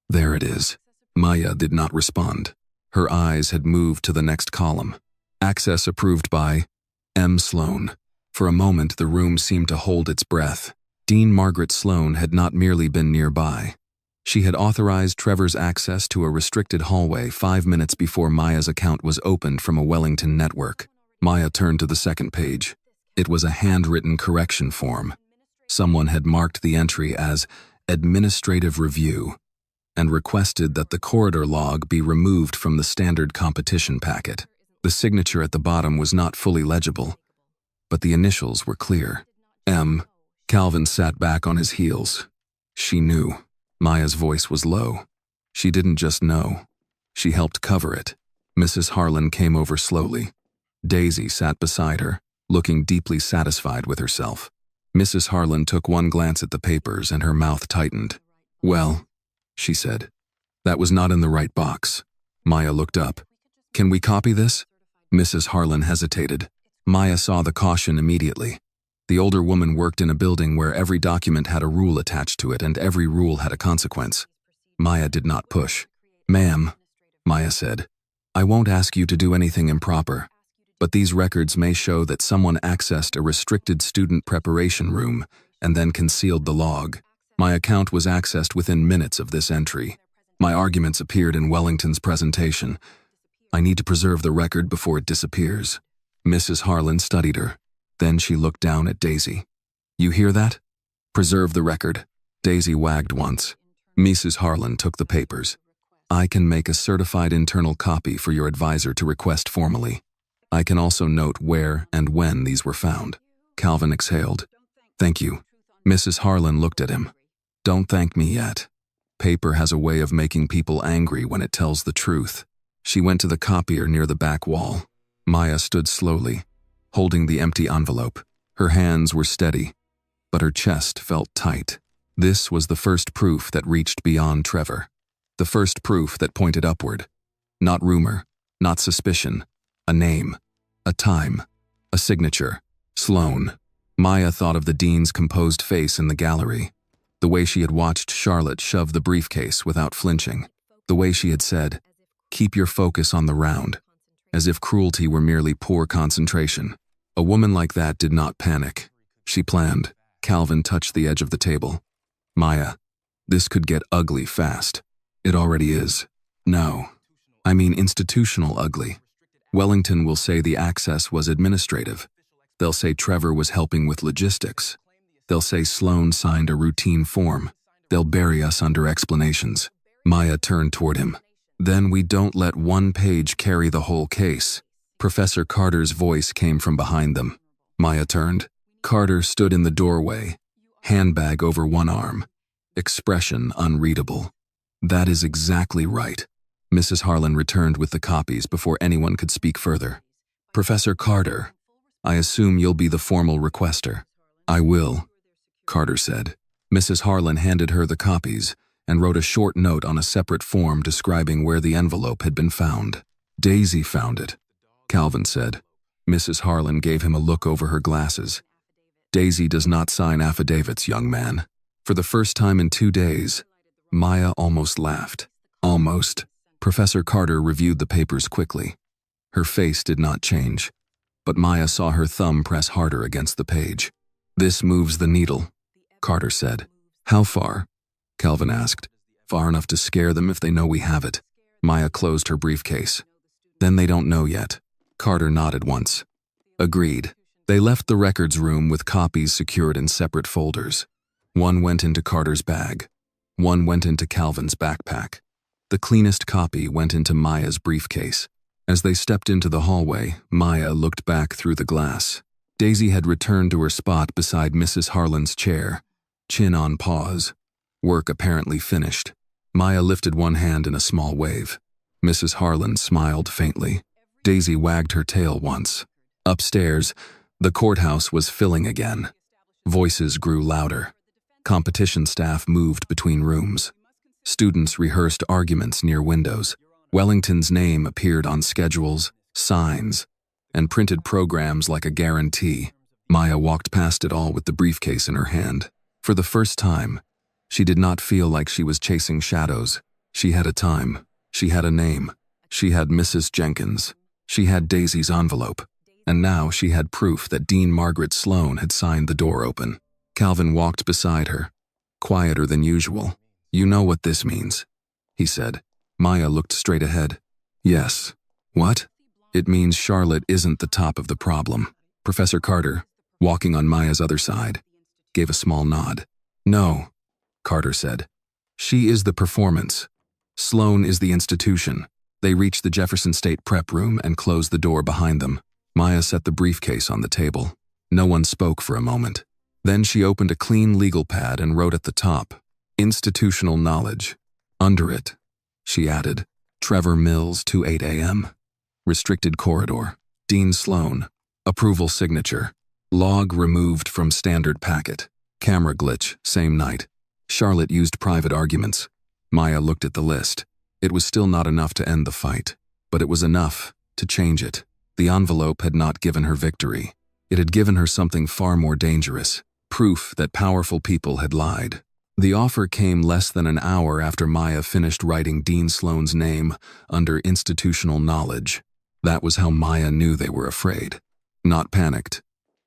"There it is." Maya did not respond. Her eyes had moved to the next column. Access approved by M. Sloan. For a moment, the room seemed to hold its breath. Dean Margaret Sloan had not merely been nearby. She had authorized Trevor's access to a restricted hallway 5 minutes before Maya's account was opened from a Wellington network. Maya turned to the second page. It was a handwritten correction form. Someone had marked the entry as administrative review and requested that the corridor log be removed from the standard competition packet. The signature at the bottom was not fully legible, but the initials were clear. M. Calvin sat back on his heels. She knew. Maya's voice was low. She didn't just know. She helped cover it. Mrs. Harlan came over slowly. Daisy sat beside her, looking deeply satisfied with herself. Mrs. Harlan took one glance at the papers and her mouth tightened. "Well," she said, "that was not in the right box." Maya looked up. "Can we copy this?" Mrs. Harlan hesitated. Maya saw the caution immediately. The older woman worked in a building where every document had a rule attached to it and every rule had a consequence. Maya did not push. "Ma'am," Maya said, "I won't ask you to do anything improper, but these records may show that someone accessed a restricted student preparation room and then concealed the log. My account was accessed within minutes of this entry. My arguments appeared in Wellington's presentation. I need to preserve the record before it disappears." Mrs. Harlan studied her. Then she looked down at Daisy. "You hear that? Preserve the record." Daisy wagged once. Mrs. Harlan took the papers. "I can make a certified internal copy for your advisor to request formally. I can also note where and when these were found." Calvin exhaled. "Thank you." Mrs. Harlan looked at him. "Don't thank me yet. Paper has a way of making people angry when it tells the truth." She went to the copier near the back wall. Maya stood slowly, holding the empty envelope. Her hands were steady, but her chest felt tight. This was the first proof that reached beyond Trevor. The first proof that pointed upward. Not rumor, not suspicion. A name, a time, a signature. Sloan. Maya thought of the dean's composed face in the gallery. The way she had watched Charlotte shove the briefcase without flinching. The way she had said, "Keep your focus on the round," as if cruelty were merely poor concentration. A woman like that did not panic. She planned. Calvin touched the edge of the table. "Maya, this could get ugly fast." "It already is." "No, I mean institutional ugly. Wellington will say the access was administrative. They'll say Trevor was helping with logistics. They'll say Sloan signed a routine form. They'll bury us under explanations." Maya turned toward him. "Then we don't let one page carry the whole case." Professor Carter's voice came from behind them. Maya turned. Carter stood in the doorway, handbag over one arm, expression unreadable. "That is exactly right." Mrs. Harlan returned with the copies before anyone could speak further. "Professor Carter, I assume you'll be the formal requester." "I will," Carter said. Mrs. Harlan handed her the copies and wrote a short note on a separate form describing where the envelope had been found. "Daisy found it," Calvin said. Mrs. Harlan gave him a look over her glasses. "Daisy does not sign affidavits, young man." For the first time in 2 days, Maya almost laughed. Almost. Professor Carter reviewed the papers quickly. Her face did not change, but Maya saw her thumb press harder against the page. "This moves the needle," Carter said. "How far?" Calvin asked. "Far enough to scare them if they know we have it." Maya closed her briefcase. "Then they don't know yet." Carter nodded once. "Agreed." They left the records room with copies secured in separate folders. One went into Carter's bag. One went into Calvin's backpack. The cleanest copy went into Maya's briefcase. As they stepped into the hallway, Maya looked back through the glass. Daisy had returned to her spot beside Mrs. Harlan's chair, chin on pause. Work apparently finished. Maya lifted one hand in a small wave. Mrs. Harlan smiled faintly. Daisy wagged her tail once. Upstairs, the courthouse was filling again. Voices grew louder. Competition staff moved between rooms. Students rehearsed arguments near windows. Wellington's name appeared on schedules, signs, and printed programs like a guarantee. Maya walked past it all with the briefcase in her hand. For the first time, she did not feel like she was chasing shadows. She had a time. She had a name. She had Mrs. Jenkins. She had Daisy's envelope. And now she had proof that Dean Margaret Sloane had signed the door open. Calvin walked beside her, quieter than usual. "You know what this means," he said. Maya looked straight ahead. "Yes." "What?" "It means Charlotte isn't the top of the problem." Professor Carter, walking on Maya's other side, gave a small nod. "No," Carter said. "She is the performance. Sloane is the institution." They reached the Jefferson State prep room and closed the door behind them. Maya set the briefcase on the table. No one spoke for a moment. Then she opened a clean legal pad and wrote at the top, "Institutional knowledge." Under it, she added, "Trevor Mills, 2:08 a.m. Restricted corridor. Dean Sloane. Approval signature. Log removed from standard packet. Camera glitch, same night. Charlotte used private arguments." Maya looked at the list. It was still not enough to end the fight, but it was enough to change it. The envelope had not given her victory. It had given her something far more dangerous, proof that powerful people had lied. The offer came less than an hour after Maya finished writing Dean Sloane's name under institutional knowledge. That was how Maya knew they were afraid. Not panicked,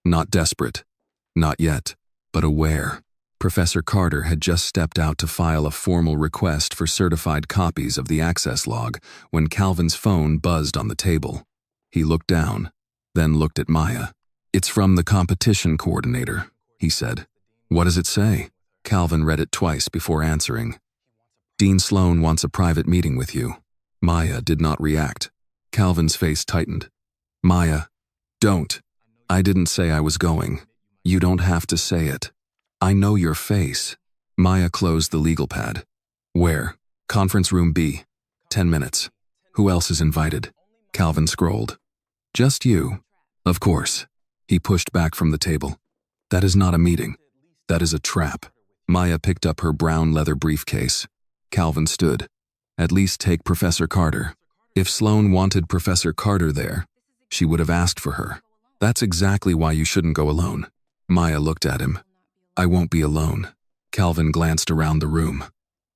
not desperate, not yet, but aware. Professor Carter had just stepped out to file a formal request for certified copies of the access log when Calvin's phone buzzed on the table. He looked down, then looked at Maya. "It's from the competition coordinator," he said. "What does it say?" Calvin read it twice before answering. "Dean Sloane wants a private meeting with you." Maya did not react. Calvin's face tightened. "Maya, don't. I didn't say I was going. You don't have to say it. I know your face." Maya closed the legal pad. "Where?" "Conference room B. 10 minutes. Who else is invited?" Calvin scrolled. "Just you." "Of course." He pushed back from the table. "That is not a meeting. That is a trap." Maya picked up her brown leather briefcase. Calvin stood. "At least take Professor Carter." If Sloane wanted Professor Carter there, she would have asked for her. "That's exactly why you shouldn't go alone." Maya looked at him. "I won't be alone." Calvin glanced around the room.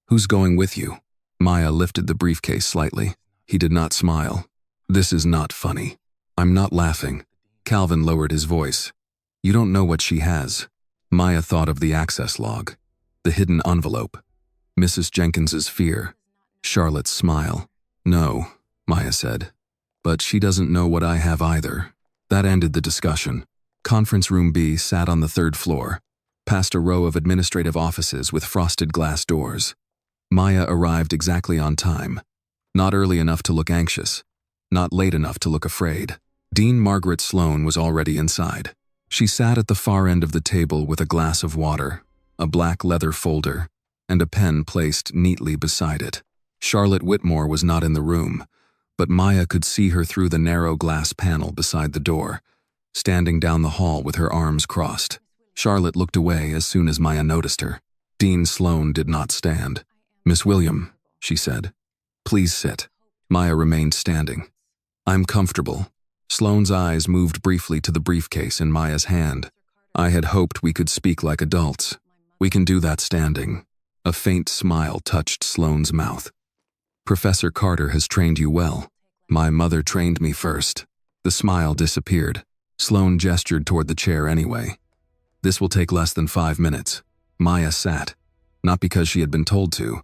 "Who's going with you?" Maya lifted the briefcase slightly. He did not smile. "This is not funny." "I'm not laughing." Calvin lowered his voice. "You don't know what she has." Maya thought of the access log, the hidden envelope, Mrs. Jenkins's fear, Charlotte's smile. "No," Maya said. "But she doesn't know what I have either." That ended the discussion. Conference room B sat on the 3rd floor, past a row of administrative offices with frosted glass doors. Maya arrived exactly on time, not early enough to look anxious, not late enough to look afraid. Dean Margaret Sloane was already inside. She sat at the far end of the table with a glass of water, a black leather folder, and a pen placed neatly beside it. Charlotte Whitmore was not in the room, but Maya could see her through the narrow glass panel beside the door, standing down the hall with her arms crossed. Charlotte looked away as soon as Maya noticed her. Dean Sloane did not stand. "Miss William," she said. "Please sit." Maya remained standing. "I'm comfortable." Sloane's eyes moved briefly to the briefcase in Maya's hand. "I had hoped we could speak like adults. We can do that standing." A faint smile touched Sloane's mouth. "Professor Carter has trained you well. My mother trained me first." The smile disappeared. Sloane gestured toward the chair anyway. "This will take less than 5 minutes." Maya sat, not because she had been told to,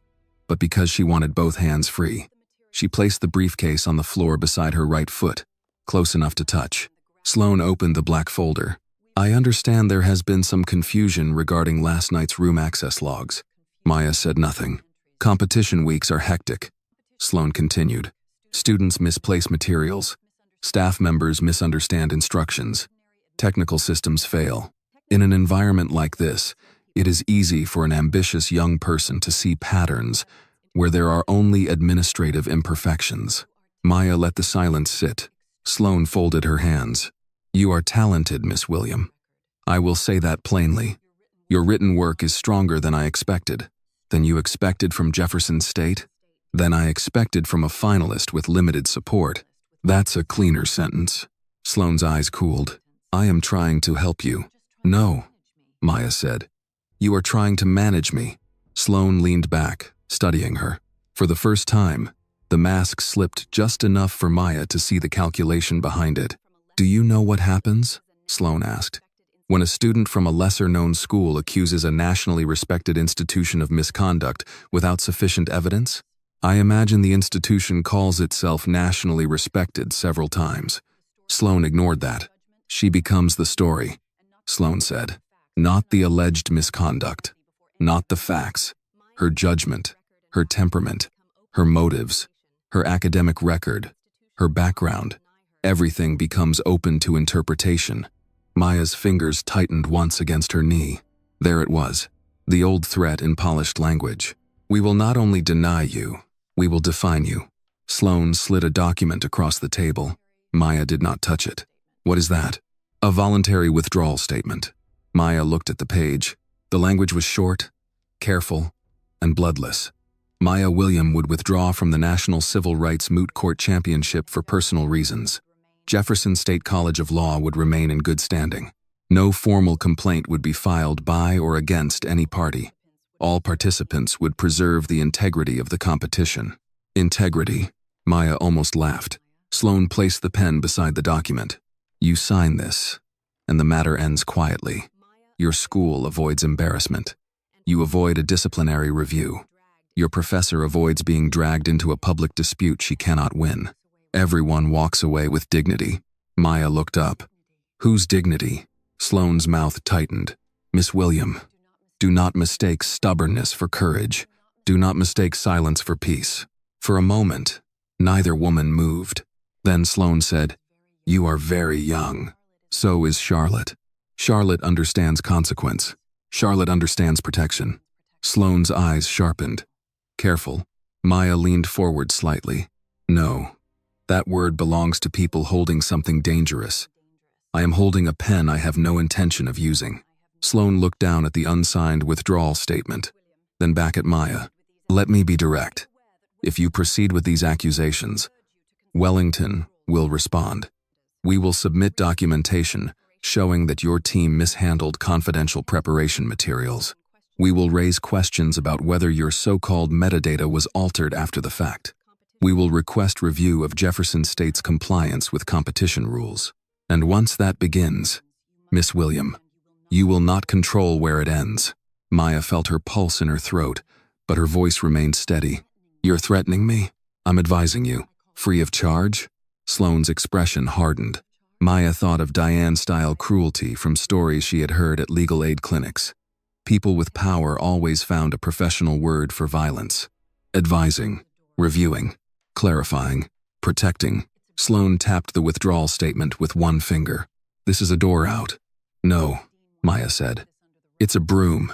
but because she wanted both hands free. She placed the briefcase on the floor beside her right foot, close enough to touch. Sloane opened the black folder. "I understand there has been some confusion regarding last night's room access logs." Maya said nothing. "Competition weeks are hectic," Sloane continued. "Students misplace materials. Staff members misunderstand instructions. Technical systems fail. In an environment like this, it is easy for an ambitious young person to see patterns where there are only administrative imperfections." Maya let the silence sit. Sloane folded her hands. "You are talented, Miss William. I will say that plainly. Your written work is stronger than I expected." Than you expected from Jefferson State? Than I expected from a finalist with limited support. That's a cleaner sentence. Sloane's eyes cooled. I am trying to help you. No, Maya said. You are trying to manage me. Sloane leaned back, studying her. For the first time, the mask slipped just enough for Maya to see the calculation behind it. Do you know what happens? Sloane asked. When a student from a lesser-known school accuses a nationally respected institution of misconduct without sufficient evidence? I imagine the institution calls itself nationally respected several times. Sloane ignored that. She becomes the story, Sloane said. Not the alleged misconduct. Not the facts. Her judgment, her temperament, her motives, her academic record, her background. Everything becomes open to interpretation. Maya's fingers tightened once against her knee. There it was, the old threat in polished language. We will not only deny you, we will define you. Sloane slid a document across the table. Maya did not touch it. What is that? A voluntary withdrawal statement. Maya looked at the page. The language was short, careful, and bloodless. Maya William would withdraw from the National Civil Rights Moot Court Championship for personal reasons. Jefferson State College of Law would remain in good standing. No formal complaint would be filed by or against any party. All participants would preserve the integrity of the competition. Integrity. Maya almost laughed. Sloane placed the pen beside the document. You sign this, and the matter ends quietly. Your school avoids embarrassment. You avoid a disciplinary review. Your professor avoids being dragged into a public dispute she cannot win. Everyone walks away with dignity. Maya looked up. Whose dignity? Sloane's mouth tightened. Miss William, do not mistake stubbornness for courage. Do not mistake silence for peace. For a moment, neither woman moved. Then Sloane said, You are very young. So is Charlotte. Charlotte understands consequence. Charlotte understands protection. Sloane's eyes sharpened. Careful. Maya leaned forward slightly. No. That word belongs to people holding something dangerous. I am holding a pen I have no intention of using. Sloane looked down at the unsigned withdrawal statement, then back at Maya. Let me be direct. If you proceed with these accusations, Wellington will respond. We will submit documentation showing that your team mishandled confidential preparation materials. We will raise questions about whether your so-called metadata was altered after the fact. We will request review of Jefferson State's compliance with competition rules. And once that begins, Miss William, you will not control where it ends. Maya felt her pulse in her throat, but her voice remained steady. You're threatening me? I'm advising you. Free of charge? Sloane's expression hardened. Maya thought of Diane-style cruelty from stories she had heard at legal aid clinics. People with power always found a professional word for violence. Advising, reviewing, clarifying, protecting. Sloane tapped the withdrawal statement with one finger. This is a door out. No, Maya said. It's a broom.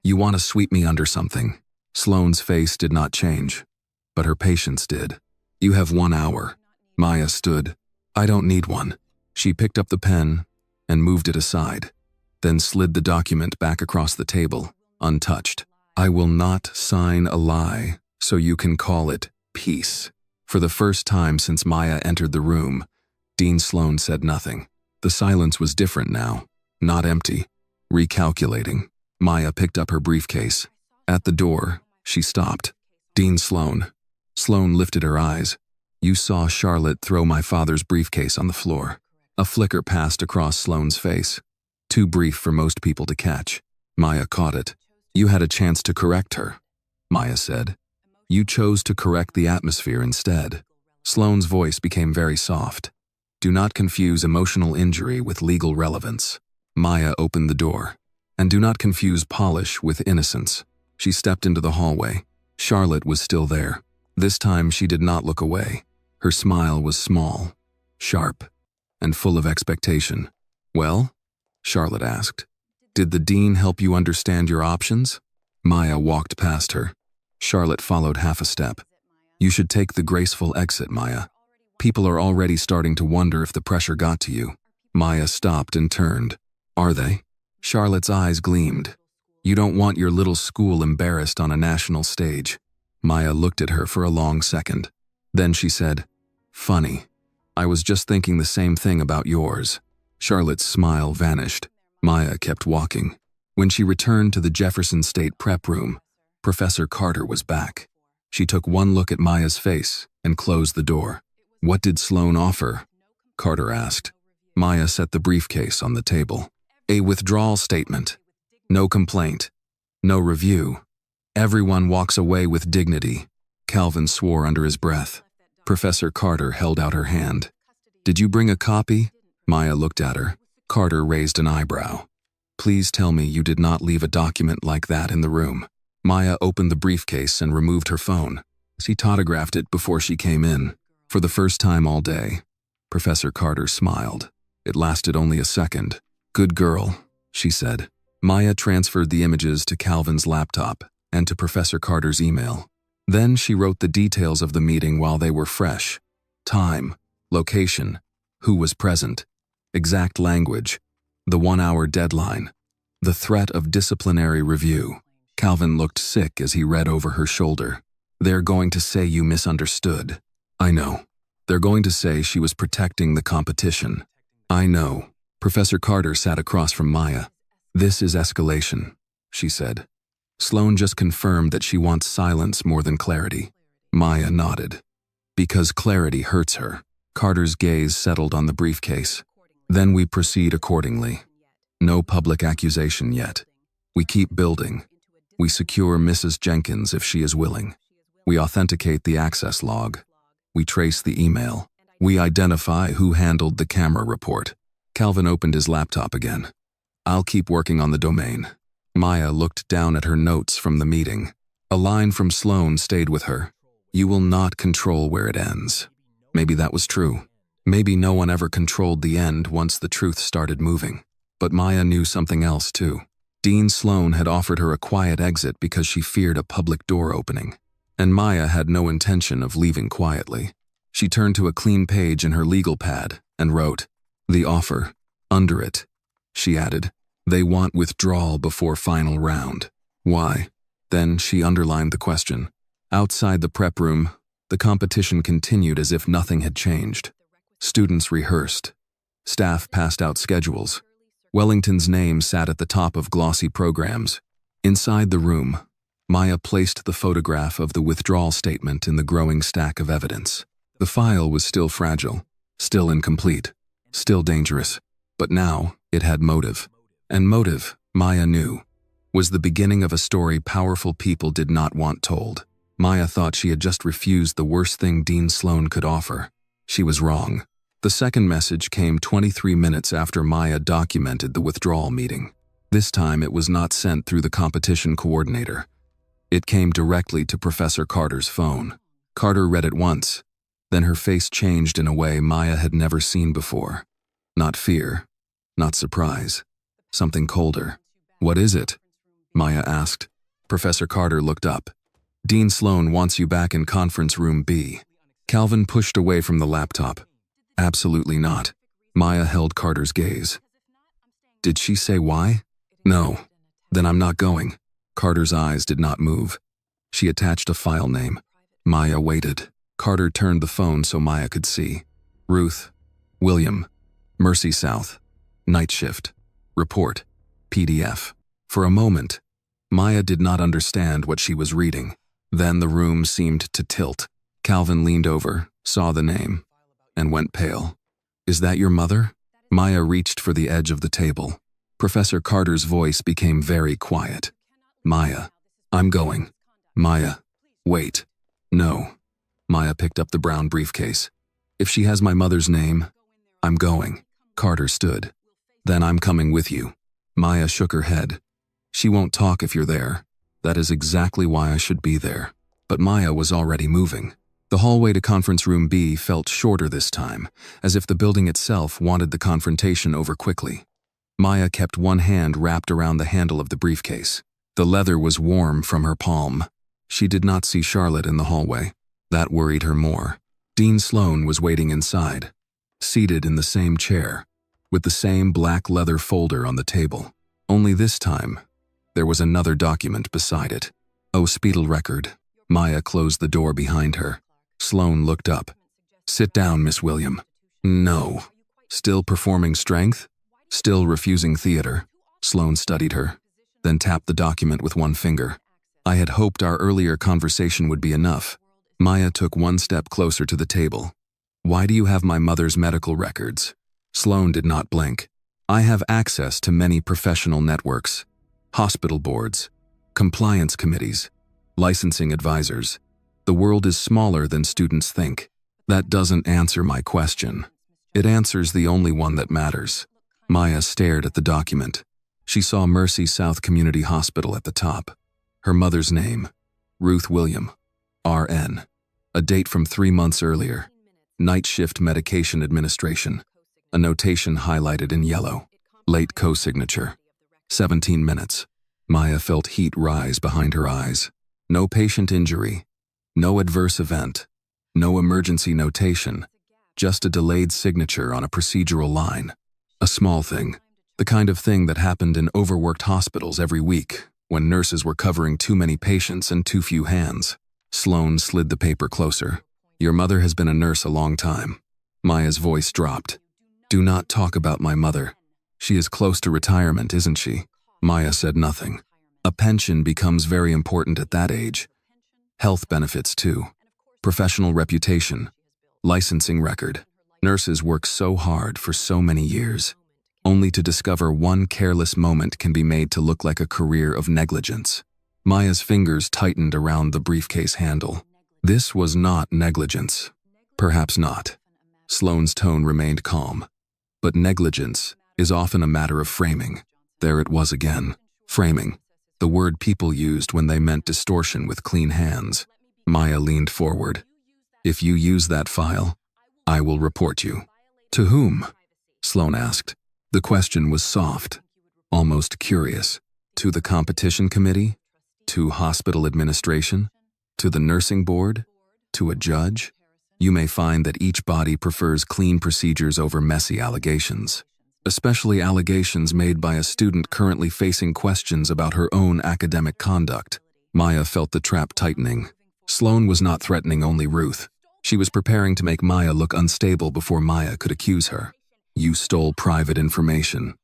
You want to sweep me under something. Sloane's face did not change, but her patience did. You have 1 hour. Maya stood. I don't need one. She picked up the pen and moved it aside, then slid the document back across the table, untouched. I will not sign a lie, so you can call it peace. For the first time since Maya entered the room, Dean Sloane said nothing. The silence was different now, not empty, recalculating. Maya picked up her briefcase. At the door, she stopped. Dean Sloane. Sloane lifted her eyes. You saw Charlotte throw my father's briefcase on the floor. A flicker passed across Sloane's face. Too brief for most people to catch. Maya caught it. You had a chance to correct her, Maya said. You chose to correct the atmosphere instead. Sloane's voice became very soft. Do not confuse emotional injury with legal relevance. Maya opened the door. And do not confuse polish with innocence. She stepped into the hallway. Charlotte was still there. This time she did not look away. Her smile was small, sharp, and full of expectation. Well? Charlotte asked. Did the dean help you understand your options? Maya walked past her. Charlotte followed half a step. You should take the graceful exit, Maya. People are already starting to wonder if the pressure got to you. Maya stopped and turned. Are they? Charlotte's eyes gleamed. You don't want your little school embarrassed on a national stage. Maya looked at her for a long second. Then she said, "Funny. I was just thinking the same thing about yours." Charlotte's smile vanished. Maya kept walking. When she returned to the Jefferson State prep room, Professor Carter was back. She took one look at Maya's face and closed the door. "What did Sloan offer?" Carter asked. Maya set the briefcase on the table. "A withdrawal statement. No complaint. No review. Everyone walks away with dignity." Calvin swore under his breath. Professor Carter held out her hand. "Did you bring a copy?" Maya looked at her. Carter raised an eyebrow. "Please tell me you did not leave a document like that in the room." Maya opened the briefcase and removed her phone. She autographed it before she came in. For the first time all day, Professor Carter smiled. It lasted only a second. "Good girl," she said. Maya transferred the images to Calvin's laptop and to Professor Carter's email. Then she wrote the details of the meeting while they were fresh. Time, location, who was present, exact language, the 1-hour deadline, the threat of disciplinary review. Calvin looked sick as he read over her shoulder. "They're going to say you misunderstood." "I know. They're going to say she was protecting the competition." "I know." Professor Carter sat across from Maya. "This is escalation," she said. "Sloan just confirmed that she wants silence more than clarity." Maya nodded. "Because clarity hurts her." Carter's gaze settled on the briefcase. "Then we proceed accordingly. No public accusation yet. We keep building. We secure Mrs. Jenkins if she is willing. We authenticate the access log. We trace the email. We identify who handled the camera report." Calvin opened his laptop again. "I'll keep working on the domain." Maya looked down at her notes from the meeting. A line from Sloan stayed with her. "You will not control where it ends." Maybe that was true. Maybe no one ever controlled the end once the truth started moving. But Maya knew something else too. Dean Sloan had offered her a quiet exit because she feared a public door opening. And Maya had no intention of leaving quietly. She turned to a clean page in her legal pad and wrote, "The offer. Under it," she added, "they want withdrawal before final round." Why? Then she underlined the question. Outside the prep room, the competition continued as if nothing had changed. Students rehearsed. Staff passed out schedules. Wellington's name sat at the top of glossy programs. Inside the room, Maya placed the photograph of the withdrawal statement in the growing stack of evidence. The file was still fragile, still incomplete, still dangerous, but now it had motive. And motive, Maya knew, was the beginning of a story powerful people did not want told. Maya thought she had just refused the worst thing Dean Sloan could offer. She was wrong. The second message came 23 minutes after Maya documented the withdrawal meeting. This time it was not sent through the competition coordinator. It came directly to Professor Carter's phone. Carter read it once. Then her face changed in a way Maya had never seen before. Not fear, not surprise, something colder. "What is it?" Maya asked. Professor Carter looked up. "Dean Sloan wants you back in conference room B." Calvin pushed away from the laptop. "Absolutely not." Maya held Carter's gaze. "Did she say why?" "No." "Then I'm not going." Carter's eyes did not move. She attached a file name. Maya waited. Carter turned the phone so Maya could see. Ruth, William, Mercy South, night shift, report, PDF. For a moment, Maya did not understand what she was reading. Then the room seemed to tilt. Calvin leaned over, saw the name, and went pale. "Is that your mother?" Maya reached for the edge of the table. Professor Carter's voice became very quiet. "Maya, I'm going." "Maya, wait." "No." Maya picked up the brown briefcase. "If she has my mother's name, I'm going." Carter stood. "Then I'm coming with you." Maya shook her head. "She won't talk if you're there. That is exactly why I should be there." But Maya was already moving. The hallway to conference room B felt shorter this time, as if the building itself wanted the confrontation over quickly. Maya kept one hand wrapped around the handle of the briefcase. The leather was warm from her palm. She did not see Charlotte in the hallway. That worried her more. Dean Sloan was waiting inside, seated in the same chair, with the same black leather folder on the table. Only this time, There was another document beside it. Hospital record. Maya closed the door behind her. Sloane looked up. Sit down, Miss William. No. Still performing strength? Still refusing theater? Sloane studied her, then tapped the document with one finger. I had hoped our earlier conversation would be enough. Maya took one step closer to the table. Why do you have my mother's medical records? Sloane did not blink. I have access to many professional networks, hospital boards, compliance committees, licensing advisors. The world is smaller than students think. That doesn't answer my question. It answers the only one that matters. Maya stared at the document. She saw Mercy South Community Hospital at the top. Her mother's name, Ruth William, RN. A date from 3 months earlier. Night shift medication administration. A notation highlighted in yellow. Late co-signature. 17 minutes. Maya felt heat rise behind her eyes. No patient injury. No adverse event. No emergency notation. Just a delayed signature on a procedural line. A small thing. The kind of thing that happened in overworked hospitals every week, when nurses were covering too many patients and too few hands. Sloane slid the paper closer. Your mother has been a nurse a long time. Maya's voice dropped. Do not talk about my mother. She is close to retirement, isn't she? Maya said nothing. A pension becomes very important at that age. Health benefits too. Professional reputation. Licensing record. Nurses work so hard for so many years, only to discover one careless moment can be made to look like a career of negligence. Maya's fingers tightened around the briefcase handle. This was not negligence. Perhaps not. Sloane's tone remained calm. But negligence is often a matter of framing. There it was again. Framing. The word people used when they meant distortion with clean hands. Maya leaned forward. If you use that file, I will report you. To whom? Sloane asked. The question was soft, almost curious. To the competition committee? To hospital administration? To the nursing board? To a judge? You may find that each body prefers clean procedures over messy allegations, especially allegations made by a student currently facing questions about her own academic conduct. Maya felt the trap tightening. Sloane was not threatening only Ruth. She was preparing to make Maya look unstable before Maya could accuse her. You stole private information,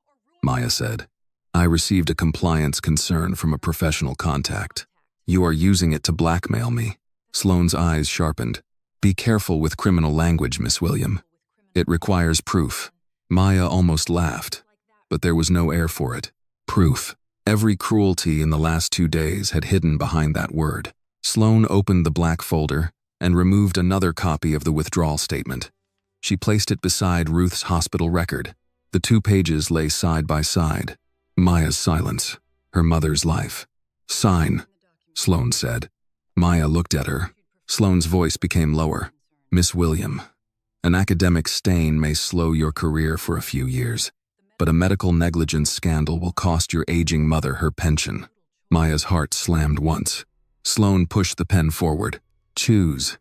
Maya said. I received a compliance concern from a professional contact. You are using it to blackmail me. Sloane's eyes sharpened. Be careful with criminal language, Miss William. It requires proof. Maya almost laughed, but there was no air for it. Proof. Every cruelty in the last 2 days had hidden behind that word. Sloane opened the black folder and removed another copy of the withdrawal statement. She placed it beside Ruth's hospital record. The 2 pages lay side by side. Maya's silence. Her mother's life. Sign, Sloane said. Maya looked at her. Sloane's voice became lower. Miss William, an academic stain may slow your career for a few years, but a medical negligence scandal will cost your aging mother her pension. Maya's heart slammed once. Sloane pushed the pen forward. Choose.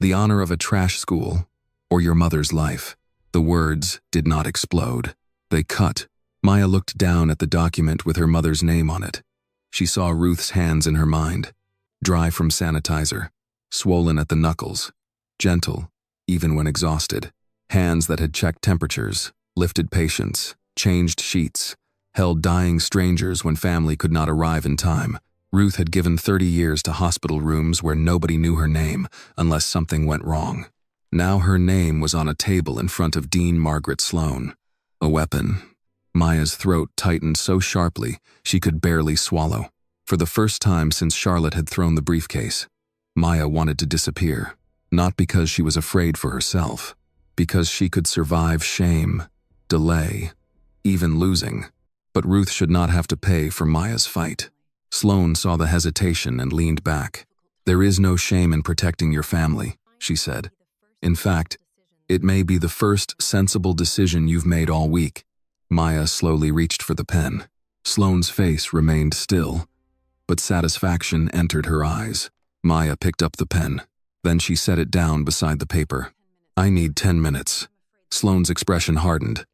The honor of a trash school, or your mother's life. The words did not explode. They cut. Maya looked down at the document with her mother's name on it. She saw Ruth's hands in her mind, dry from sanitizer, swollen at the knuckles, gentle, even when exhausted. Hands that had checked temperatures, lifted patients, changed sheets, held dying strangers when family could not arrive in time. Ruth had given 30 years to hospital rooms where nobody knew her name unless something went wrong. Now her name was on a table in front of Dean Margaret Sloane. A weapon. Maya's throat tightened so sharply she could barely swallow. For the first time since Charlotte had thrown the briefcase, Maya wanted to disappear. Not because she was afraid for herself, because she could survive shame, delay, even losing. But Ruth should not have to pay for Maya's fight. Sloane saw the hesitation and leaned back. There is no shame in protecting your family, she said. In fact, it may be the first sensible decision you've made all week. Maya slowly reached for the pen. Sloane's face remained still, but satisfaction entered her eyes. Maya picked up the pen. Then she set it down beside the paper. I need 10 minutes. Sloane's expression hardened.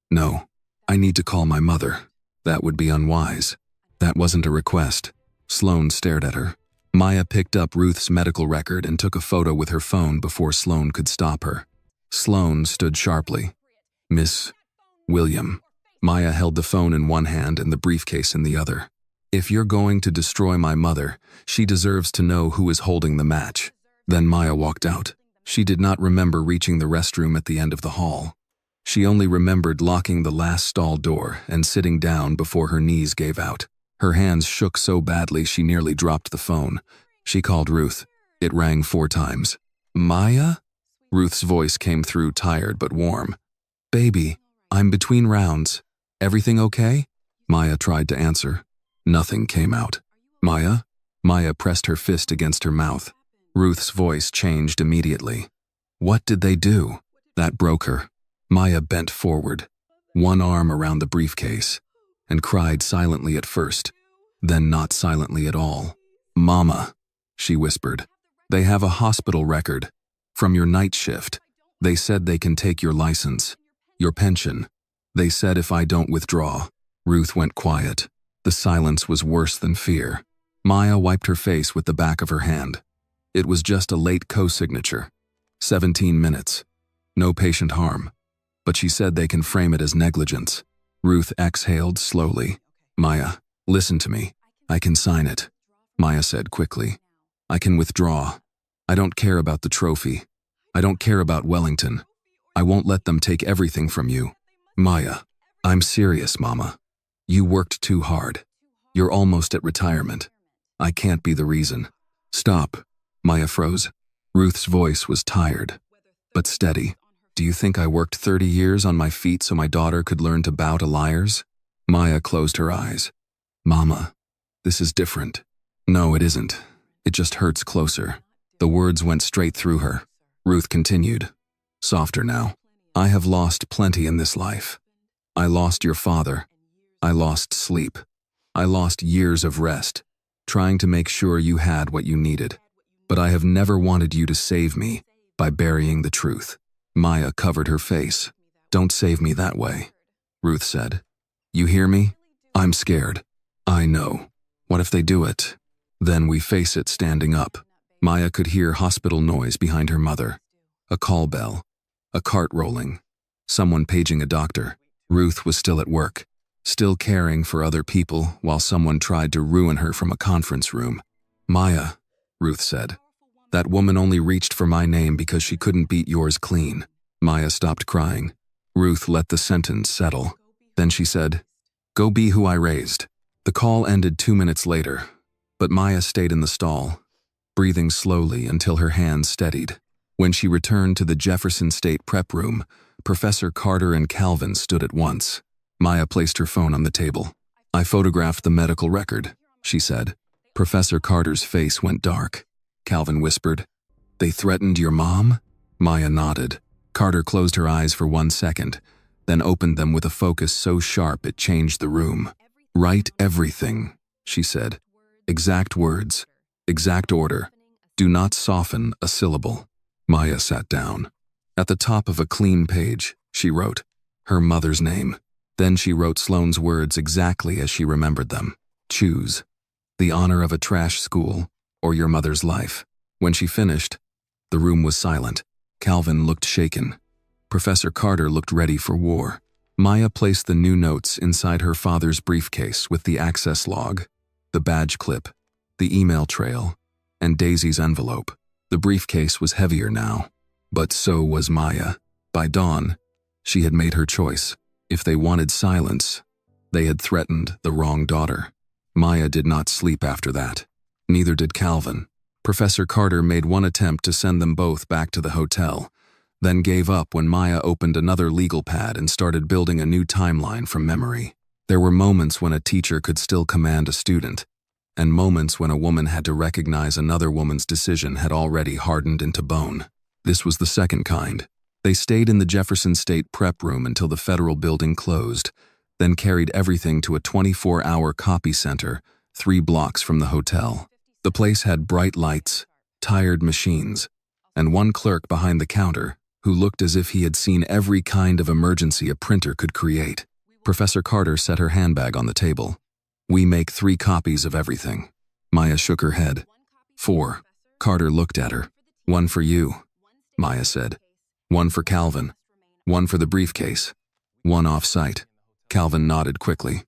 No, I need to call my mother. That would be unwise. That wasn't a request. Sloane stared at her. Maya picked up Ruth's medical record and took a photo with her phone before Sloane could stop her. Sloane stood sharply. Miss William. Maya held the phone in one hand and the briefcase in the other. If you're going to destroy my mother, she deserves to know who is holding the match. Then Maya walked out. She did not remember reaching the restroom at the end of the hall. She only remembered locking the last stall door and sitting down before her knees gave out. Her hands shook so badly she nearly dropped the phone. She called Ruth. It rang 4 times. Maya? Ruth's voice came through tired but warm. Baby, I'm between rounds. Everything okay? Maya tried to answer. Nothing came out. Maya? Maya pressed her fist against her mouth. Ruth's voice changed immediately. What did they do? That broke her. Maya bent forward, one arm around the briefcase, and cried silently at first, then not silently at all. Mama, she whispered. They have a hospital record. From your night shift. They said they can take your license. Your pension. They said if I don't withdraw. Ruth went quiet. The silence was worse than fear. Maya wiped her face with the back of her hand. It was just a late co-signature. 17 minutes. No patient harm. But she said they can frame it as negligence. Ruth exhaled slowly. Maya, listen to me. I can sign it. Maya said quickly. I can withdraw. I don't care about the trophy. I don't care about Wellington. I won't let them take everything from you. Maya, I'm serious, Mama. You worked too hard. You're almost at retirement. I can't be the reason. Stop. Maya froze. Ruth's voice was tired, but steady. Do you think I worked 30 years on my feet so my daughter could learn to bow to liars? Maya closed her eyes. Mama, this is different. No, it isn't. It just hurts closer. The words went straight through her. Ruth continued. Softer now. I have lost plenty in this life. I lost your father. I lost sleep. I lost years of rest, trying to make sure you had what you needed. But I have never wanted you to save me by burying the truth. Maya covered her face. Don't save me that way, Ruth said. You hear me? I'm scared. I know. What if they do it? Then we face it standing up. Maya could hear hospital noise behind her mother. A call bell. A cart rolling. Someone paging a doctor. Ruth was still at work, still caring for other people while someone tried to ruin her from a conference room. Maya, Ruth said. That woman only reached for my name because she couldn't beat yours clean. Maya stopped crying. Ruth let the sentence settle. Then she said, Go be who I raised. The call ended 2 minutes later, but Maya stayed in the stall, breathing slowly until her hands steadied. When she returned to the Jefferson State prep room, Professor Carter and Calvin stood at once. Maya placed her phone on the table. I photographed the medical record, she said. Professor Carter's face went dark. Calvin whispered, They threatened your mom? Maya nodded. Carter closed her eyes for 1 second, then opened them with a focus so sharp it changed the room. Write everything, she said. Exact words, exact order. Do not soften a syllable. Maya sat down. At the top of a clean page, she wrote her mother's name. Then she wrote Sloane's words exactly as she remembered them. Choose the honor of a trash school or your mother's life. When she finished, the room was silent. Calvin looked shaken. Professor Carter looked ready for war. Maya placed the new notes inside her father's briefcase with the access log, the badge clip, the email trail, and Daisy's envelope. The briefcase was heavier now, but so was Maya. By dawn, she had made her choice. If they wanted silence, they had threatened the wrong daughter. Maya did not sleep after that. Neither did Calvin. Professor Carter made one attempt to send them both back to the hotel, then gave up when Maya opened another legal pad and started building a new timeline from memory. There were moments when a teacher could still command a student, and moments when a woman had to recognize another woman's decision had already hardened into bone. This was the second kind. They stayed in the Jefferson State prep room until the federal building closed, then carried everything to a 24-hour copy center 3 blocks from the hotel. The place had bright lights, tired machines, and one clerk behind the counter who looked as if he had seen every kind of emergency a printer could create. Professor Carter set her handbag on the table. We make 3 copies of everything. Maya shook her head. 4. Carter looked at her. 1 for you, Maya said. 1 for Calvin. 1 for the briefcase. 1 off-site. Calvin nodded quickly.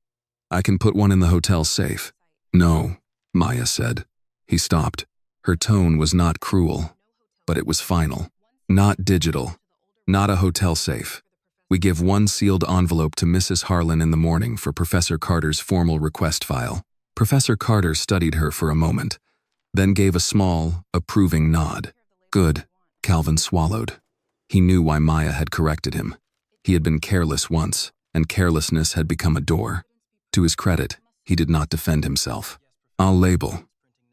I can put 1 in the hotel safe. No, Maya said. He stopped. Her tone was not cruel, but it was final. Not digital. Not a hotel safe. We give 1 sealed envelope to Mrs. Harlan in the morning for Professor Carter's formal request file. Professor Carter studied her for a moment, then gave a small, approving nod. Good, Calvin swallowed. He knew why Maya had corrected him. He had been careless once, and carelessness had become a door. To his credit, he did not defend himself. I'll label,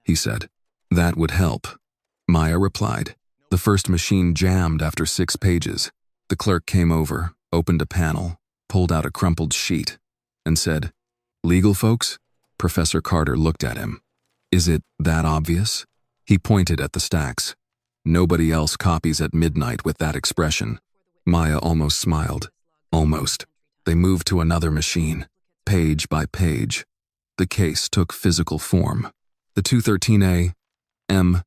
he said. That would help, Maya replied. The first machine jammed after 6 pages. The clerk came over, opened a panel, pulled out a crumpled sheet, and said, Legal folks? Professor Carter looked at him. Is it that obvious? He pointed at the stacks. Nobody else copies at midnight with that expression. Maya almost smiled. Almost. They moved to another machine, page by page. The case took physical form. The 213A M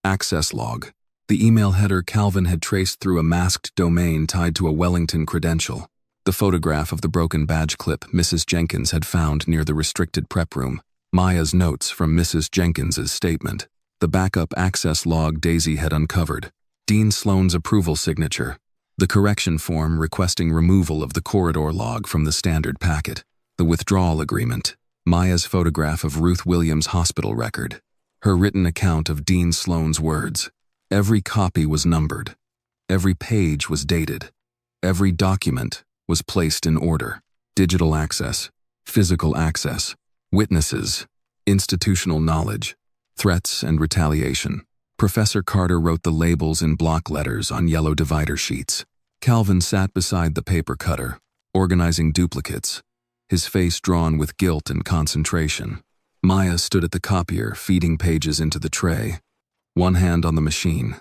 access log. The email header Calvin had traced through a masked domain tied to a Wellington credential. The photograph of the broken badge clip Mrs. Jenkins had found near the restricted prep room. Maya's notes from Mrs. Jenkins's statement. The backup access log Daisy had uncovered. Dean Sloan's approval signature. The correction form requesting removal of the corridor log from the standard packet. The withdrawal agreement. Maya's photograph of Ruth Williams' hospital record. Her written account of Dean Sloan's words. Every copy was numbered. Every page was dated. Every document was placed in order. Digital access, physical access, witnesses, institutional knowledge, threats and retaliation. Professor Carter wrote the labels in block letters on yellow divider sheets. Calvin sat beside the paper cutter, organizing duplicates, his face drawn with guilt and concentration. Maya stood at the copier, feeding pages into the tray. 1 hand on the machine,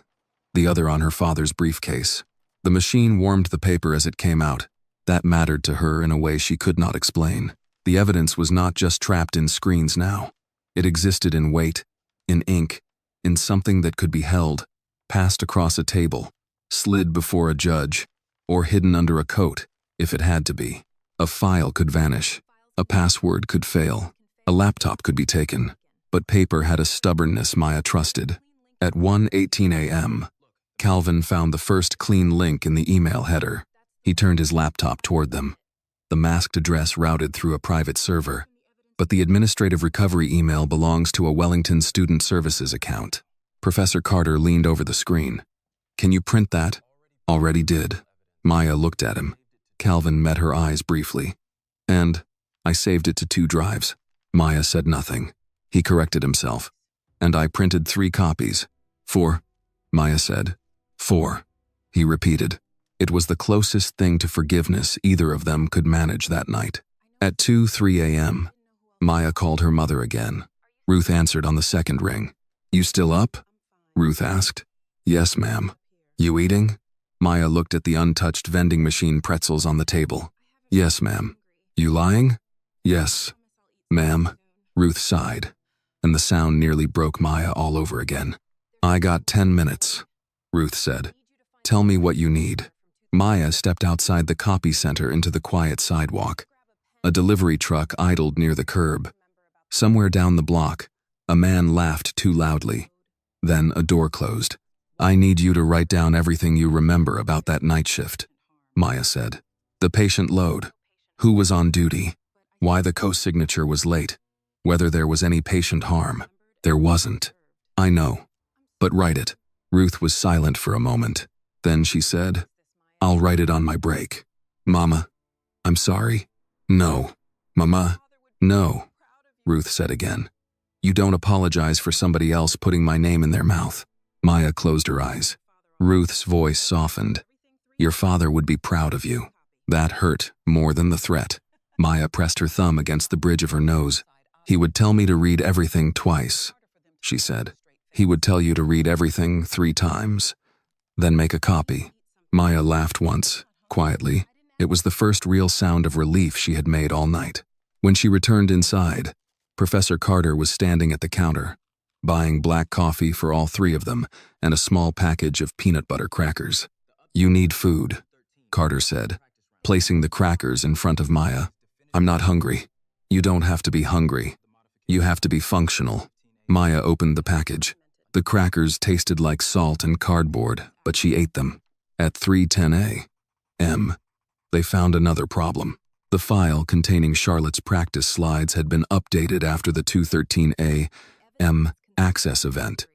the other on her father's briefcase. The machine warmed the paper as it came out. That mattered to her in a way she could not explain. The evidence was not just trapped in screens now. It existed in weight, in ink, in something that could be held, passed across a table, slid before a judge, or hidden under a coat, if it had to be. A file could vanish. A password could fail. A laptop could be taken. But paper had a stubbornness Maya trusted. At 1:18 a.m., Calvin found the first clean link in the email header. He turned his laptop toward them. The masked address routed through a private server, but the administrative recovery email belongs to a Wellington Student Services account. Professor Carter leaned over the screen. Can you print that? Already did. Maya looked at him. Calvin met her eyes briefly. And I saved it to 2 drives. Maya said nothing. He corrected himself. And I printed 3 copies. 4, Maya said. 4, he repeated. It was the closest thing to forgiveness either of them could manage that night. At 2:03 a.m., Maya called her mother again. Ruth answered on the second ring. You still up? Ruth asked. Yes, ma'am. You eating? Maya looked at the untouched vending machine pretzels on the table. Yes, ma'am. You lying? Yes, ma'am. Ruth sighed, and the sound nearly broke Maya all over again. I got 10 minutes, Ruth said. Tell me what you need. Maya stepped outside the copy center into the quiet sidewalk. A delivery truck idled near the curb. Somewhere down the block, a man laughed too loudly. Then a door closed. I need you to write down everything you remember about that night shift, Maya said. The patient load. Who was on duty? Why the co-signature was late? Whether there was any patient harm. There wasn't. I know. But write it. Ruth was silent for a moment. Then she said, I'll write it on my break. Mama, I'm sorry. No. Mama, no. Ruth said again. You don't apologize for somebody else putting my name in their mouth. Maya closed her eyes. Ruth's voice softened. Your father would be proud of you. That hurt more than the threat. Maya pressed her thumb against the bridge of her nose. He would tell me to read everything twice, she said. He would tell you to read everything 3 times, then make a copy. Maya laughed once, quietly. It was the first real sound of relief she had made all night. When she returned inside, Professor Carter was standing at the counter, buying black coffee for all three of them and a small package of peanut butter crackers. "You need food," Carter said, placing the crackers in front of Maya. "I'm not hungry." "You don't have to be hungry. You have to be functional." Maya opened the package. The crackers tasted like salt and cardboard, but she ate them. At 3:10 a.m., they found another problem. The file containing Charlotte's practice slides had been updated after the 2:13 a.m. access event.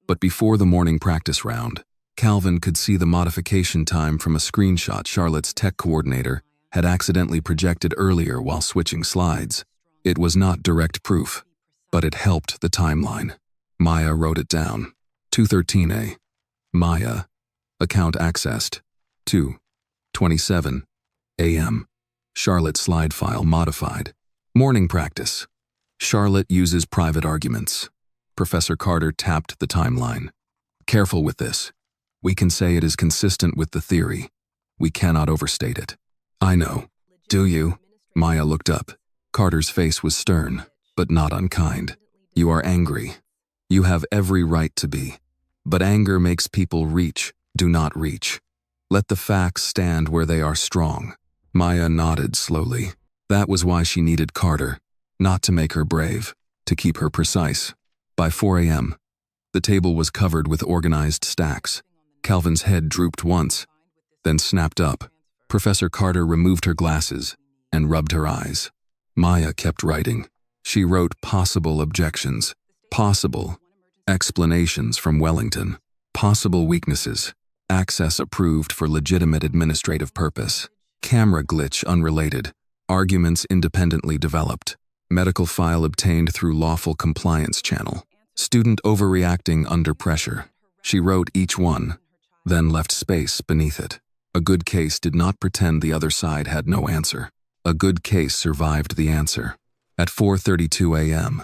But before the morning practice round, Calvin could see the modification time from a screenshot Charlotte's tech coordinator had accidentally projected earlier while switching slides. It was not direct proof, but it helped the timeline. Maya wrote it down. 2:13 a.m. Maya. Account accessed. 2:27 a.m. Charlotte slide file modified. Morning practice. Charlotte uses private arguments. Professor Carter tapped the timeline. "Careful with this. We can say it is consistent with the theory. We cannot overstate it." "I know. Do you?" Maya looked up. Carter's face was stern, but not unkind. "You are angry. You have every right to be. But anger makes people reach. Do not reach. Let the facts stand where they are strong." Maya nodded slowly. That was why she needed Carter. Not to make her brave, to keep her precise. By 4 a.m., the table was covered with organized stacks. Calvin's head drooped once, then snapped up. Professor Carter removed her glasses and rubbed her eyes. Maya kept writing. She wrote possible objections, possible explanations from Wellington, possible weaknesses, access approved for legitimate administrative purpose, camera glitch unrelated, arguments independently developed, medical file obtained through lawful compliance channel, student overreacting under pressure. She wrote each one, then left space beneath it. A good case did not pretend the other side had no answer. A good case survived the answer. At 4:32 a.m.,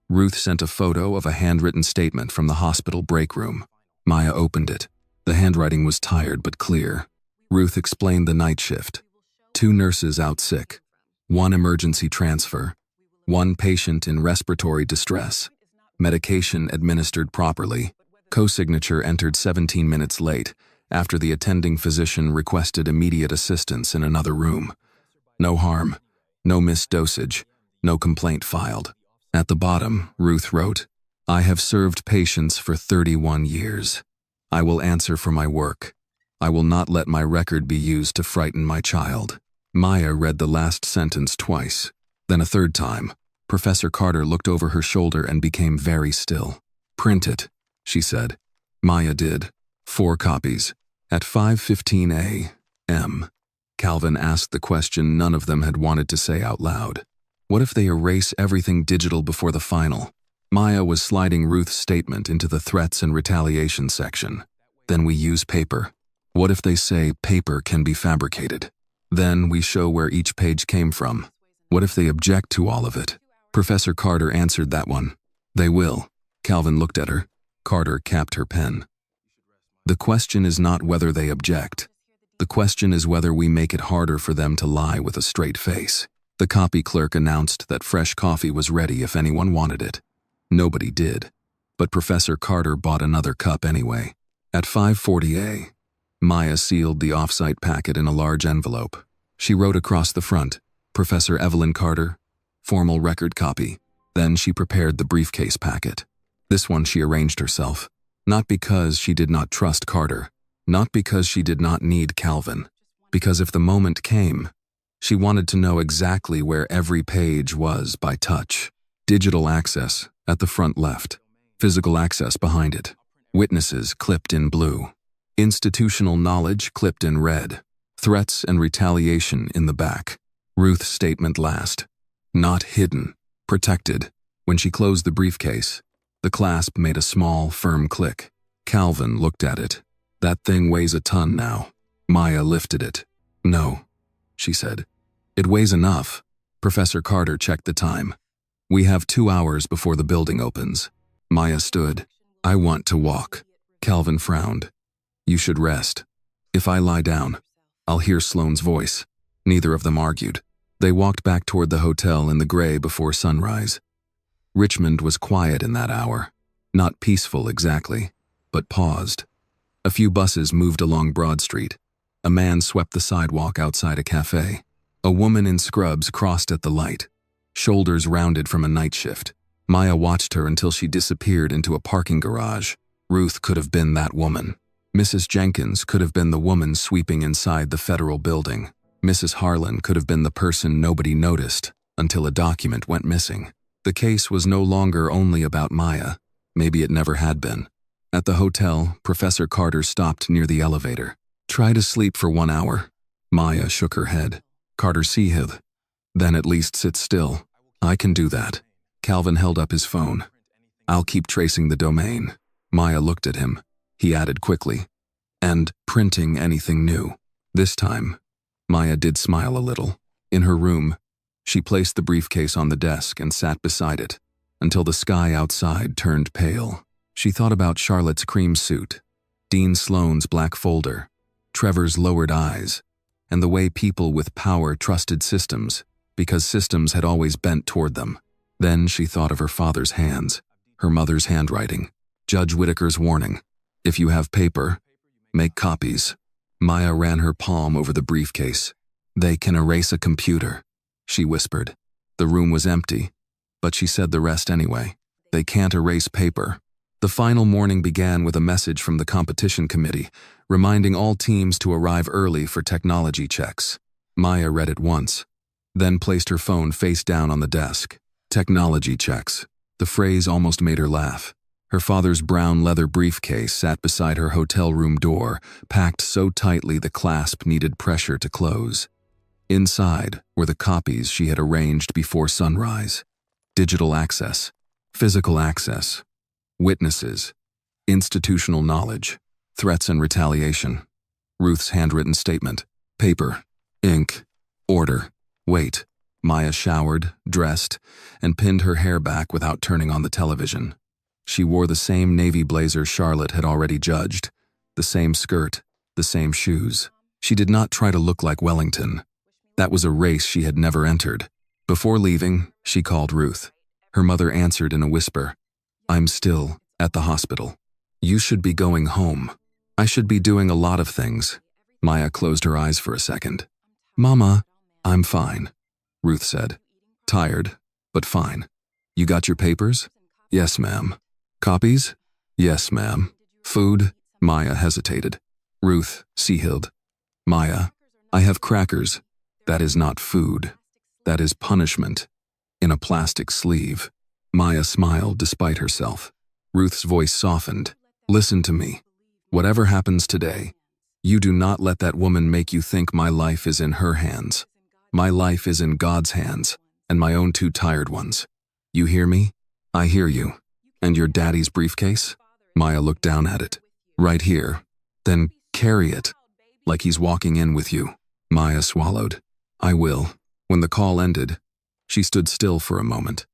Ruth sent a photo of a handwritten statement from the hospital break room. Maya opened it. The handwriting was tired but clear. Ruth explained the night shift. 2 nurses out sick. 1 emergency transfer. 1 patient in respiratory distress. Medication administered properly. Co-signature entered 17 minutes late after the attending physician requested immediate assistance in another room. No harm. No missed dosage. No complaint filed. At the bottom, Ruth wrote, "I have served patients for 31 years. I will answer for my work. I will not let my record be used to frighten my child." Maya read the last sentence twice. Then a third time. Professor Carter looked over her shoulder and became very still. "Print it," she said. Maya did. 4 copies. At 5:15 a.m., Calvin asked the question none of them had wanted to say out loud. What if they erase everything digital before the final? Maya was sliding Ruth's statement into the threats and retaliation section. Then we use paper. What if they say paper can be fabricated? Then we show where each page came from. What if they object to all of it? Professor Carter answered that one. They will. Calvin looked at her. Carter capped her pen. The question is not whether they object. The question is whether we make it harder for them to lie with a straight face. The copy clerk announced that fresh coffee was ready if anyone wanted it. Nobody did, but Professor Carter bought another cup anyway. At 5:40 a.m., Maya sealed the off-site packet in a large envelope. She wrote across the front, "Professor Evelyn Carter, formal record copy." Then she prepared the briefcase packet. This one she arranged herself, not because she did not trust Carter, not because she did not need Calvin, because if the moment came, she wanted to know exactly where every page was by touch. Digital access at the front left, physical access behind it, witnesses clipped in blue, institutional knowledge clipped in red, threats and retaliation in the back, Ruth's statement last. Not hidden, protected. When she closed the briefcase, the clasp made a small, firm click. Calvin looked at it. That thing weighs a ton now. Maya lifted it. No, she said. It weighs enough. Professor Carter checked the time. We have 2 hours before the building opens. Maya stood. I want to walk. Calvin frowned. You should rest. If I lie down, I'll hear Sloane's voice. Neither of them argued. They walked back toward the hotel in the gray before sunrise. Richmond was quiet in that hour. Not peaceful exactly, but paused. A few buses moved along Broad Street. A man swept the sidewalk outside a cafe. A woman in scrubs crossed at the light, shoulders rounded from a night shift. Maya watched her until she disappeared into a parking garage. Ruth could have been that woman. Mrs. Jenkins could have been the woman sweeping inside the federal building. Mrs. Harlan could have been the person nobody noticed until a document went missing. The case was no longer only about Maya. Maybe it never had been. At the hotel, Professor Carter stopped near the elevator. "Try to sleep for 1 hour." Maya shook her head. Carter seethed. "Then at least sit still." "I can do that." Calvin held up his phone. "I'll keep tracing the domain." Maya looked at him. He added quickly, "And printing anything new." This time, Maya did smile a little. In her room, she placed the briefcase on the desk and sat beside it until the sky outside turned pale. She thought about Charlotte's cream suit, Dean Sloane's black folder, Trevor's lowered eyes, and the way people with power trusted systems because systems had always bent toward them. Then she thought of her father's hands, her mother's handwriting, Judge Whitaker's warning, "If you have paper, make copies." Maya ran her palm over the briefcase. "They can erase a computer," she whispered. The room was empty, but she said the rest anyway. "They can't erase paper." The final morning began with a message from the competition committee, reminding all teams to arrive early for technology checks. Maya read it once, then placed her phone face down on the desk. Technology checks. The phrase almost made her laugh. Her father's brown leather briefcase sat beside her hotel room door, packed so tightly the clasp needed pressure to close. Inside were the copies she had arranged before sunrise. Digital access, physical access, witnesses, institutional knowledge, threats and retaliation. Ruth's handwritten statement, paper, ink, order, wait. Maya showered, dressed, and pinned her hair back without turning on the television. She wore the same navy blazer Charlotte had already judged, the same skirt, the same shoes. She did not try to look like Wellington. That was a race she had never entered. Before leaving, she called Ruth. Her mother answered in a whisper, "I'm still at the hospital. You should be going home. I should be doing a lot of things." Maya closed her eyes for a second. "Mama, I'm fine," Ruth said. "Tired, but fine. You got your papers?" "Yes, ma'am." "Copies?" "Yes, ma'am." "Food?" Maya hesitated. Ruth seethed. "Maya, I have crackers. That is not food. That is punishment. In a plastic sleeve." Maya smiled despite herself. Ruth's voice softened. "Listen to me. Whatever happens today, you do not let that woman make you think my life is in her hands. My life is in God's hands, and my own 2 tired ones. You hear me?" "I hear you." "And your daddy's briefcase?" Maya looked down at it. "Right here." "Then carry it, like he's walking in with you." Maya swallowed. "I will." When the call ended, she stood still for a moment,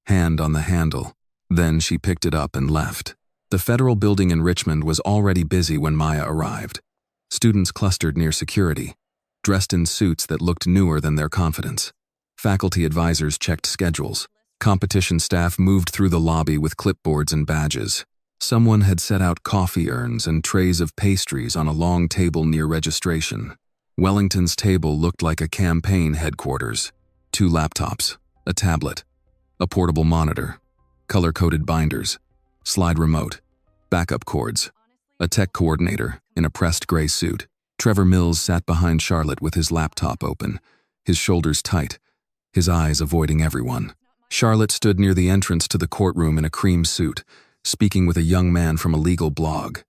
hand on the handle. Then she picked it up and left. The federal building in Richmond was already busy when Maya arrived. Students clustered near security, dressed in suits that looked newer than their confidence. Faculty advisors checked schedules. Competition staff moved through the lobby with clipboards and badges. Someone had set out coffee urns and trays of pastries on a long table near registration. Wellington's table looked like a campaign headquarters. 2 laptops, a tablet, a portable monitor, color-coded binders, slide remote, backup cords, a tech coordinator in a pressed gray suit. Trevor Mills sat behind Charlotte with his laptop open, his shoulders tight, his eyes avoiding everyone. Charlotte stood near the entrance to the courtroom in a cream suit, speaking with a young man from a legal blog.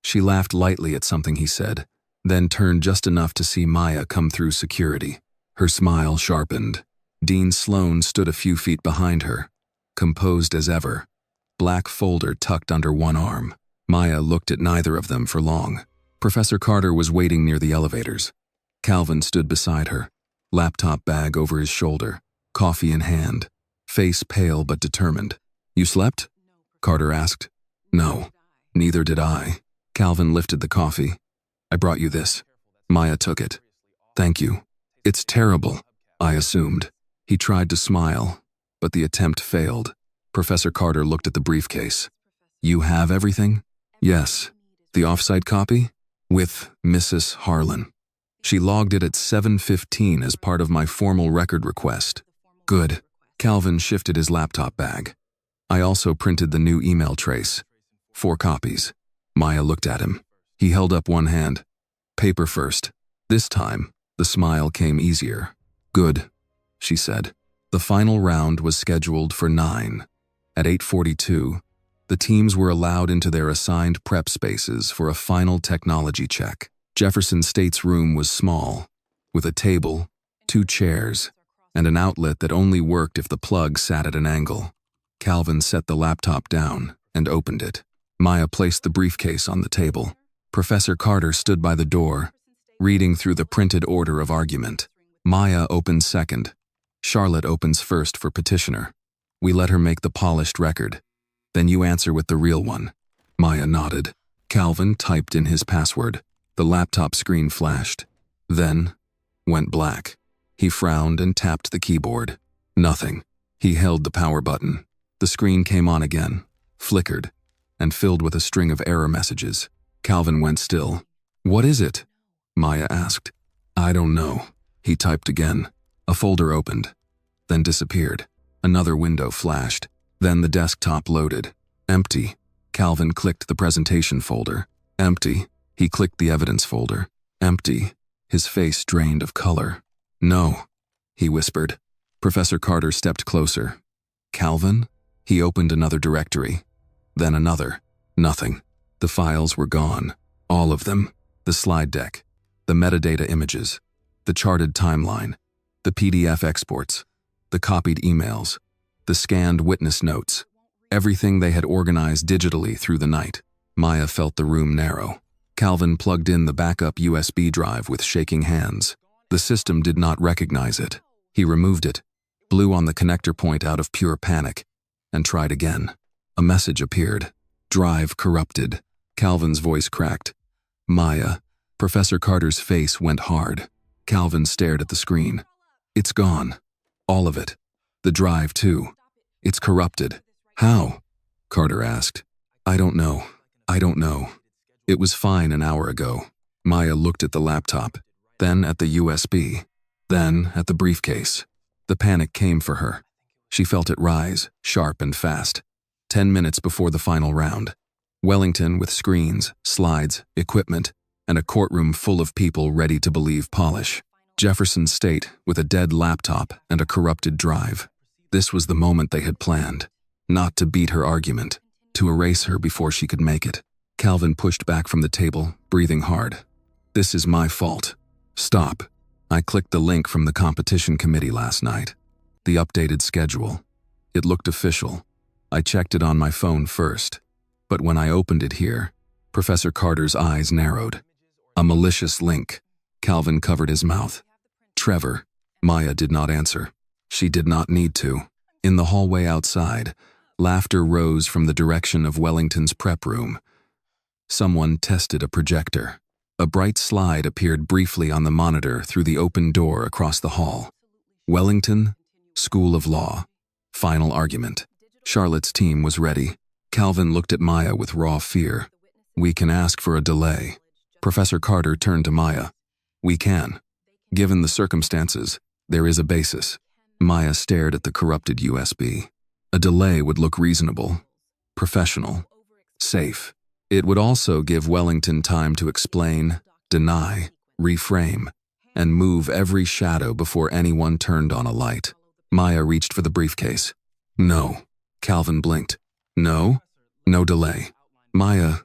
She laughed lightly at something he said, then turned just enough to see Maya come through security. Her smile sharpened. Dean Sloane stood a few feet behind her, composed as ever, black folder tucked under one arm. Maya looked at neither of them for long. Professor Carter was waiting near the elevators. Calvin stood beside her, laptop bag over his shoulder, coffee in hand, face pale but determined. "You slept?" Carter asked. "No, neither did I." Calvin lifted the coffee. "I brought you this." Maya took it. "Thank you. It's terrible," I assumed. He tried to smile, but the attempt failed. Professor Carter looked at the briefcase. You have everything? Yes. The offsite copy? With Mrs. Harlan. She logged it at 7:15 as part of my formal record request. Good. Calvin shifted his laptop bag. I also printed the new email trace. 4 copies. Maya looked at him. He held up one hand. Paper first. This time, the smile came easier. Good, she said. The final round was scheduled for 9. At 8:42, the teams were allowed into their assigned prep spaces for a final technology check. Jefferson State's room was small, with a table, 2 chairs, and an outlet that only worked if the plug sat at an angle. Calvin set the laptop down and opened it. Maya placed the briefcase on the table. Professor Carter stood by the door, reading through the printed order of argument. Maya opens second. Charlotte opens first for petitioner. We let her make the polished record. Then you answer with the real one. Maya nodded. Calvin typed in his password. The laptop screen flashed. Then went black. He frowned and tapped the keyboard. Nothing. He held the power button. The screen came on again, flickered, and filled with a string of error messages. Calvin went still. What is it? Maya asked. I don't know. He typed again. A folder opened, then disappeared. Another window flashed. Then the desktop loaded. Empty. Calvin clicked the presentation folder. Empty. He clicked the evidence folder. Empty. His face drained of color. No, he whispered. Professor Carter stepped closer. Calvin? He opened another directory. Then another. Nothing. The files were gone. All of them. The slide deck. The metadata images. The charted timeline. The PDF exports. The copied emails. The scanned witness notes. Everything they had organized digitally through the night. Maya felt the room narrow. Calvin plugged in the backup USB drive with shaking hands. The system did not recognize it. He removed it, blew on the connector point out of pure panic, and tried again. A message appeared. Drive corrupted. Calvin's voice cracked. Maya. Professor Carter's face went hard. Calvin stared at the screen. It's gone. All of it. The drive, too. It's corrupted. How? Carter asked. I don't know. I don't know. It was fine an hour ago. Maya looked at the laptop, then at the USB, then at the briefcase. The panic came for her. She felt it rise, sharp and fast. 10 minutes before the final round. Wellington with screens, slides, equipment, and a courtroom full of people ready to believe polish. Jefferson State with a dead laptop and a corrupted drive. This was the moment they had planned. Not to beat her argument, to erase her before she could make it. Calvin pushed back from the table, breathing hard. This is my fault. Stop. I clicked the link from the competition committee last night. The updated schedule. It looked official. I checked it on my phone first. But when I opened it here, Professor Carter's eyes narrowed. A malicious link. Calvin covered his mouth. Trevor. Maya did not answer. She did not need to. In the hallway outside, laughter rose from the direction of Wellington's prep room. Someone tested a projector. A bright slide appeared briefly on the monitor through the open door across the hall. Wellington, School of Law. Final argument. Charlotte's team was ready. Calvin looked at Maya with raw fear. We can ask for a delay. Professor Carter turned to Maya. We can. Given the circumstances, there is a basis. Maya stared at the corrupted USB. A delay would look reasonable, professional, safe. It would also give Wellington time to explain, deny, reframe, and move every shadow before anyone turned on a light. Maya reached for the briefcase. No. Calvin blinked. No? No delay. Maya,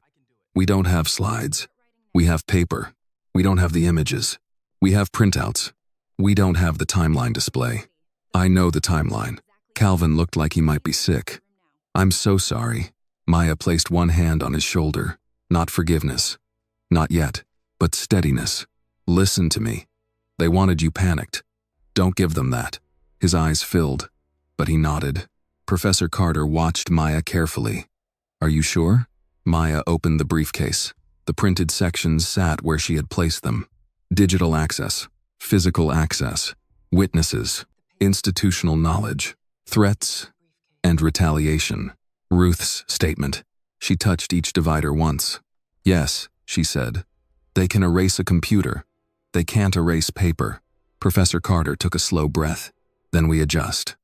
we don't have slides. We have paper. We don't have the images. We have printouts. We don't have the timeline display. I know the timeline. Calvin looked like he might be sick. I'm so sorry. Maya placed one hand on his shoulder. Not forgiveness. Not yet, but steadiness. Listen to me. They wanted you panicked. Don't give them that. His eyes filled, but he nodded. Professor Carter watched Maya carefully. Are you sure? Maya opened the briefcase. The printed sections sat where she had placed them. Digital access, physical access, witnesses, institutional knowledge, threats, And retaliation. Ruth's statement. She touched each divider once. Yes, she said. They can erase a computer. They can't erase paper. Professor Carter took a slow breath. Then we adjust.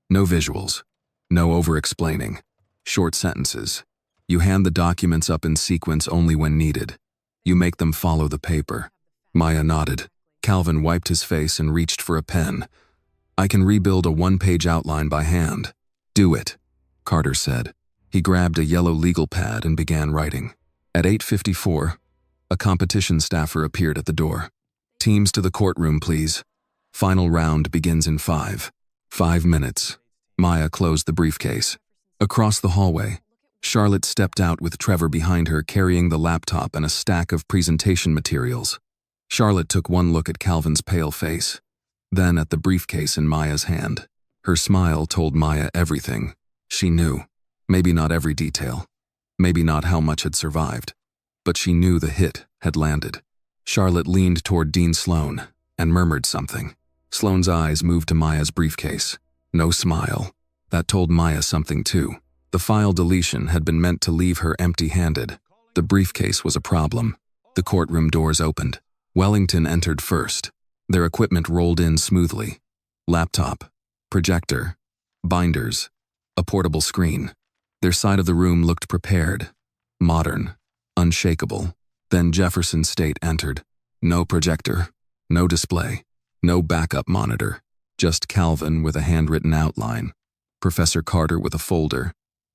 No visuals. No over-explaining. Short sentences. You hand the documents up in sequence only when needed. You make them follow the paper. Maya nodded. Calvin wiped his face and reached for a pen. I can rebuild a one-page outline by hand. Do it, Carter said. He grabbed a yellow legal pad and began writing. At 8:54, a competition staffer appeared at the door. Teams to the courtroom, please. Final round begins in 5 minutes. Maya closed the briefcase. Across the hallway, Charlotte stepped out with Trevor behind her carrying the laptop and a stack of presentation materials. Charlotte took one look at Calvin's pale face, then at the briefcase in Maya's hand. Her smile told Maya everything. She knew. Maybe not every detail. Maybe not how much had survived. But she knew the hit had landed. Charlotte leaned toward Dean Sloan and murmured something. Sloan's eyes moved to Maya's briefcase. No smile. That told Maya something too. The file deletion had been meant to leave her empty-handed. The briefcase was a problem. The courtroom doors opened. Wellington entered first. Their equipment rolled in smoothly. Laptop, projector, binders, a portable screen. Their side of the room looked prepared, modern, unshakable. Then Jefferson State entered. No projector, no display, no backup monitor, just Calvin with a handwritten outline, Professor Carter with a folder,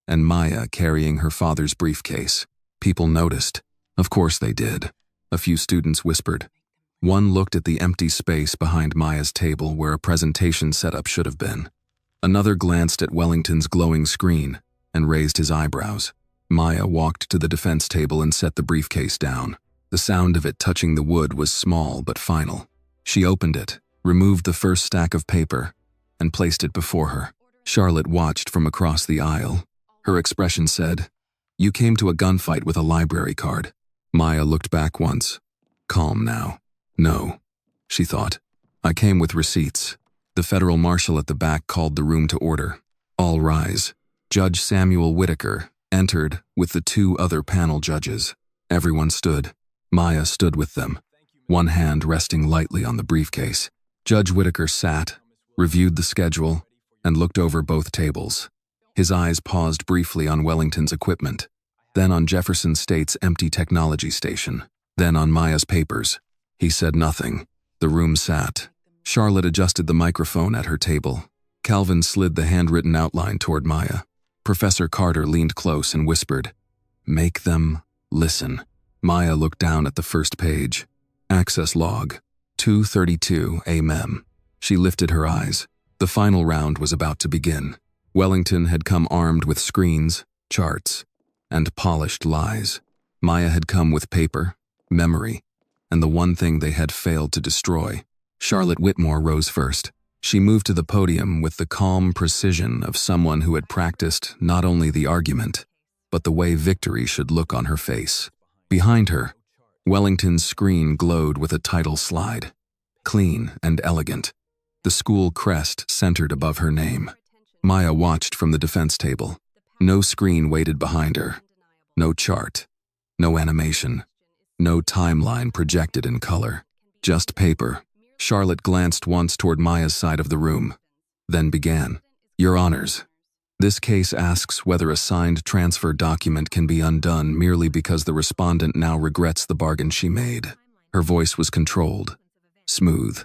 and Maya carrying her father's briefcase. People noticed. Of course they did. A few students whispered. One looked at the empty space behind Maya's table where a presentation setup should have been. Another glanced at Wellington's glowing screen and raised his eyebrows. Maya walked to the defense table and set the briefcase down. The sound of it touching the wood was small but final. She opened it, removed the first stack of paper, and placed it before her. Charlotte watched from across the aisle. Her expression said, "You came to a gunfight with a library card." Maya looked back once. Calm now. No, she thought. I came with receipts. The federal marshal at the back called the room to order. All rise. Judge Samuel Whitaker entered with the 2 other panel judges. Everyone stood. Maya stood with them, one hand resting lightly on the briefcase. Judge Whitaker sat, reviewed the schedule, and looked over both tables. His eyes paused briefly on Wellington's equipment, then on Jefferson State's empty technology station, then on Maya's papers. He said nothing. The room sat. Charlotte adjusted the microphone at her table. Calvin slid the handwritten outline toward Maya. Professor Carter leaned close and whispered, "Make them listen." Maya looked down at the first page. Access log, 2:32 a.m. She lifted her eyes. The final round was about to begin. Wellington had come armed with screens, charts, and polished lies. Maya had come with paper, memory, and the one thing they had failed to destroy. Charlotte Whitmore rose first. She moved to the podium with the calm precision of someone who had practiced not only the argument, but the way victory should look on her face. Behind her, Wellington's screen glowed with a title slide. Clean and elegant. The school crest centered above her name. Maya watched from the defense table. No screen waited behind her. No chart. No animation. No timeline projected in color. Just paper. Charlotte glanced once toward Maya's side of the room, then began. Your Honors, this case asks whether a signed transfer document can be undone merely because the respondent now regrets the bargain she made. Her voice was controlled, smooth,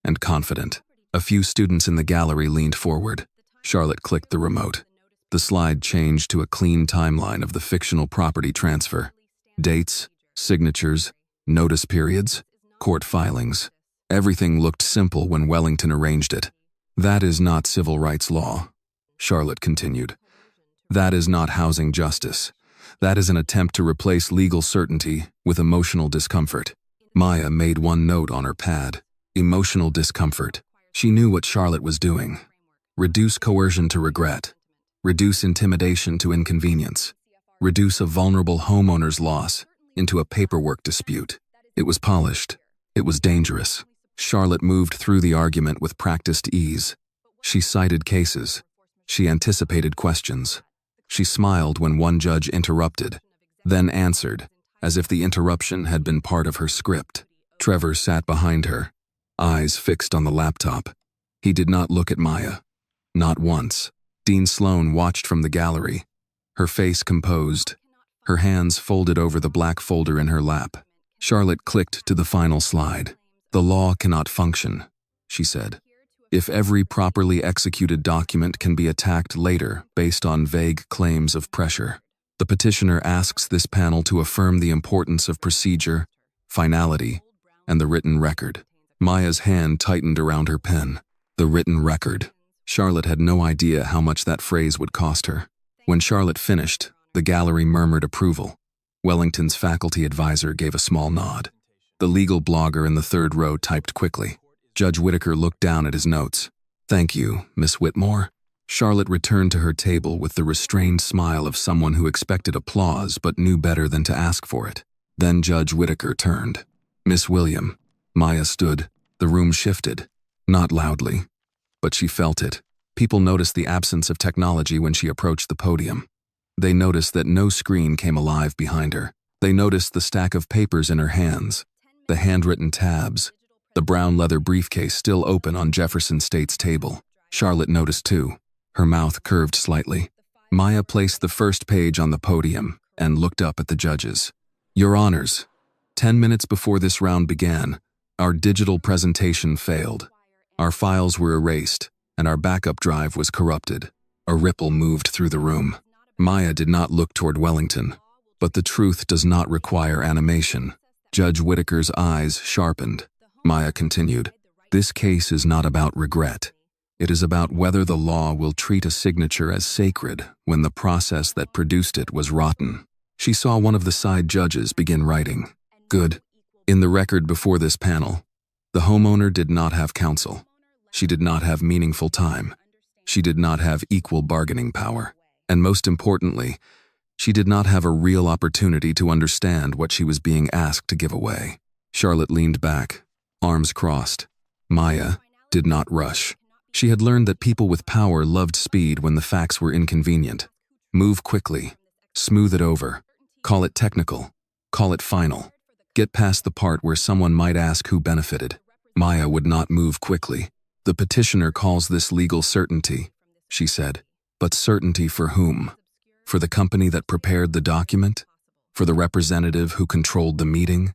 and confident. A few students in the gallery leaned forward. Charlotte clicked the remote. The slide changed to a clean timeline of the fictional property transfer. Dates, signatures, notice periods, court filings. Everything looked simple when Wellington arranged it. That is not civil rights law, Charlotte continued. That is not housing justice. That is an attempt to replace legal certainty with emotional discomfort. Maya made one note on her pad. Emotional discomfort. She knew what Charlotte was doing. Reduce coercion to regret. Reduce intimidation to inconvenience. Reduce a vulnerable homeowner's loss into a paperwork dispute. It was polished. It was dangerous. Charlotte moved through the argument with practiced ease. She cited cases. She anticipated questions. She smiled when one judge interrupted, then answered, as if the interruption had been part of her script. Trevor sat behind her, eyes fixed on the laptop. He did not look at Maya. Not once. Dean Sloan watched from the gallery, her face composed, her hands folded over the black folder in her lap. Charlotte clicked to the final slide. "The law cannot function," she said, "if every properly executed document can be attacked later based on vague claims of pressure." The petitioner asks this panel to affirm the importance of procedure, finality, and the written record. Maya's hand tightened around her pen. The written record. Charlotte had no idea how much that phrase would cost her. When Charlotte finished, the gallery murmured approval. Wellington's faculty advisor gave a small nod. The legal blogger in the third row typed quickly. Judge Whittaker looked down at his notes. "Thank you, Miss Whitmore." Charlotte returned to her table with the restrained smile of someone who expected applause but knew better than to ask for it. Then Judge Whittaker turned. "Miss William." Maya stood. The room shifted. Not loudly, but she felt it. People noticed the absence of technology when she approached the podium. They noticed that no screen came alive behind her. They noticed the stack of papers in her hands, the handwritten tabs, the brown leather briefcase still open on Jefferson State's table. Charlotte noticed too. Her mouth curved slightly. Maya placed the first page on the podium and looked up at the judges. "Your Honors, 10 minutes before this round began, our digital presentation failed. Our files were erased, and our backup drive was corrupted." A ripple moved through the room. Maya did not look toward Wellington, but the truth does not require animation. Judge Whittaker's eyes sharpened. Maya continued, "This case is not about regret. It is about whether the law will treat a signature as sacred when the process that produced it was rotten." She saw one of the side judges begin writing. "Good. In the record before this panel, the homeowner did not have counsel. She did not have meaningful time. She did not have equal bargaining power. And most importantly, she did not have a real opportunity to understand what she was being asked to give away." Charlotte leaned back, arms crossed. Maya did not rush. She had learned that people with power loved speed when the facts were inconvenient. Move quickly. Smooth it over. Call it technical. Call it final. Get past the part where someone might ask who benefited. Maya would not move quickly. "The petitioner calls this legal certainty," she said. "But certainty for whom? For the company that prepared the document? For the representative who controlled the meeting?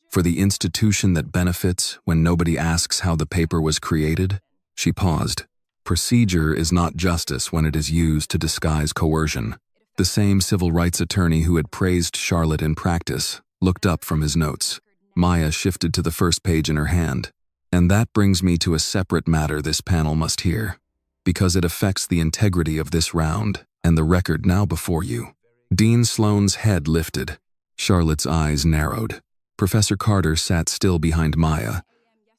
For the institution that benefits when nobody asks how the paper was created?" She paused. Procedure is not justice when it is used to disguise coercion. The same civil rights attorney who had praised Charlotte in practice looked up from his notes. Maya shifted to the first page in her hand. "And that brings me to a separate matter this panel must hear, because it affects the integrity of this round and the record now before you." Dean Sloan's head lifted. Charlotte's eyes narrowed. Professor Carter sat still behind Maya,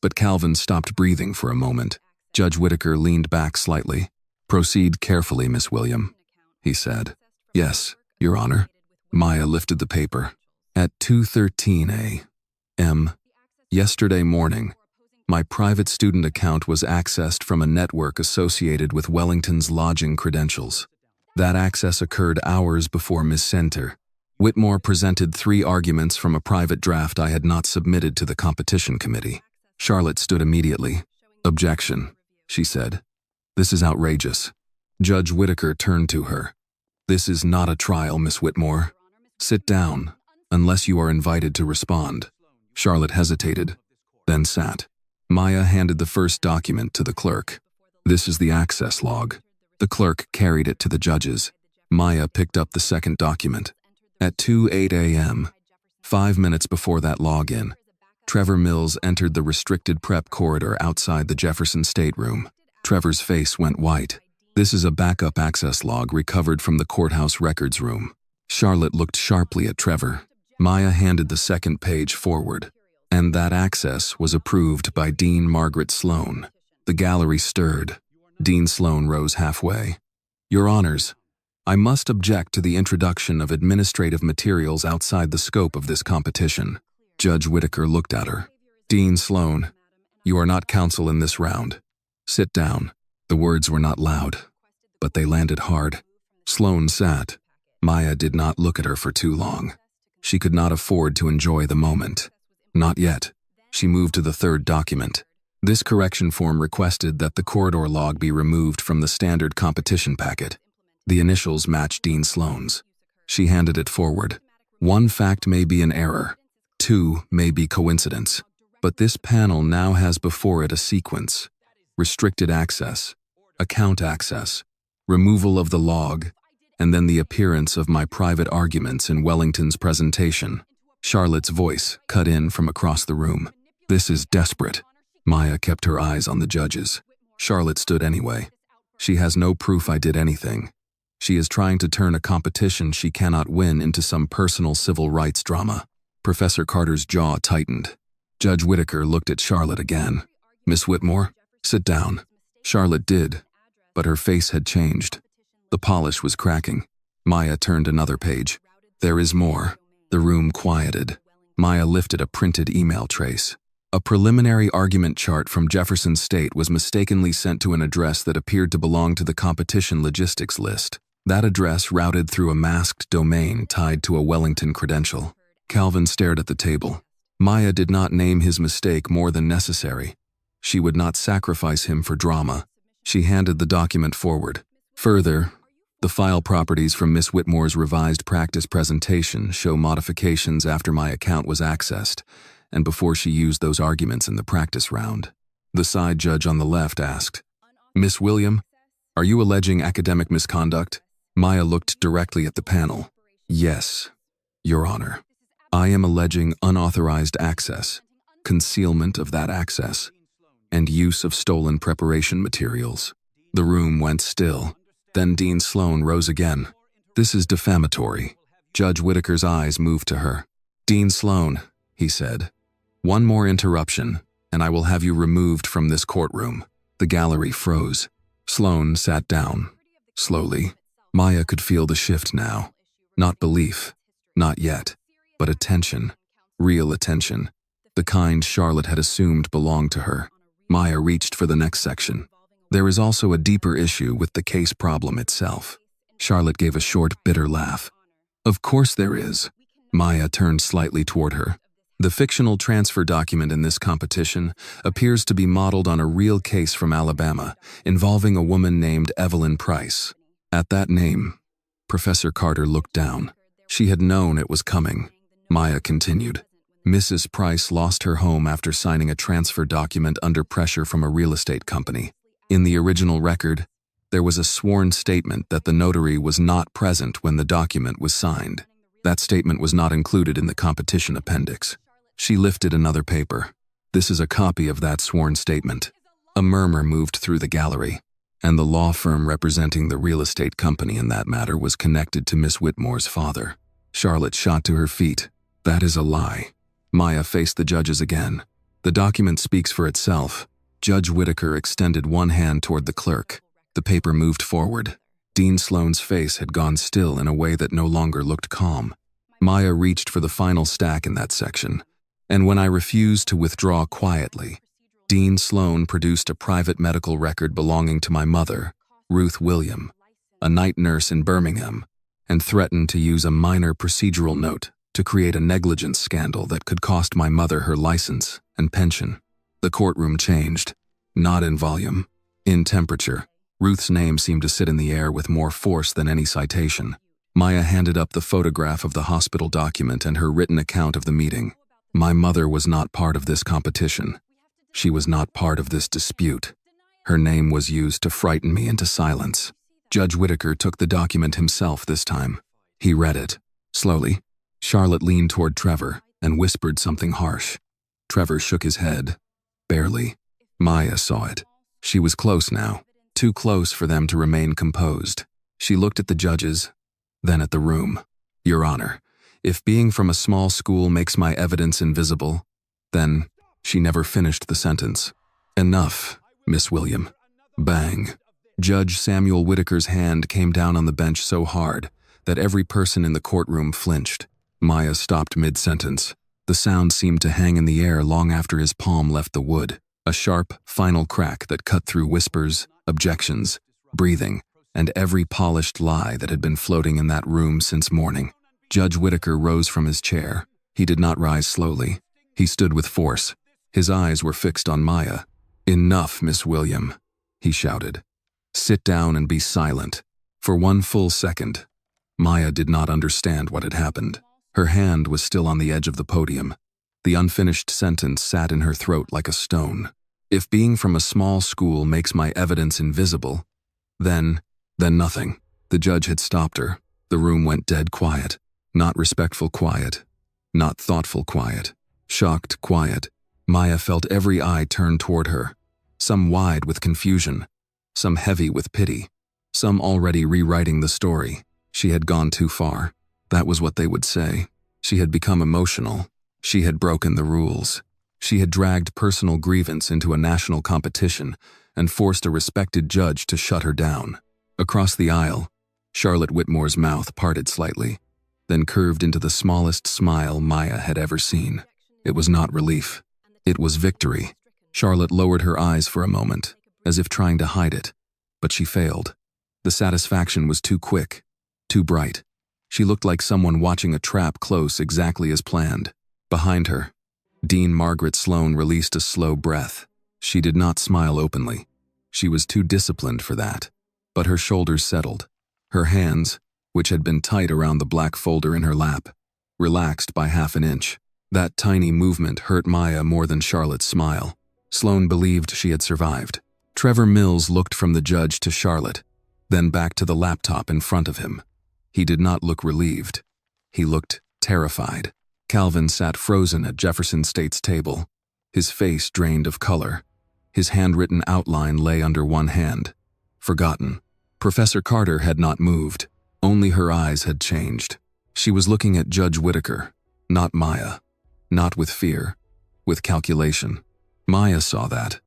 but Calvin stopped breathing for a moment. Judge Whittaker leaned back slightly. "Proceed carefully, Miss William," he said. "Yes, Your Honor." Maya lifted the paper. "At 2:13 a.m. yesterday morning, my private student account was accessed from a network associated with Wellington's lodging credentials. That access occurred hours before Ms. Center. Whitmore presented 3 arguments from a private draft I had not submitted to the competition committee." Charlotte stood immediately. "Objection," she said. "This is outrageous." Judge Whittaker turned to her. "This is not a trial, Miss Whitmore. Sit down, unless you are invited to respond." Charlotte hesitated, then sat. Maya handed the first document to the clerk. "This is the access log." The clerk carried it to the judges. Maya picked up the second document. At 2:08 a.m., 5 minutes before that login, Trevor Mills entered the restricted prep corridor outside the Jefferson State room. Trevor's face went white. "This is a backup access log recovered from the courthouse records room." Charlotte looked sharply at Trevor. Maya handed the second page forward. "And that access was approved by Dean Margaret Sloan." The gallery stirred. Dean Sloan rose halfway. "Your Honors, I must object to the introduction of administrative materials outside the scope of this competition." Judge Whittaker looked at her. "Dean Sloan, you are not counsel in this round. Sit down." The words were not loud. but they landed hard. Sloane sat. Maya did not look at her for too long. She could not afford to enjoy the moment. Not yet. She moved to the third document. This correction form requested that the corridor log be removed from the standard competition packet. The initials matched Dean Sloane's. She handed it forward. One fact may be an error. Two may be coincidence. But this panel now has before it a sequence: restricted access, account access, removal of the log, and then the appearance of my private arguments in Wellington's presentation. Charlotte's voice cut in from across the room. This is desperate. Maya kept her eyes on the judges. Charlotte stood anyway. She has no proof I did anything. She is trying to turn a competition she cannot win into some personal civil rights drama. Professor Carter's jaw tightened. Judge Whittaker looked at Charlotte again. Miss Whitmore, sit down. Charlotte did, but her face had changed. The polish was cracking. Maya turned another page. There is more. The room quieted. Maya lifted a printed email trace. A preliminary argument chart from Jefferson State was mistakenly sent to an address that appeared to belong to the competition logistics list. That address routed through a masked domain tied to a Wellington credential. Calvin stared at the table. Maya did not name his mistake more than necessary. She would not sacrifice him for drama. She handed the document forward. Further, the file properties from Miss Whitmore's revised practice presentation show modifications after my account was accessed and before she used those arguments in the practice round. The side judge on the left asked, Miss William, are you alleging academic misconduct? Maya looked directly at the panel. Yes, Your Honor. I am alleging unauthorized access, concealment of that access, and use of stolen preparation materials. The room went still. Then Dean Sloane rose again. This is defamatory. Judge Whittaker's eyes moved to her. Dean Sloane, he said, one more interruption, and I will have you removed from this courtroom. The gallery froze. Sloane sat down. Slowly, Maya could feel the shift now. Not belief, not yet, but attention, real attention, the kind Charlotte had assumed belonged to her. Maya reached for the next section. There is also a deeper issue with the case problem itself. Charlotte gave a short, bitter laugh. Of course there is. Maya turned slightly toward her. The fictional transfer document in this competition appears to be modeled on a real case from Alabama involving a woman named Evelyn Price. At that name, Professor Carter looked down. She had known it was coming. Maya continued. Mrs. Price lost her home after signing a transfer document under pressure from a real estate company. In the original record, there was a sworn statement that the notary was not present when the document was signed. That statement was not included in the competition appendix. She lifted another paper. This is a copy of that sworn statement. A murmur moved through the gallery, and the law firm representing the real estate company in that matter was connected to Miss Whitmore's father. Charlotte shot to her feet. That is a lie. Maya faced the judges again. The document speaks for itself. Judge Whittaker extended one hand toward the clerk. The paper moved forward. Dean Sloane's face had gone still in a way that no longer looked calm. Maya reached for the final stack in that section, and when I refused to withdraw quietly, Dean Sloane produced a private medical record belonging to my mother, Ruth William, a night nurse in Birmingham, and threatened to use a minor procedural note to create a negligence scandal that could cost my mother her license and pension. The courtroom changed, not in volume, in temperature. Ruth's name seemed to sit in the air with more force than any citation. Maya handed up the photograph of the hospital document and her written account of the meeting. My mother was not part of this competition. She was not part of this dispute. Her name was used to frighten me into silence. Judge Whittaker took the document himself this time. He read it. Slowly, Charlotte leaned toward Trevor and whispered something harsh. Trevor shook his head. Barely. Maya saw it. She was close now, too close for them to remain composed. She looked at the judges, then at the room. Your Honor, if being from a small school makes my evidence invisible, then she never finished the sentence. Enough, Miss William. Bang. Judge Samuel Whittaker's hand came down on the bench so hard that every person in the courtroom flinched. Maya stopped mid-sentence. The sound seemed to hang in the air long after his palm left the wood, a sharp, final crack that cut through whispers, objections, breathing, and every polished lie that had been floating in that room since morning. Judge Whittaker rose from his chair. He did not rise slowly. He stood with force. His eyes were fixed on Maya. "Enough, Miss William," he shouted. "Sit down and be silent." For one full second, Maya did not understand what had happened. Her hand was still on the edge of the podium. The unfinished sentence sat in her throat like a stone. "If being from a small school makes my evidence invisible, then nothing." The judge had stopped her. The room went dead quiet. Not respectful quiet. Not thoughtful quiet. Shocked quiet. Maya felt every eye turned toward her, some wide with confusion, some heavy with pity, some already rewriting the story. She had gone too far. That was what they would say. She had become emotional. She had broken the rules. She had dragged personal grievance into a national competition and forced a respected judge to shut her down. Across the aisle, Charlotte Whitmore's mouth parted slightly, then curved into the smallest smile Maya had ever seen. It was not relief. It was victory. Charlotte lowered her eyes for a moment, as if trying to hide it, but she failed. The satisfaction was too quick, too bright. She looked like someone watching a trap close exactly as planned. Behind her, Dean Margaret Sloane released a slow breath. She did not smile openly. She was too disciplined for that. But her shoulders settled. Her hands, which had been tight around the black folder in her lap, relaxed by half an inch. That tiny movement hurt Maya more than Charlotte's smile. Sloane believed she had survived. Trevor Mills looked from the judge to Charlotte, then back to the laptop in front of him. He did not look relieved. He looked terrified. Calvin sat frozen at Jefferson State's table, his face drained of color. His handwritten outline lay under one hand, forgotten. Professor Carter had not moved. Only her eyes had changed. She was looking at Judge Whittaker, not Maya. Not with fear, with calculation. Maya saw that,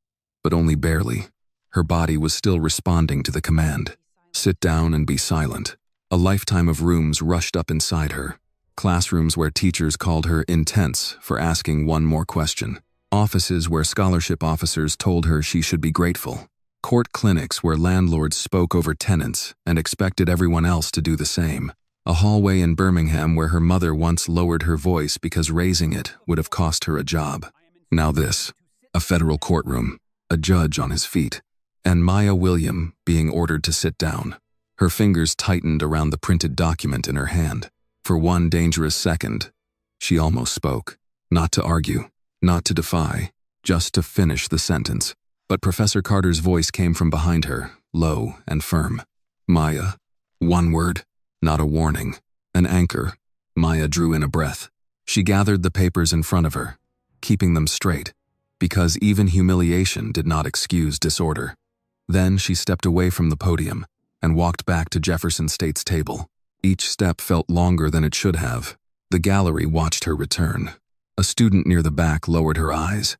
but only barely. Her body was still responding to the command. Sit down and be silent. A lifetime of rooms rushed up inside her. Classrooms where teachers called her intense for asking one more question. Offices where scholarship officers told her she should be grateful. Court clinics where landlords spoke over tenants and expected everyone else to do the same. A hallway in Birmingham where her mother once lowered her voice because raising it would have cost her a job. Now this, a federal courtroom, a judge on his feet, and Maya William being ordered to sit down. Her fingers tightened around the printed document in her hand. For one dangerous second, she almost spoke. Not to argue, not to defy, just to finish the sentence. But Professor Carter's voice came from behind her, low and firm. "Maya." One word. Not a warning. An anchor. Maya drew in a breath. She gathered the papers in front of her, keeping them straight, because even humiliation did not excuse disorder. Then she stepped away from the podium and walked back to Jefferson State's table. Each step felt longer than it should have. The gallery watched her return. A student near the back lowered her eyes.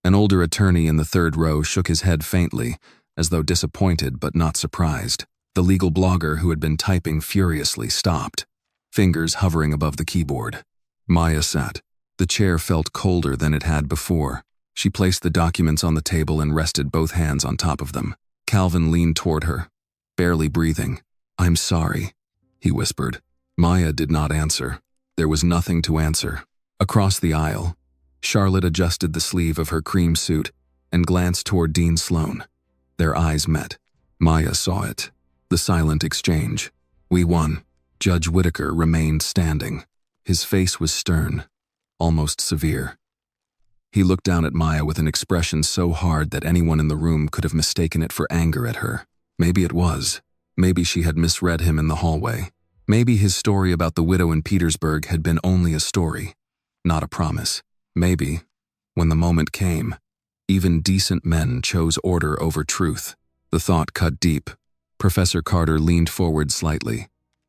An older attorney in the third row shook his head faintly, as though disappointed but not surprised. The legal blogger who had been typing furiously stopped, fingers hovering above the keyboard. Maya sat. The chair felt colder than it had before. She placed the documents on the table and rested both hands on top of them. Calvin leaned toward her, barely breathing. "I'm sorry," he whispered. Maya did not answer. There was nothing to answer. Across the aisle, Charlotte adjusted the sleeve of her cream suit and glanced toward Dean Sloane. Their eyes met. Maya saw it. The silent exchange. "We won." Judge Whittaker remained standing. His face was stern, almost severe. He looked down at Maya with an expression so hard that anyone in the room could have mistaken it for anger at her. Maybe it was. Maybe she had misread him in the hallway. Maybe his story about the widow in Petersburg had been only a story, not a promise. Maybe, when the moment came, even decent men chose order over truth. The thought cut deep. Professor Carter leaned forward slightly,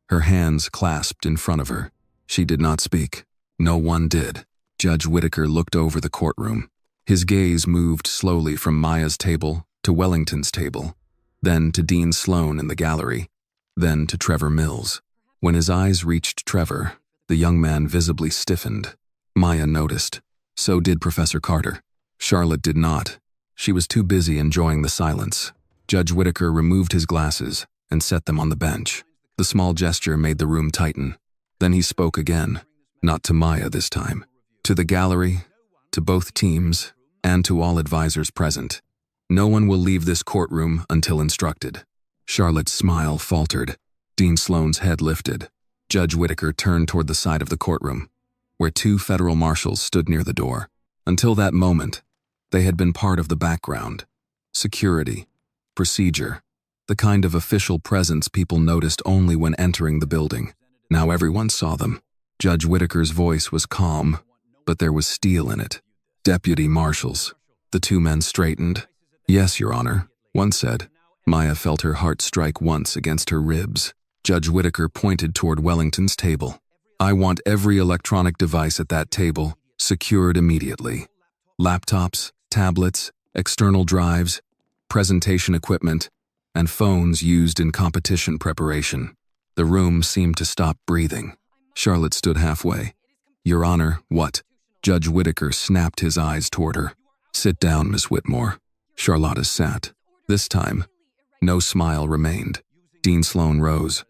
her hands clasped in front of her. She did not speak. No one did. Judge Whittaker looked over the courtroom. His gaze moved slowly from Maya's table to Wellington's table, then to Dean Sloane in the gallery, then to Trevor Mills. When his eyes reached Trevor, the young man visibly stiffened. Maya noticed. So did Professor Carter. Charlotte did not. She was too busy enjoying the silence. Judge Whittaker removed his glasses, and set them on the bench. The small gesture made the room tighten. Then he spoke again, not to Maya this time, to the gallery, to both teams, and to all advisors present. No one will leave this courtroom until instructed. Charlotte's smile faltered. Dean Sloane's head lifted. Judge Whittaker turned toward the side of the courtroom, where two federal marshals stood near the door. Until that moment, they had been part of the background. Security, procedure, the kind of official presence people noticed only when entering the building. Now everyone saw them. Judge Whittaker's voice was calm, but there was steel in it. Deputy marshals. The two men straightened. "Yes, Your Honor," one said. Maya felt her heart strike once against her ribs. Judge Whittaker pointed toward Wellington's table. "I want every electronic device at that table secured immediately. Laptops, tablets, external drives, presentation equipment, and phones used in competition preparation." The room seemed to stop breathing. Charlotte stood halfway. "Your Honor, what?" Judge Whittaker snapped his eyes toward her. "Sit down, Miss Whitmore." Charlotta sat. This time, no smile remained. Dean Sloane rose.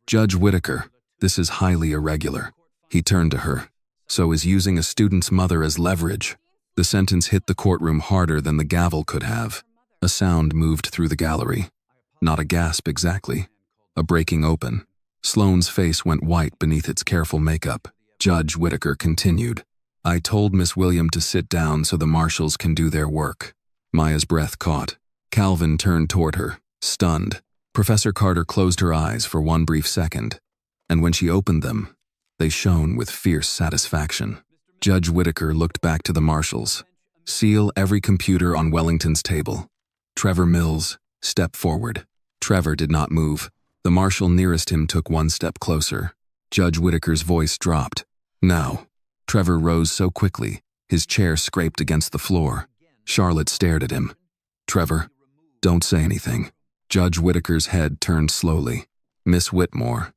"Judge Whittaker, this is highly irregular." He turned to her. "So is using a student's mother as leverage." The sentence hit the courtroom harder than the gavel could have. A sound moved through the gallery. Not a gasp exactly. A breaking open. Sloane's face went white beneath its careful makeup. Judge Whittaker continued. "I told Miss William to sit down so the marshals can do their work." Maya's breath caught. Calvin turned toward her, stunned. Professor Carter closed her eyes for one brief second, and when she opened them, they shone with fierce satisfaction. Judge Whittaker looked back to the marshals. "Seal every computer on Wellington's table. Trevor Mills, step forward." Trevor did not move. The marshal nearest him took one step closer. Judge Whittaker's voice dropped. "Now." Trevor rose so quickly, his chair scraped against the floor. Charlotte stared at him. "Trevor, don't say anything." Judge Whittaker's head turned slowly. "Miss Whitmore,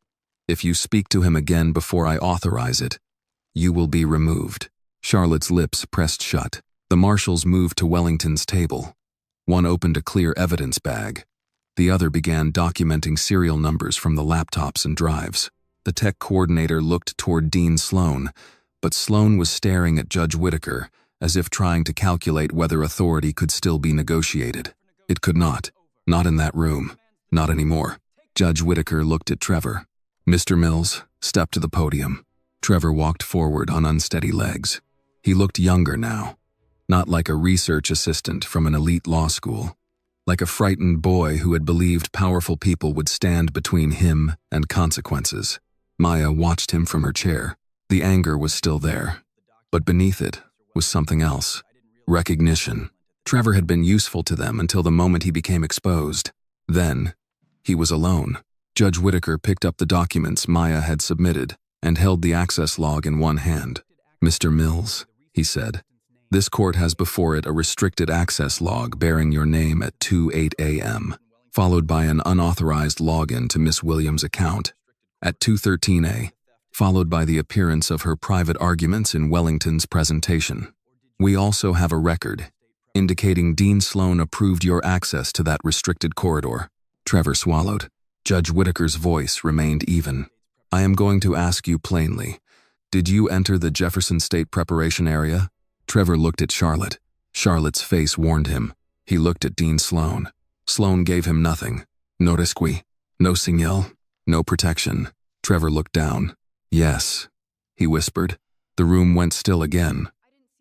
if you speak to him again before I authorize it, you will be removed." Charlotte's lips pressed shut. The marshals moved to Wellington's table. One opened a clear evidence bag. The other began documenting serial numbers from the laptops and drives. The tech coordinator looked toward Dean Sloane, but Sloane was staring at Judge Whittaker, as if trying to calculate whether authority could still be negotiated. It could not. Not in that room. Not anymore. Judge Whittaker looked at Trevor. "Mr. Mills, step to the podium." Trevor walked forward on unsteady legs. He looked younger now. Not like a research assistant from an elite law school. Like a frightened boy who had believed powerful people would stand between him and consequences. Maya watched him from her chair. The anger was still there. But beneath it was something else. Recognition. Trevor had been useful to them until the moment he became exposed. Then, he was alone. Judge Whittaker picked up the documents Maya had submitted and held the access log in one hand. "Mr. Mills," he said, "this court has before it a restricted access log bearing your name at 2:08 a.m., followed by an unauthorized login to Miss Williams' account at 2:13 a.m., followed by the appearance of her private arguments in Wellington's presentation. We also have a record indicating Dean Sloane approved your access to that restricted corridor." Trevor swallowed. Judge Whittaker's voice remained even. "I am going to ask you plainly. Did you enter the Jefferson State preparation area?" Trevor looked at Charlotte. Charlotte's face warned him. He looked at Dean Sloane. Sloane gave him nothing. No rescue, no signal, no protection. Trevor looked down. "Yes," he whispered. The room went still again.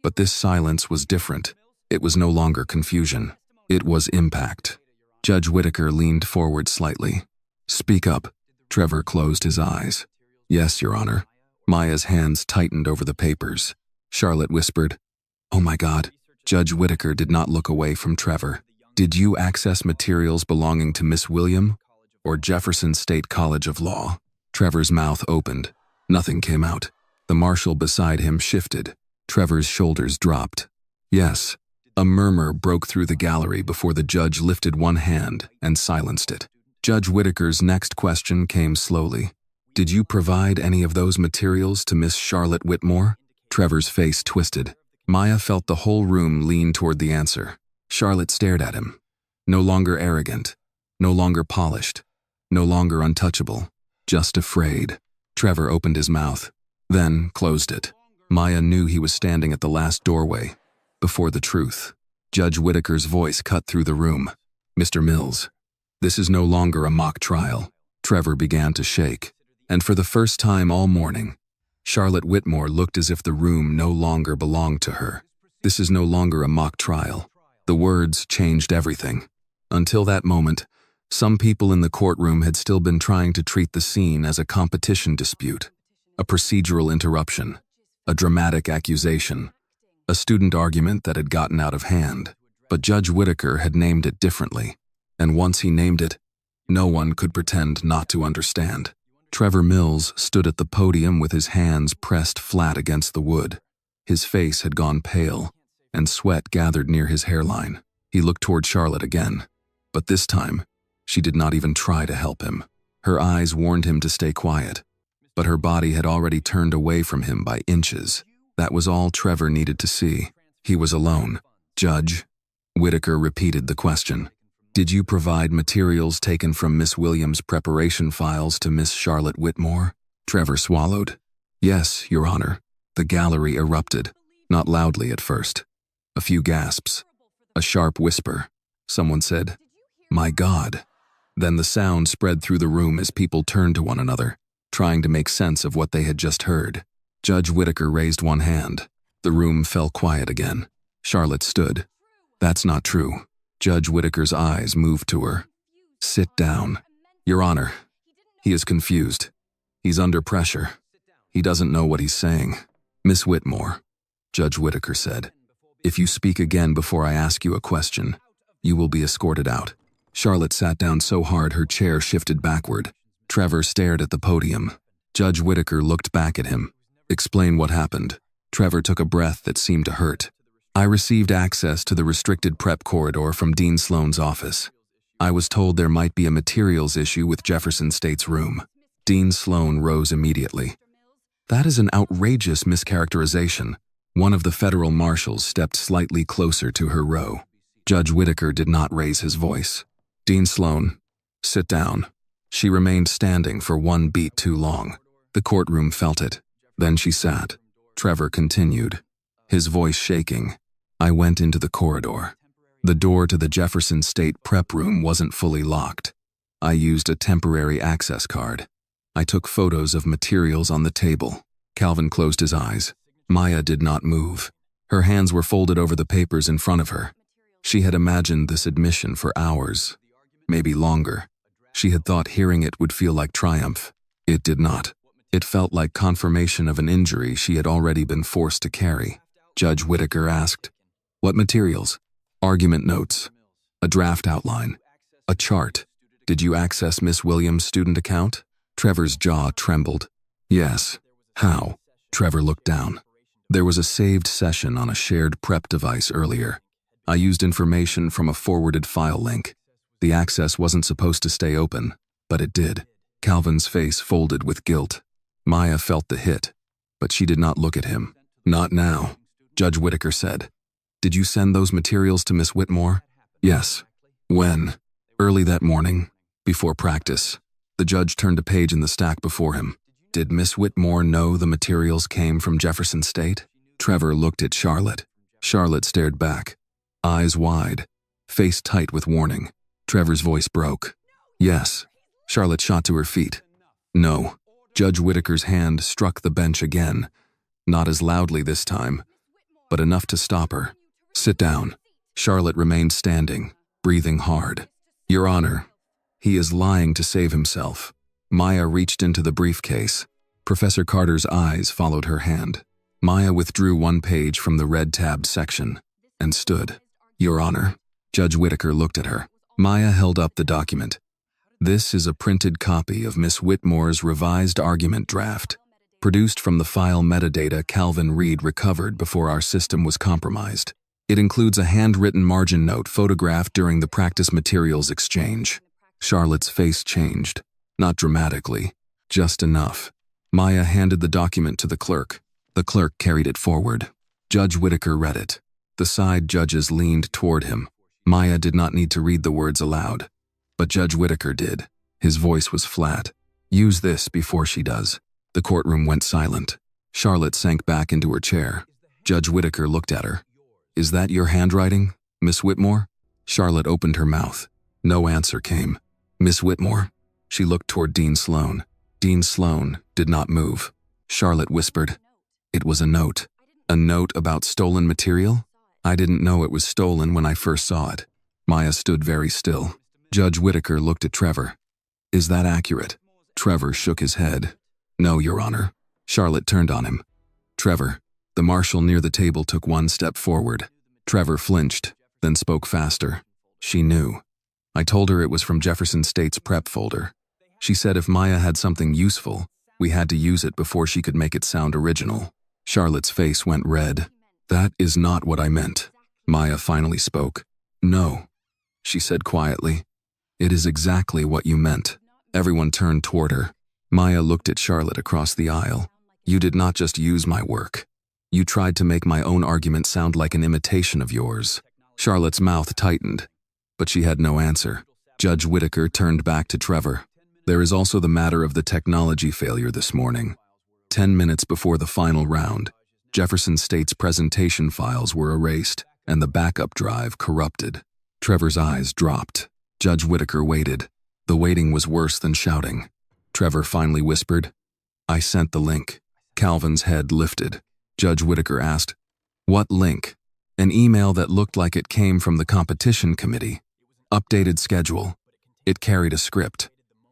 But this silence was different. It was no longer confusion. It was impact. Judge Whittaker leaned forward slightly. "Speak up." Trevor closed his eyes. "Yes, Your Honor." Maya's hands tightened over the papers. Charlotte whispered, "Oh my God." Judge Whittaker did not look away from Trevor. "Did you access materials belonging to Miss William or Jefferson State College of Law?" Trevor's mouth opened. Nothing came out. The marshal beside him shifted. Trevor's shoulders dropped. "Yes." A murmur broke through the gallery before the judge lifted one hand and silenced it. Judge Whittaker's next question came slowly. "Did you provide any of those materials to Miss Charlotte Whitmore?" Trevor's face twisted. Maya felt the whole room lean toward the answer. Charlotte stared at him. No longer arrogant. No longer polished. No longer untouchable, just afraid. Trevor opened his mouth, then closed it. Maya knew he was standing at the last doorway, before the truth. Judge Whitaker's voice cut through the room. "Mr. Mills, this is no longer a mock trial." Trevor began to shake, and for the first time all morning, Charlotte Whitmore looked as if the room no longer belonged to her. "This is no longer a mock trial." The words changed everything. Until that moment, some people in the courtroom had still been trying to treat the scene as a competition dispute, a procedural interruption, a dramatic accusation, a student argument that had gotten out of hand. But Judge Whitaker had named it differently, and once he named it, no one could pretend not to understand. Trevor Mills stood at the podium with his hands pressed flat against the wood. His face had gone pale, and sweat gathered near his hairline. He looked toward Charlotte again, but this time, she did not even try to help him. Her eyes warned him to stay quiet, but her body had already turned away from him by inches. That was all Trevor needed to see. He was alone. "Judge," Whitaker repeated the question. "Did you provide materials taken from Miss Williams' preparation files to Miss Charlotte Whitmore?" Trevor swallowed. "Yes, Your Honor." The gallery erupted, not loudly at first. A few gasps. A sharp whisper. Someone said, "My God." Then the sound spread through the room as people turned to one another, trying to make sense of what they had just heard. Judge Whitaker raised one hand. The room fell quiet again. Charlotte stood. "That's not true." Judge Whitaker's eyes moved to her. "Sit down." "Your Honor, he is confused. He's under pressure. He doesn't know what he's saying." "Miss Whitmore," Judge Whitaker said, "if you speak again before I ask you a question, you will be escorted out." Charlotte sat down so hard her chair shifted backward. Trevor stared at the podium. Judge Whitaker looked back at him. "Explain what happened." Trevor took a breath that seemed to hurt. "I received access to the restricted prep corridor from Dean Sloan's office. I was told there might be a materials issue with Jefferson State's room." Dean Sloan rose immediately. "That is an outrageous mischaracterization." One of the federal marshals stepped slightly closer to her row. Judge Whitaker did not raise his voice. "Dean Sloan, sit down." She remained standing for one beat too long. The courtroom felt it. Then she sat. Trevor continued, his voice shaking. "I went into the corridor. The door to the Jefferson State prep room wasn't fully locked. I used a temporary access card. I took photos of materials on the table." Calvin closed his eyes. Maya did not move. Her hands were folded over the papers in front of her. She had imagined this admission for hours, maybe longer. She had thought hearing it would feel like triumph. It did not. It felt like confirmation of an injury she had already been forced to carry. Judge Whitaker asked, "What materials?" "Argument notes. A draft outline. A chart. Did you access Miss Williams' student account?" Trevor's jaw trembled. "Yes." "How?" Trevor looked down. "There was a saved session on a shared prep device earlier. I used information from a forwarded file link. The access wasn't supposed to stay open, but it did." Calvin's face folded with guilt. Maya felt the hit, but she did not look at him. "Not now," Judge Whitaker said. "Did you send those materials to Miss Whitmore?" "Yes." "When?" "Early that morning, before practice." The judge turned a page in the stack before him. "Did Miss Whitmore know the materials came from Jefferson State?" Trevor looked at Charlotte. Charlotte stared back, eyes wide, face tight with warning. Trevor's voice broke. "Yes." Charlotte shot to her feet. "No." Judge Whitaker's hand struck the bench again, not as loudly this time, but enough to stop her. "Sit down." Charlotte remained standing, breathing hard. "Your Honor, he is lying to save himself." Maya reached into the briefcase. Professor Carter's eyes followed her hand. Maya withdrew one page from the red-tabbed section and stood. "Your Honor." Judge Whitaker looked at her. Maya held up the document. "This is a printed copy of Miss Whitmore's revised argument draft, produced from the file metadata Calvin Reed recovered before our system was compromised. It includes a handwritten margin note photographed during the practice materials exchange." Charlotte's face changed, not dramatically, just enough. Maya handed the document to the clerk. The clerk carried it forward. Judge Whitaker read it. The side judges leaned toward him. Maya did not need to read the words aloud, but Judge Whitaker did. His voice was flat. Use this before she does. The courtroom went silent. Charlotte sank back into her chair. Judge Whittaker looked at her. Is that your handwriting, Miss Whitmore? Charlotte opened her mouth. No answer came. Miss Whitmore? She looked toward Dean Sloan. Dean Sloan did not move. Charlotte whispered. It was a note. A note about stolen material? I didn't know it was stolen when I first saw it. Maya stood very still. Judge Whittaker looked at Trevor. Is that accurate? Trevor shook his head. No, Your Honor. Charlotte turned on him. Trevor. The marshal near the table took one step forward. Trevor flinched, then spoke faster. She knew. I told her it was from Jefferson State's prep folder. She said if Maya had something useful, we had to use it before she could make it sound original. Charlotte's face went red. That is not what I meant. Maya finally spoke. No, she said quietly. It is exactly what you meant. Everyone turned toward her. Maya looked at Charlotte across the aisle. You did not just use my work. You tried to make my own argument sound like an imitation of yours. Charlotte's mouth tightened, but she had no answer. Judge Whittaker turned back to Trevor. There is also the matter of the technology failure this morning. 10 minutes before the final round, Jefferson State's presentation files were erased and the backup drive corrupted. Trevor's eyes dropped. Judge Whittaker waited. The waiting was worse than shouting. Trevor finally whispered, I sent the link. Calvin's head lifted. Judge Whittaker asked, What link? An email that looked like it came from the competition committee. Updated schedule. It carried a script.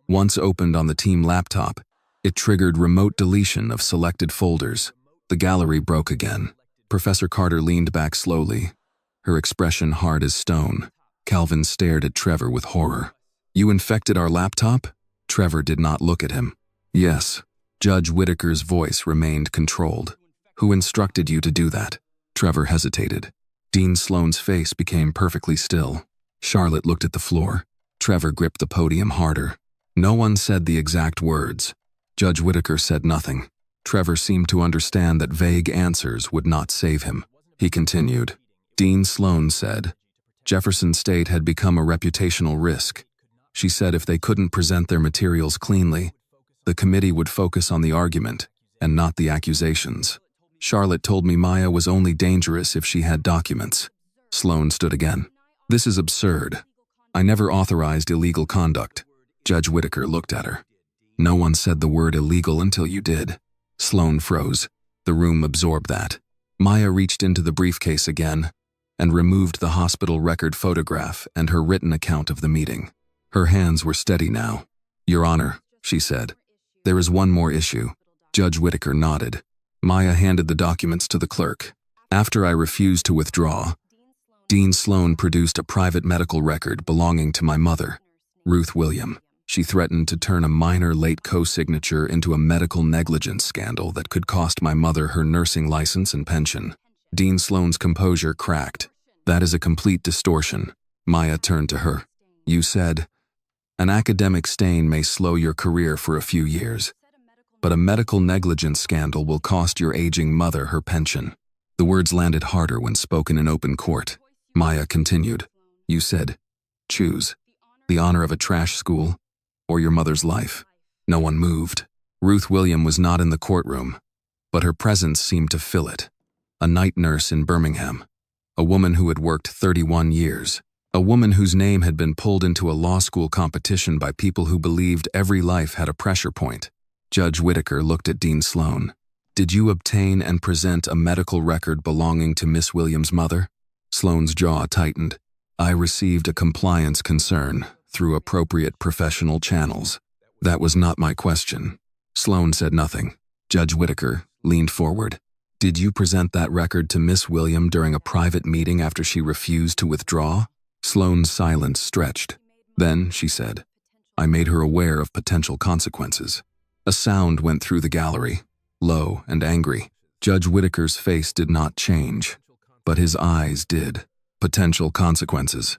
Once opened on the team laptop, it triggered remote deletion of selected folders. The gallery broke again. Professor Carter leaned back slowly, her expression hard as stone. Calvin stared at Trevor with horror. You infected our laptop? Trevor did not look at him. Yes. Judge Whittaker's voice remained controlled. Who instructed you to do that? Trevor hesitated. Dean Sloan's face became perfectly still. Charlotte looked at the floor. Trevor gripped the podium harder. No one said the exact words. Judge Whittaker said nothing. Trevor seemed to understand that vague answers would not save him. He continued. Dean Sloan said, Jefferson State had become a reputational risk. She said if they couldn't present their materials cleanly, the committee would focus on the argument and not the accusations. Charlotte told me Maya was only dangerous if she had documents. Sloan stood again. This is absurd. I never authorized illegal conduct. Judge Whittaker looked at her. No one said the word illegal until you did. Sloan froze. The room absorbed that. Maya reached into the briefcase again and removed the hospital record photograph and her written account of the meeting. Her hands were steady now. Your Honor, she said. There is one more issue. Judge Whittaker nodded. Maya handed the documents to the clerk. After I refused to withdraw, Dean Sloan produced a private medical record belonging to my mother, Ruth William. She threatened to turn a minor late co-signature into a medical negligence scandal that could cost my mother her nursing license and pension. Dean Sloan's composure cracked. That is a complete distortion. Maya turned to her. You said, an academic stain may slow your career for a few years, but a medical negligence scandal will cost your aging mother her pension. The words landed harder when spoken in open court. Maya continued. You said, choose the honor of a trash school or your mother's life. No one moved. Ruth William was not in the courtroom, but her presence seemed to fill it. A night nurse in Birmingham, a woman who had worked 31 years, a woman whose name had been pulled into a law school competition by people who believed every life had a pressure point. Judge Whittaker looked at Dean Sloan. Did you obtain and present a medical record belonging to Miss Williams' mother? Sloan's jaw tightened. I received a compliance concern through appropriate professional channels. That was not my question. Sloan said nothing. Judge Whittaker leaned forward. Did you present that record to Miss William during a private meeting after she refused to withdraw? Sloan's silence stretched. Then, she said, I made her aware of potential consequences. A sound went through the gallery, low and angry. Judge Whittaker's face did not change, but his eyes did. Potential consequences,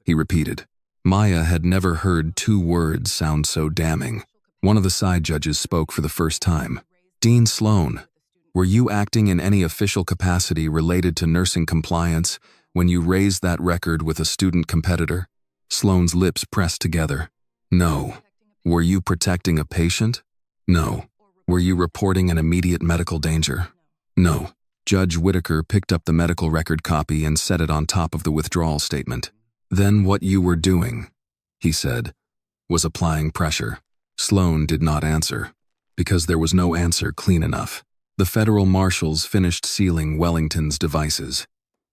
he repeated. Maya had never heard two words sound so damning. One of the side judges spoke for the first time. Dean Sloan, were you acting in any official capacity related to nursing compliance when you raised that record with a student competitor? Sloan's lips pressed together. No. Were you protecting a patient? No. Were you reporting an immediate medical danger? No. Judge Whitaker picked up the medical record copy and set it on top of the withdrawal statement. Then what you were doing, he said, was applying pressure. Sloan did not answer, because there was no answer clean enough. The federal marshals finished sealing Wellington's devices.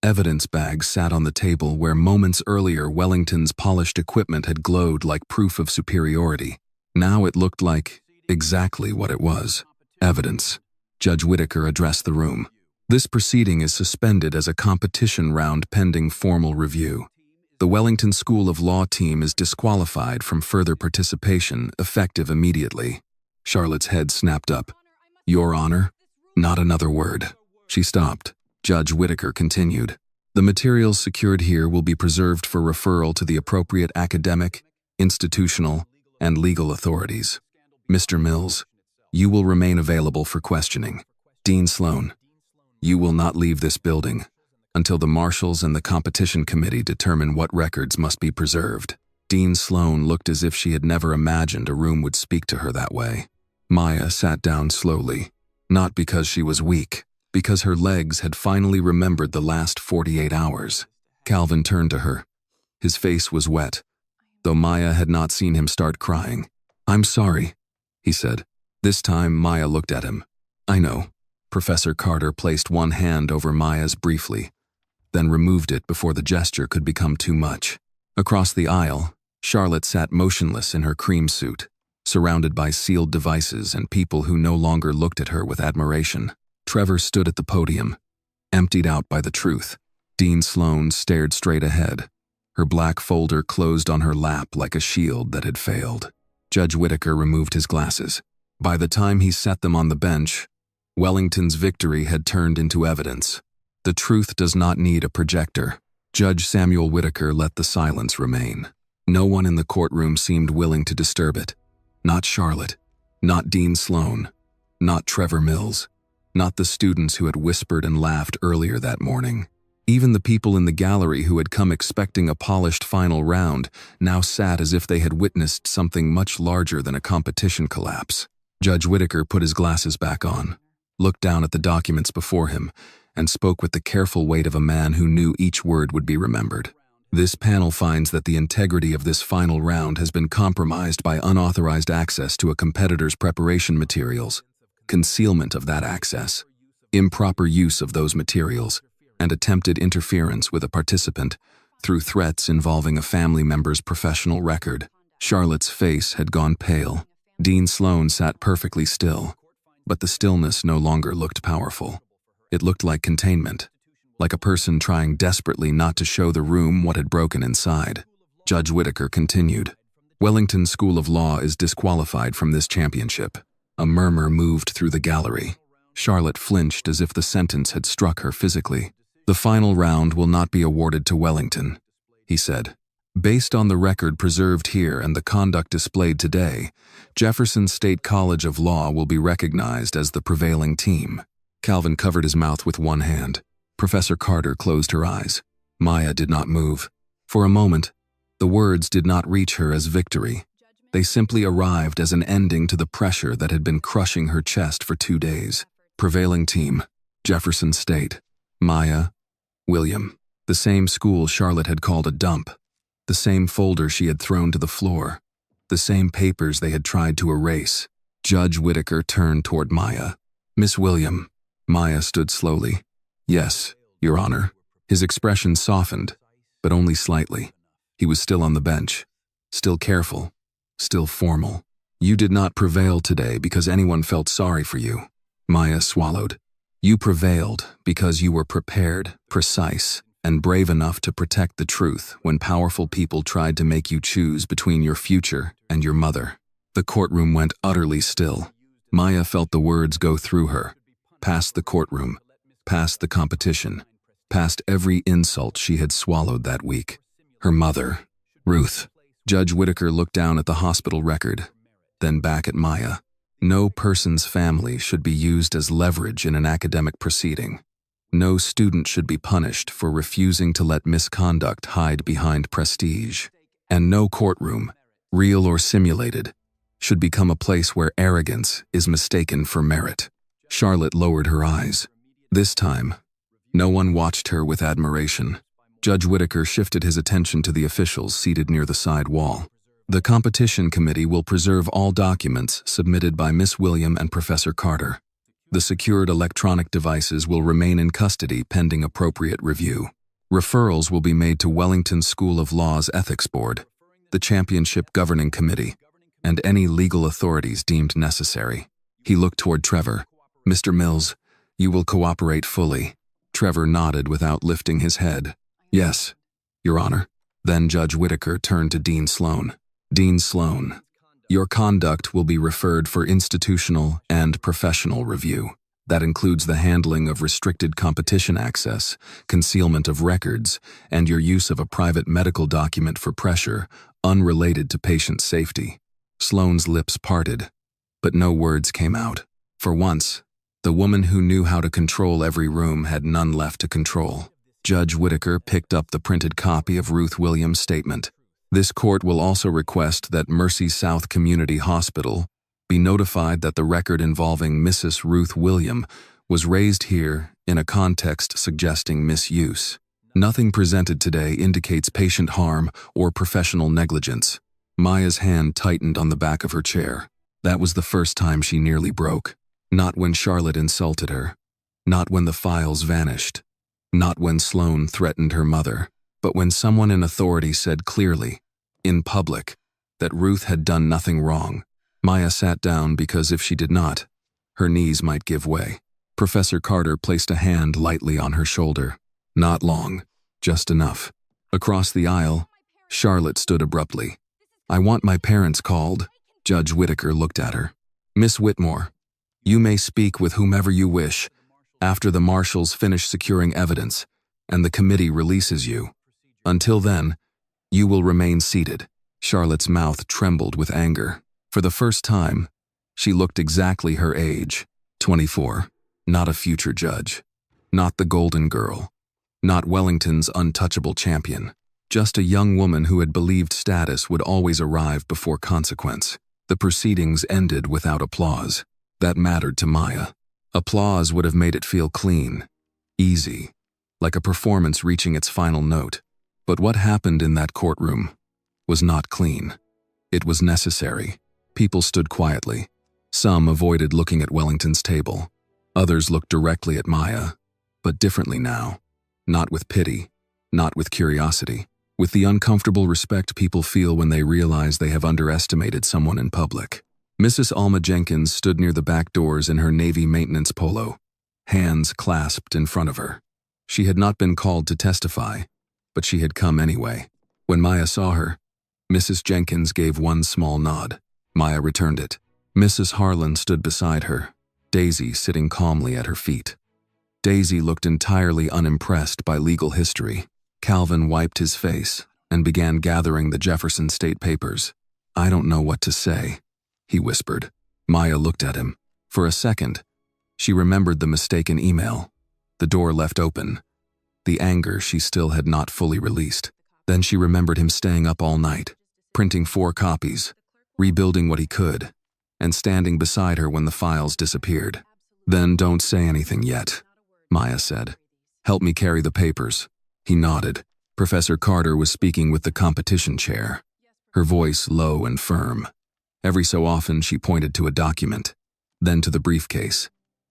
Evidence bags sat on the table where moments earlier Wellington's polished equipment had glowed like proof of superiority. Now it looked like exactly what it was: evidence. Judge Whitaker addressed the room. This proceeding is suspended as a competition round pending formal review. The Wellington School of Law team is disqualified from further participation, effective immediately. Charlotte's head snapped up. Your Honor? Not another word. She stopped. Judge Whitaker continued. The materials secured here will be preserved for referral to the appropriate academic, institutional, and legal authorities. Mr. Mills, you will remain available for questioning. Dean Sloan, you will not leave this building until the marshals and the competition committee determine what records must be preserved. Dean Sloan looked as if she had never imagined a room would speak to her that way. Maya sat down slowly, not because she was weak, because her legs had finally remembered the last 48 hours. Calvin turned to her. His face was wet, though Maya had not seen him start crying. I'm sorry, he said. This time Maya looked at him. I know. Professor Carter placed one hand over Maya's briefly, then removed it before the gesture could become too much. Across the aisle, Charlotte sat motionless in her cream suit, surrounded by sealed devices and people who no longer looked at her with admiration. Trevor stood at the podium, emptied out by the truth. Dean Sloan stared straight ahead, her black folder closed on her lap like a shield that had failed. Judge Whitaker removed his glasses. By the time he set them on the bench, Wellington's victory had turned into evidence. The truth does not need a projector. Judge Samuel Whitaker let the silence remain. No one in the courtroom seemed willing to disturb it. Not Charlotte, not Dean Sloan, not Trevor Mills, not the students who had whispered and laughed earlier that morning. Even the people in the gallery who had come expecting a polished final round now sat as if they had witnessed something much larger than a competition collapse. Judge Whitaker put his glasses back on, looked down at the documents before him, and spoke with the careful weight of a man who knew each word would be remembered. This panel finds that the integrity of this final round has been compromised by unauthorized access to a competitor's preparation materials, concealment of that access, improper use of those materials, and attempted interference with a participant through threats involving a family member's professional record. Charlotte's face had gone pale. Dean Sloan sat perfectly still, but the stillness no longer looked powerful. It looked like containment, like a person trying desperately not to show the room what had broken inside. Judge Whitaker continued. Wellington School of Law is disqualified from this championship. A murmur moved through the gallery. Charlotte flinched as if the sentence had struck her physically. The final round will not be awarded to Wellington, he said. Based on the record preserved here and the conduct displayed today, Jefferson State College of Law will be recognized as the prevailing team. Calvin covered his mouth with one hand. Professor Carter closed her eyes. Maya did not move. For a moment, the words did not reach her as victory. They simply arrived as an ending to the pressure that had been crushing her chest for 2 days. Prevailing team, Jefferson State. Maya, William. The same school Charlotte had called a dump. The same folder she had thrown to the floor. The same papers they had tried to erase. Judge Whitaker turned toward Maya. Miss William. Maya stood slowly. Yes, Your Honor. His expression softened, but only slightly. He was still on the bench, still careful, still formal. You did not prevail today because anyone felt sorry for you. Maya swallowed. You prevailed because you were prepared, precise, and brave enough to protect the truth when powerful people tried to make you choose between your future and your mother. The courtroom went utterly still. Maya felt the words go through her, past the courtroom, past the competition, past every insult she had swallowed that week. Her mother, Ruth. Judge Whitaker looked down at the hospital record, then back at Maya. No person's family should be used as leverage in an academic proceeding. No student should be punished for refusing to let misconduct hide behind prestige. And no courtroom, real or simulated, should become a place where arrogance is mistaken for merit. Charlotte lowered her eyes. This time, no one watched her with admiration. Judge Whittaker shifted his attention to the officials seated near the side wall. The competition committee will preserve all documents submitted by Miss William and Professor Carter. The secured electronic devices will remain in custody pending appropriate review. Referrals will be made to Wellington School of Law's Ethics Board, the Championship Governing Committee, and any legal authorities deemed necessary. He looked toward Trevor. Mr. Mills, you will cooperate fully. Trevor nodded without lifting his head. Yes, Your Honor. Then Judge Whittaker turned to Dean Sloan. Dean Sloan, your conduct will be referred for institutional and professional review. That includes the handling of restricted competition access, concealment of records, and your use of a private medical document for pressure unrelated to patient safety. Sloan's lips parted, but no words came out. For once, the woman who knew how to control every room had none left to control. Judge Whittaker picked up the printed copy of Ruth Williams' statement. This court will also request that Mercy South Community Hospital be notified that the record involving Mrs. Ruth William was raised here in a context suggesting misuse. Nothing presented today indicates patient harm or professional negligence. Maya's hand tightened on the back of her chair. That was the first time she nearly broke. Not when Charlotte insulted her. Not when the files vanished. Not when Sloan threatened her mother. But when someone in authority said clearly, in public, that Ruth had done nothing wrong. Maya sat down because if she did not, her knees might give way. Professor Carter placed a hand lightly on her shoulder. Not long, just enough. Across the aisle, Charlotte stood abruptly. I want my parents called. Judge Whittaker looked at her. Miss Whitmore, you may speak with whomever you wish after the marshals finish securing evidence and the committee releases you. Until then, you will remain seated. Charlotte's mouth trembled with anger. For the first time, she looked exactly her age, 24, not a future judge, not the golden girl, not Wellington's untouchable champion, just a young woman who had believed status would always arrive before consequence. The proceedings ended without applause. That mattered to Maya. Applause would have made it feel clean, easy, like a performance reaching its final note. But what happened in that courtroom was not clean. It was necessary. People stood quietly. Some avoided looking at Wellington's table. Others looked directly at Maya, but differently now. Not with pity, not with curiosity, with the uncomfortable respect people feel when they realize they have underestimated someone in public. Mrs. Alma Jenkins stood near the back doors in her Navy maintenance polo, hands clasped in front of her. She had not been called to testify, but she had come anyway. When Maya saw her, Mrs. Jenkins gave one small nod. Maya returned it. Mrs. Harlan stood beside her, Daisy sitting calmly at her feet. Daisy looked entirely unimpressed by legal history. Calvin wiped his face and began gathering the Jefferson State papers. I don't know what to say, he whispered. Maya looked at him. For a second, she remembered the mistaken email. The door left open. The anger she still had not fully released. Then she remembered him staying up all night, printing 4 copies, rebuilding what he could, and standing beside her when the files disappeared. Then don't say anything yet, Maya said. Help me carry the papers. He nodded. Professor Carter was speaking with the competition chair, her voice low and firm. Every so often she pointed to a document, then to the briefcase,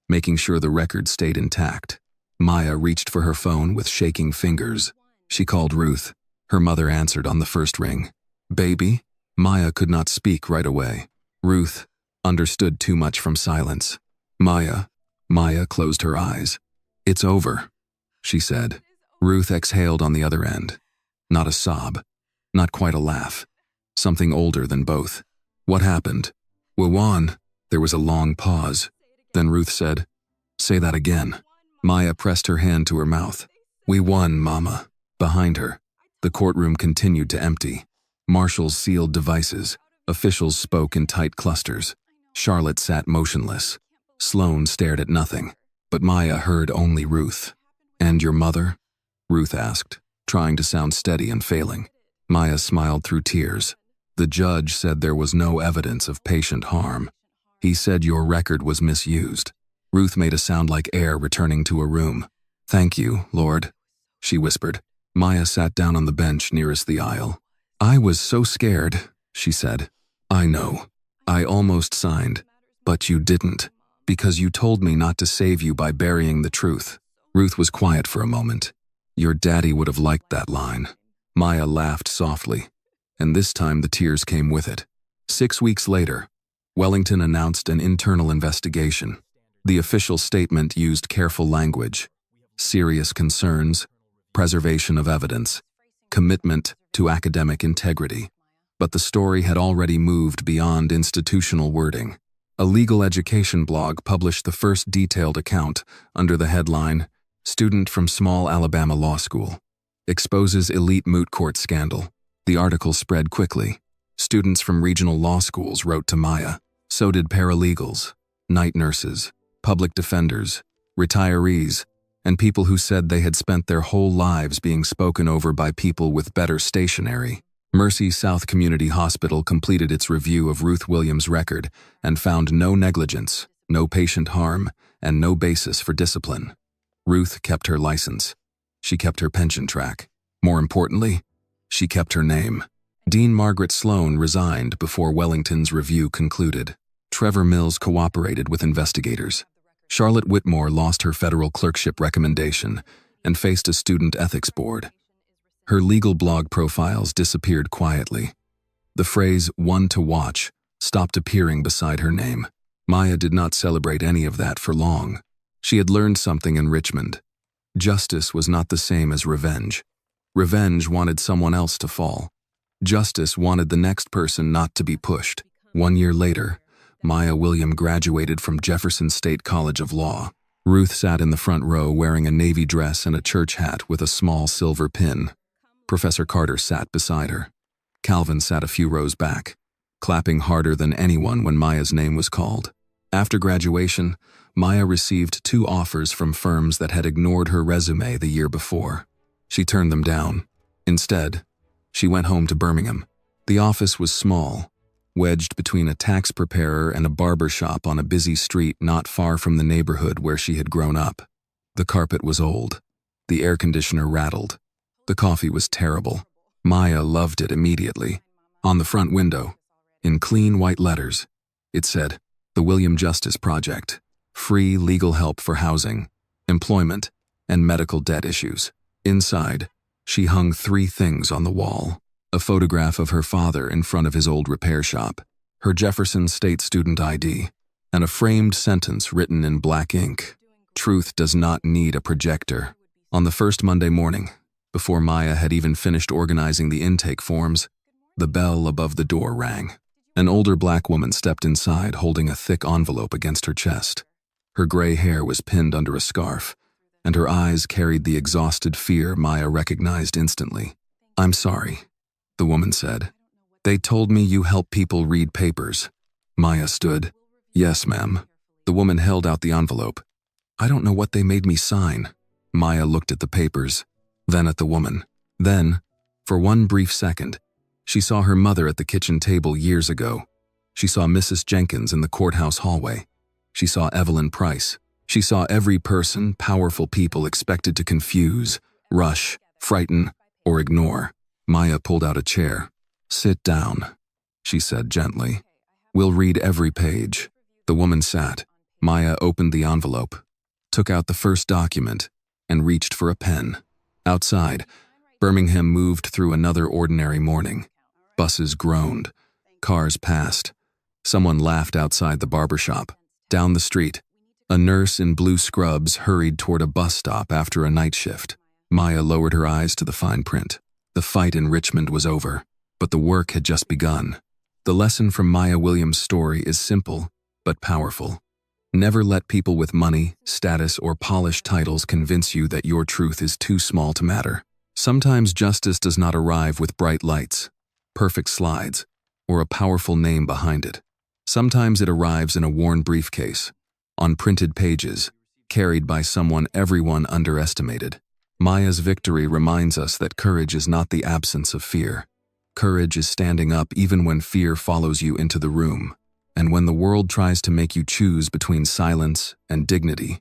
making sure the record stayed intact. Maya reached for her phone with shaking fingers. She called Ruth. Her mother answered on the first ring. Baby? Maya could not speak right away. Ruth understood too much from silence. Maya closed her eyes. It's over, she said. Ruth exhaled on the other end. Not a sob, not quite a laugh. Something older than both. What happened? We won. There was a long pause. Then Ruth said, Say that again. Maya pressed her hand to her mouth. We won, Mama. Behind her, the courtroom continued to empty. Marshals sealed devices. Officials spoke in tight clusters. Charlotte sat motionless. Sloan stared at nothing. But Maya heard only Ruth. And your mother? Ruth asked, trying to sound steady and failing. Maya smiled through tears. The judge said there was no evidence of patient harm. He said your record was misused. Ruth made a sound like air returning to a room. "Thank you, Lord," she whispered. Maya sat down on the bench nearest the aisle. "I was so scared," she said. "I know. I almost signed. But you didn't, because you told me not to save you by burying the truth." Ruth was quiet for a moment. "Your daddy would have liked that line." Maya laughed softly, and this time the tears came with it. 6 weeks later, Wellington announced an internal investigation. The official statement used careful language: serious concerns, preservation of evidence, commitment to academic integrity. But the story had already moved beyond institutional wording. A legal education blog published the first detailed account under the headline, "Student from Small Alabama Law School Exposes Elite Moot Court Scandal." The article spread quickly. Students from regional law schools wrote to Maya. So did paralegals, night nurses, public defenders, retirees, and people who said they had spent their whole lives being spoken over by people with better stationery. Mercy South Community Hospital completed its review of Ruth Williams' record and found no negligence, no patient harm, and no basis for discipline. Ruth kept her license. She kept her pension track. More importantly, she kept her name. Dean Margaret Sloan resigned before Wellington's review concluded. Trevor Mills cooperated with investigators. Charlotte Whitmore lost her federal clerkship recommendation and faced a student ethics board. Her legal blog profiles disappeared quietly. The phrase "one to watch" stopped appearing beside her name. Maya did not celebrate any of that for long. She had learned something in Richmond. Justice was not the same as revenge. Revenge wanted someone else to fall. Justice wanted the next person not to be pushed. 1 year later, Maya William graduated from Jefferson State College of Law. Ruth sat in the front row wearing a navy dress and a church hat with a small silver pin. Professor Carter sat beside her. Calvin sat a few rows back, clapping harder than anyone when Maya's name was called. After graduation, Maya received 2 offers from firms that had ignored her resume the year before. She turned them down. Instead, she went home to Birmingham. The office was small, wedged between a tax preparer and a barber shop on a busy street not far from the neighborhood where she had grown up. The carpet was old. The air conditioner rattled. The coffee was terrible. Maya loved it immediately. On the front window, in clean white letters, it said, "The William Justice Project. Free legal help for housing, employment, and medical debt issues." Inside, she hung 3 things on the wall: a photograph of her father in front of his old repair shop, her Jefferson State student ID, and a framed sentence written in black ink: "Truth does not need a projector." On the first Monday morning, before Maya had even finished organizing the intake forms, the bell above the door rang. An older black woman stepped inside holding a thick envelope against her chest. Her gray hair was pinned under a scarf, and her eyes carried the exhausted fear Maya recognized instantly. "I'm sorry," the woman said. "They told me you help people read papers." Maya stood. "Yes, ma'am." The woman held out the envelope. "I don't know what they made me sign." Maya looked at the papers, then at the woman. Then, for one brief second, she saw her mother at the kitchen table years ago. She saw Mrs. Jenkins in the courthouse hallway. She saw Evelyn Price. She saw every person powerful people expected to confuse, rush, frighten, or ignore. Maya pulled out a chair. "Sit down," she said gently. "We'll read every page." The woman sat. Maya opened the envelope, took out the first document, and reached for a pen. Outside, Birmingham moved through another ordinary morning. Buses groaned. Cars passed. Someone laughed outside the barber shop. Down the street, a nurse in blue scrubs hurried toward a bus stop after a night shift. Maya lowered her eyes to the fine print. The fight in Richmond was over, but the work had just begun. The lesson from Maya Williams' story is simple, but powerful. Never let people with money, status, or polished titles convince you that your truth is too small to matter. Sometimes justice does not arrive with bright lights, perfect slides, or a powerful name behind it. Sometimes it arrives in a worn briefcase, on printed pages, carried by someone everyone underestimated. Maya's victory reminds us that courage is not the absence of fear. Courage is standing up even when fear follows you into the room. And when the world tries to make you choose between silence and dignity,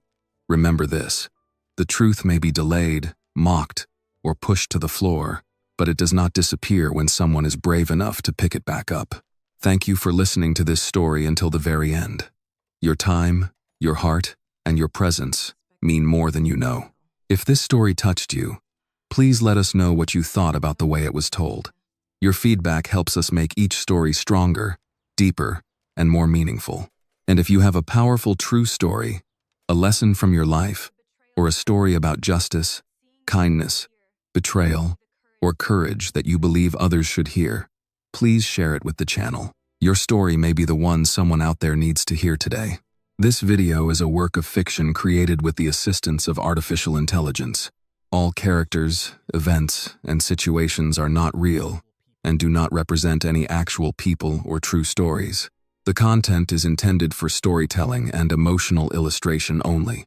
remember this: the truth may be delayed, mocked, or pushed to the floor, but it does not disappear when someone is brave enough to pick it back up. Thank you for listening to this story until the very end. Your time, your heart, and your presence mean more than you know. If this story touched you, please let us know what you thought about the way it was told. Your feedback helps us make each story stronger, deeper, and more meaningful. And if you have a powerful true story, a lesson from your life, or a story about justice, kindness, betrayal, or courage that you believe others should hear, please share it with the channel. Your story may be the one someone out there needs to hear today. This video is a work of fiction created with the assistance of artificial intelligence. All characters, events, and situations are not real and do not represent any actual people or true stories. The content is intended for storytelling and emotional illustration only.